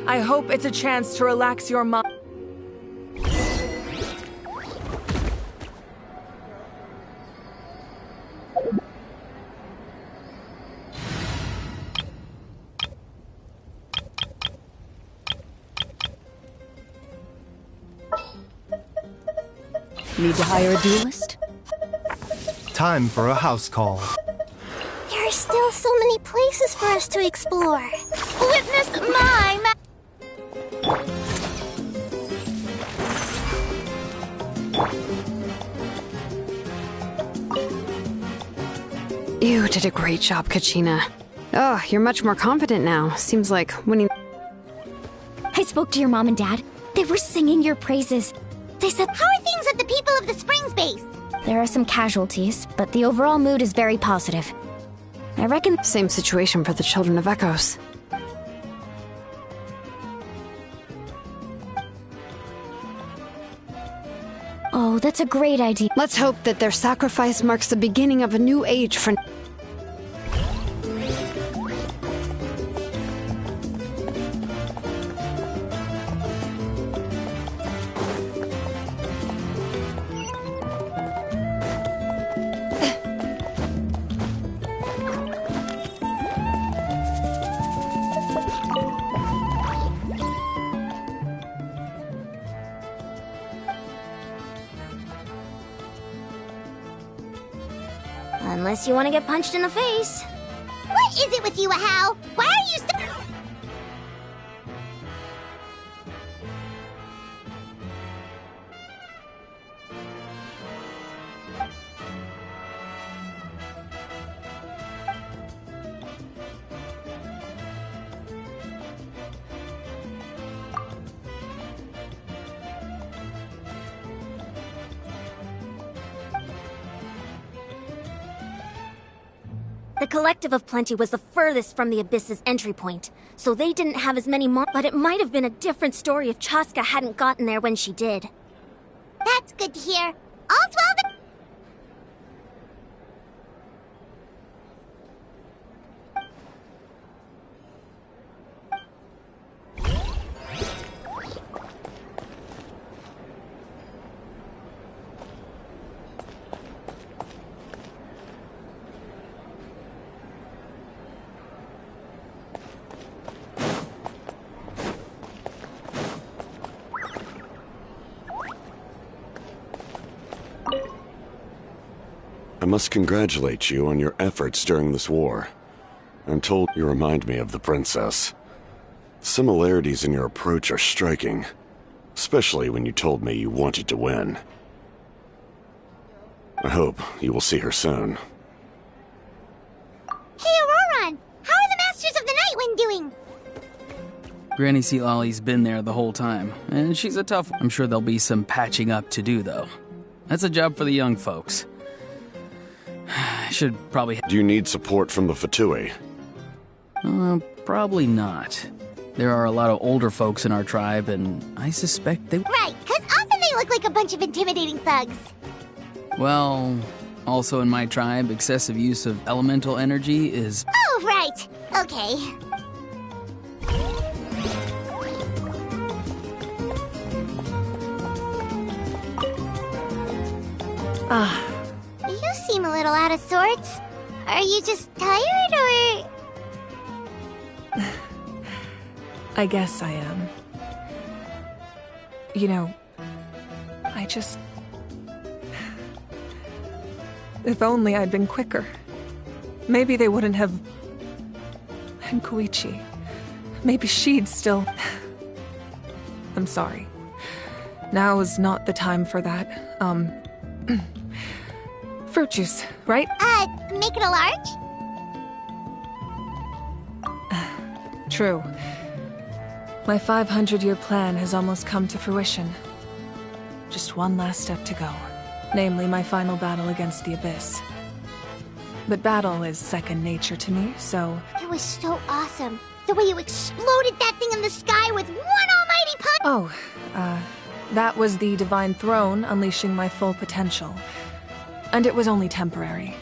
I hope it's a chance to relax your mind. Need to hire a duelist? Time for a house call. There are still so many places for us to explore. Witness my You did a great job, Kachina. Oh, you're much more confident now. Seems like winning... I spoke to your mom and dad. They were singing your praises. They said, how are things at the People of the Springs base? There are some casualties, but the overall mood is very positive. I reckon... Same situation for the Children of Echoes. Oh, that's a great idea. Let's hope that their sacrifice marks the beginning of a new age for... Unless you want to get punched in the face. What is it with you, Ahau? Why are you so... The Collective of Plenty was the furthest from the Abyss's entry point, so they didn't have as many but it might have been a different story if Chaska hadn't gotten there when she did. That's good to hear. All's well that... I must congratulate you on your efforts during this war. I'm told you remind me of the princess. Similarities in your approach are striking, especially when you told me you wanted to win. I hope you will see her soon. Hey, Auroron! How are the Masters of the Night Wind doing? Granny Citlali's been there the whole time, and she's a tough one. I'm sure there'll be some patching up to do, though. That's a job for the young folks. Should probably... Do you need support from the Fatui? Probably not. There are a lot of older folks in our tribe, and I suspect they... Right, because often they look like a bunch of intimidating thugs. Well, also in my tribe, excessive use of elemental energy is... Oh, right. Okay. You seem a little out of sorts. Are you just tired, or...? I guess I am. You know, I just... If only I'd been quicker. Maybe they wouldn't have... And Koichi. Maybe she'd still... I'm sorry. Now is not the time for that. Fruit juice, right? Make it a large? True. My 500-year plan has almost come to fruition. Just one last step to go. Namely, my final battle against the Abyss. But battle is second nature to me, so... It was so awesome. The way you exploded that thing in the sky with one almighty punch! Oh, that was the Divine Throne unleashing my full potential. And it was only temporary.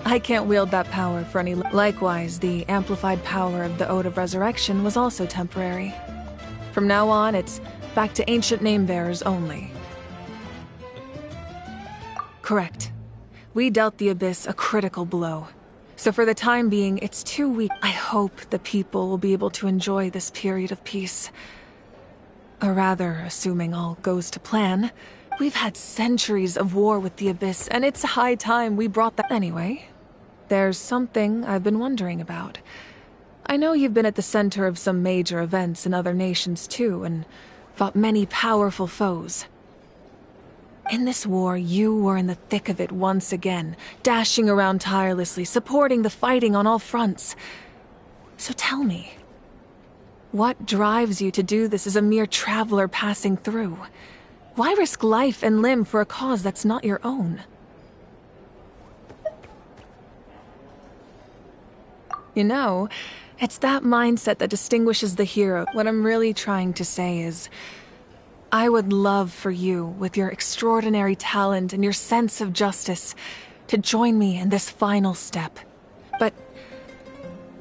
I can't wield that power for any... Likewise, the amplified power of the Ode of Resurrection was also temporary. From now on, it's back to ancient name-bearers only. Correct. We dealt the Abyss a critical blow. So for the time being, it's too weak. I hope the people will be able to enjoy this period of peace. Or rather, assuming all goes to plan, we've had centuries of war with the Abyss, and it's high time we brought that... Anyway, there's something I've been wondering about. I know you've been at the center of some major events in other nations too, and fought many powerful foes. In this war, you were in the thick of it once again, dashing around tirelessly, supporting the fighting on all fronts. So tell me, what drives you to do this as a mere traveler passing through? Why risk life and limb for a cause that's not your own? You know, it's that mindset that distinguishes the hero. What I'm really trying to say is, I would love for you, with your extraordinary talent and your sense of justice, to join me in this final step. But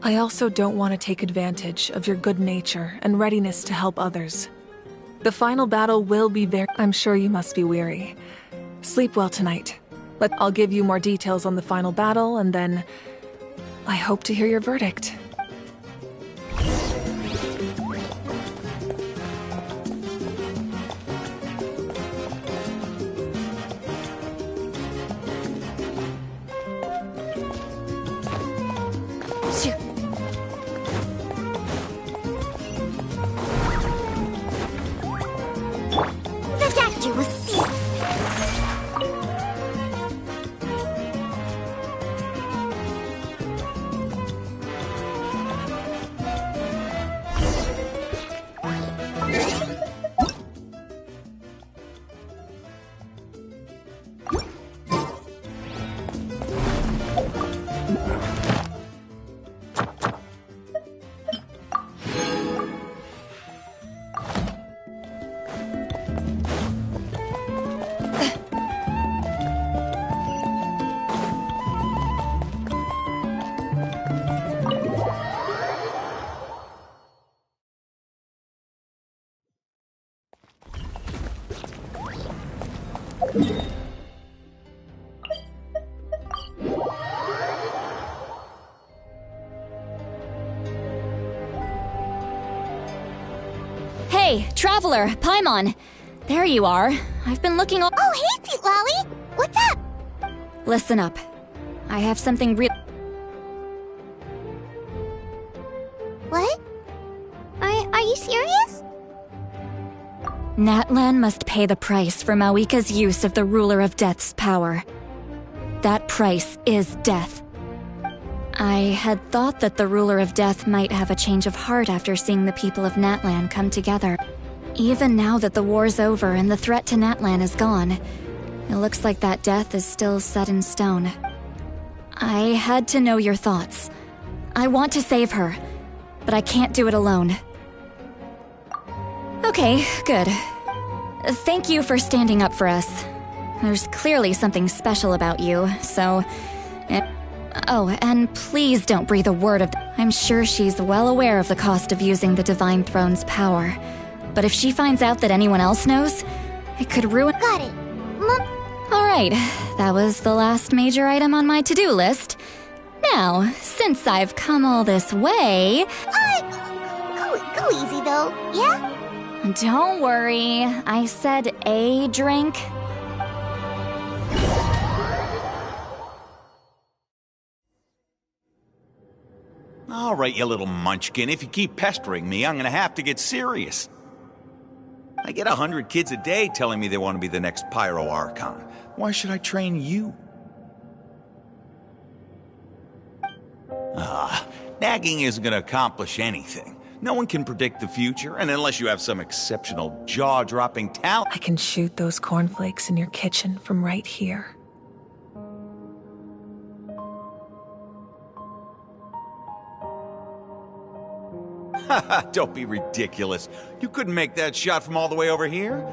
I also don't want to take advantage of your good nature and readiness to help others. The final battle will be very... I'm sure you must be weary. Sleep well tonight. But I'll give you more details on the final battle, and then I hope to hear your verdict. Hey, Traveler, Paimon! There you are. I've been looking all— Oh, hey, Citlali! What's up? Listen up. I have something real— What? Are you serious? Natlan must pay the price for Mawika's use of the Ruler of Death's power. That price is death. I had thought that the Ruler of Death might have a change of heart after seeing the people of Natlan come together. Even now that the war's over and the threat to Natlan is gone, it looks like that death is still set in stone. I had to know your thoughts. I want to save her, but I can't do it alone. Okay, good. Thank you for standing up for us. There's clearly something special about you, so... Oh, and please don't breathe a word of... I'm sure she's well aware of the cost of using the Divine Throne's power. But if she finds out that anyone else knows, it could ruin... Got it. Alright, that was the last major item on my to-do list. Now, since I've come all this way... little easy, though, yeah? Don't worry, I said a drink. All right, you little munchkin. If you keep pestering me, I'm gonna have to get serious. I get 100 kids a day telling me they want to be the next Pyro Archon. Why should I train you? Nagging isn't gonna accomplish anything. No one can predict the future, and unless you have some exceptional jaw-dropping talent... I can shoot those cornflakes in your kitchen from right here. Don't be ridiculous. You couldn't make that shot from all the way over here.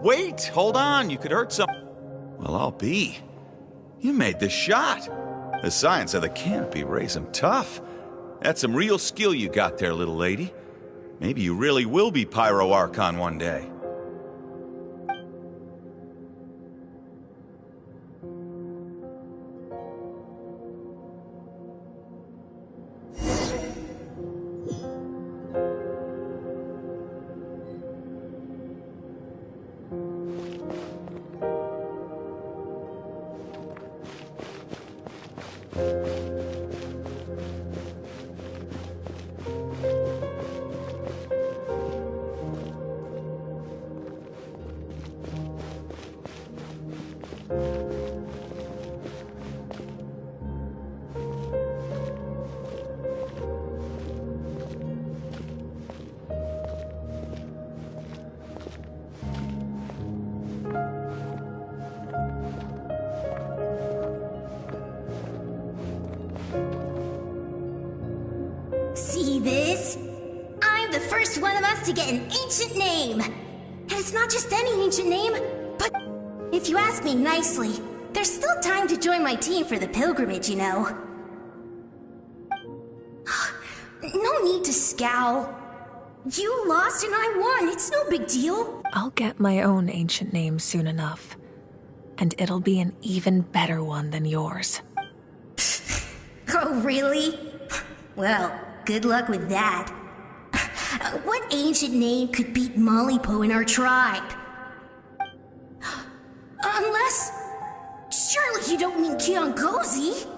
Wait, hold on, you could hurt some... Well, I'll be. You made the shot. The science of the canopy raised him tough. That's some real skill you got there, little lady. Maybe you really will be Pyro Archon one day. See this? I'm the first one of us to get an ancient name. And it's not just any ancient name, but if you ask me nicely, there's still time to join my team for the pilgrimage, you know. No need to scowl. You lost and I won. It's no big deal. I'll get my own ancient name soon enough. And it'll be an even better one than yours. Oh, really? Well, good luck with that. What ancient name could beat Mollypo in our tribe? Unless... surely you don't mean Kiangozi?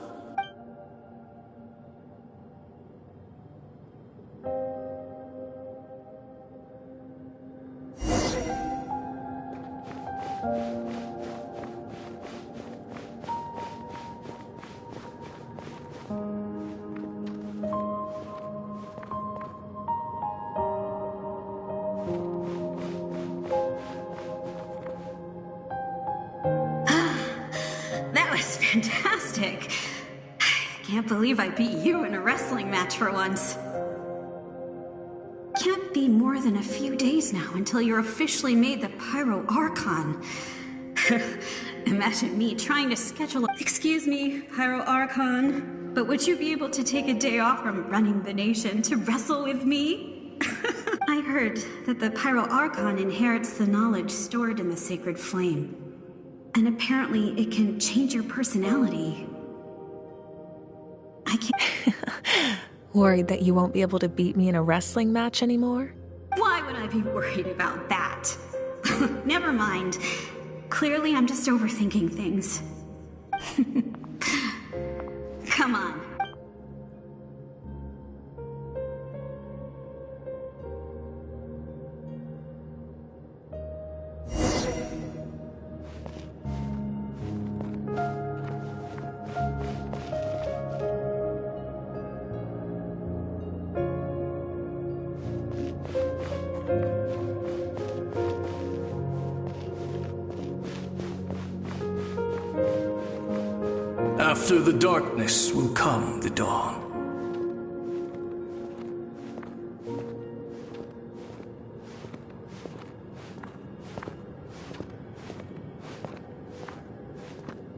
That was fantastic. Can't believe I beat you in a wrestling match for once. Can't be more than a few days now until you're officially made the Pyro Archon. Imagine me trying to schedule a... Excuse me, Pyro Archon, but would you be able to take a day off from running the nation to wrestle with me? I heard that the Pyro Archon inherits the knowledge stored in the sacred flame. And apparently it can change your personality. I can't... Worried that you won't be able to beat me in a wrestling match anymore? Why would I be worried about that? Never mind. Clearly I'm just overthinking things. Come on. After the darkness will come the dawn.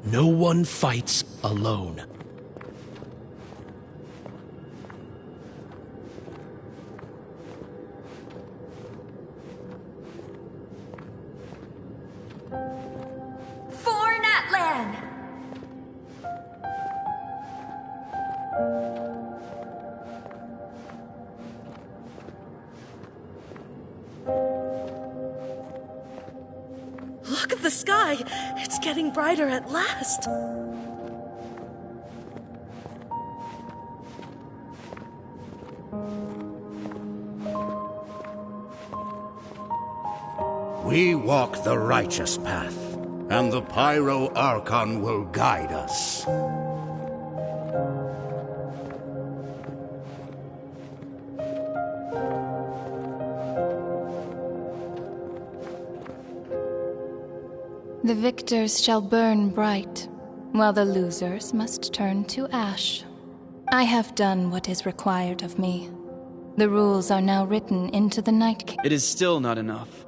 No one fights alone. For Natlan! sky. It's getting brighter at last. We walk the righteous path, and the Pyro Archon will guide us. The victors shall burn bright, while the losers must turn to ash. I have done what is required of me. The rules are now written into the Night King. It is still not enough.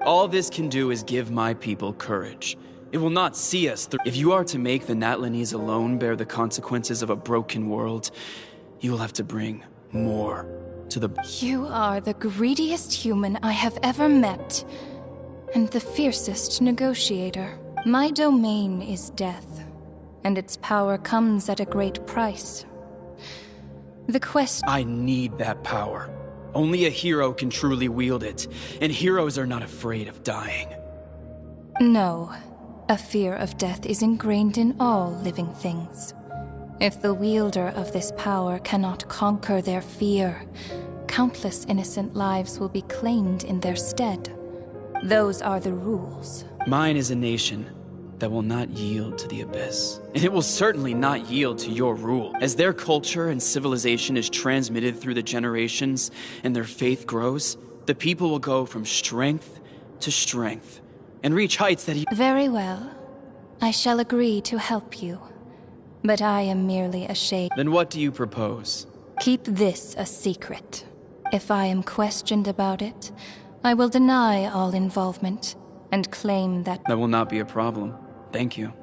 All this can do is give my people courage. It will not see us through. If you are to make the Natlanese alone bear the consequences of a broken world, you will have to bring more to the... You are the greediest human I have ever met, and the fiercest negotiator. My domain is death, and its power comes at a great price. The quest... I need that power. Only a hero can truly wield it, and heroes are not afraid of dying. No. A fear of death is ingrained in all living things. If the wielder of this power cannot conquer their fear, countless innocent lives will be claimed in their stead. Those are the rules. Mine is a nation that will not yield to the Abyss. And it will certainly not yield to your rule. As their culture and civilization is transmitted through the generations and their faith grows, the people will go from strength to strength and reach heights that... Very well. I shall agree to help you. But I am merely a shade. Then what do you propose? Keep this a secret. If I am questioned about it, I will deny all involvement and claim that... That will not be a problem. Thank you.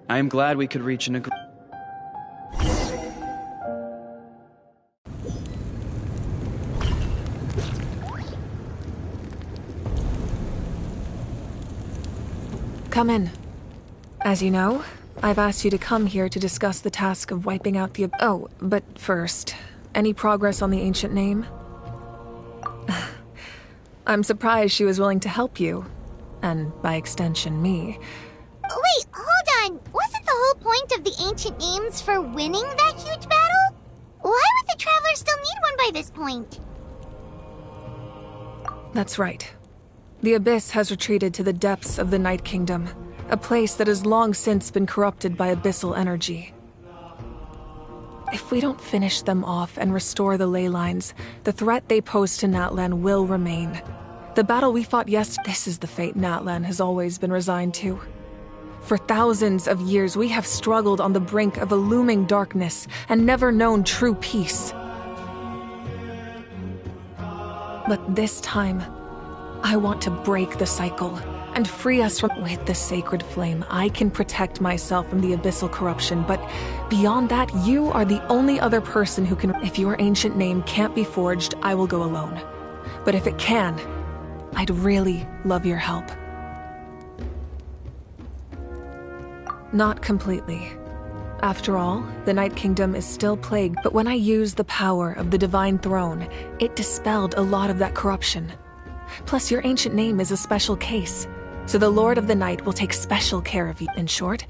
I am glad we could reach an agreement. Come in. As you know, I've asked you to come here to discuss the task of wiping out the... Oh, but first, any progress on the ancient name? I'm surprised she was willing to help you. And by extension, me. Wait, hold on. Wasn't the whole point of the ancient names for winning that huge battle? Why would the Travelers still need one by this point? That's right. The Abyss has retreated to the depths of the Night Kingdom, a place that has long since been corrupted by abyssal energy. If we don't finish them off and restore the ley lines, the threat they pose to Natlan will remain. The battle we fought yesterday, this is the fate Natlan has always been resigned to. For thousands of years, we have struggled on the brink of a looming darkness and never known true peace. But this time, I want to break the cycle and free us from... With the sacred flame, I can protect myself from the abyssal corruption, but beyond that, you are the only other person who can... If your ancient name can't be forged, I will go alone. But if it can, I'd really love your help. Not completely. After all, the Night Kingdom is still plagued, but when I used the power of the Divine Throne, it dispelled a lot of that corruption. Plus, your ancient name is a special case, so the Lord of the Night will take special care of you. In short,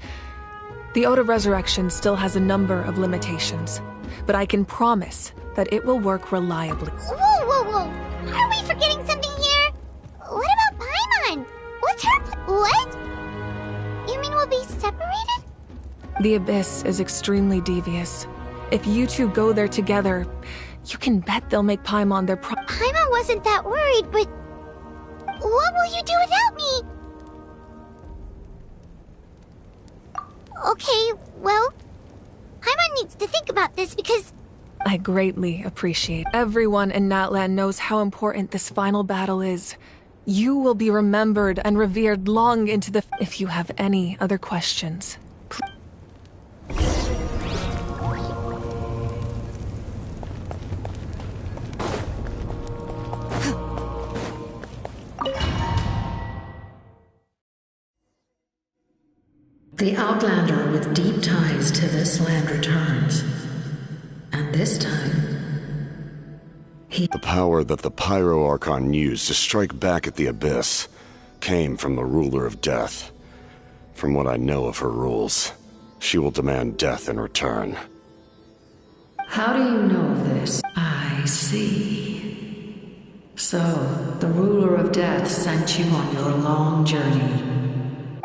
the Ode of Resurrection still has a number of limitations, but I can promise that it will work reliably. Whoa, whoa, whoa! Are we forgetting something here? What about Paimon? What's her... What? You mean we'll be separated? The Abyss is extremely devious. If you two go there together, you can bet they'll make Paimon their Paimon wasn't that worried, but... What will you do without me? Okay, well... Paimon needs to think about this because... I greatly appreciate. Everyone in Natlan knows how important this final battle is. You will be remembered and revered long into the... If you have any other questions, The Outlander with deep ties to this land returns. And this time, The power that the Pyro Archon used to strike back at the Abyss. came from the ruler of death. From what I know of her rules, she will demand death in return. How do you know of this? I see. So, the ruler of death sent you on your long journey.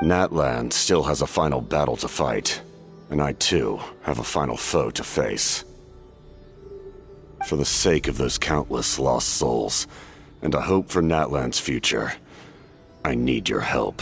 Natlan still has a final battle to fight, and I too have a final foe to face. For the sake of those countless lost souls, and a hope for Natlan's future, I need your help.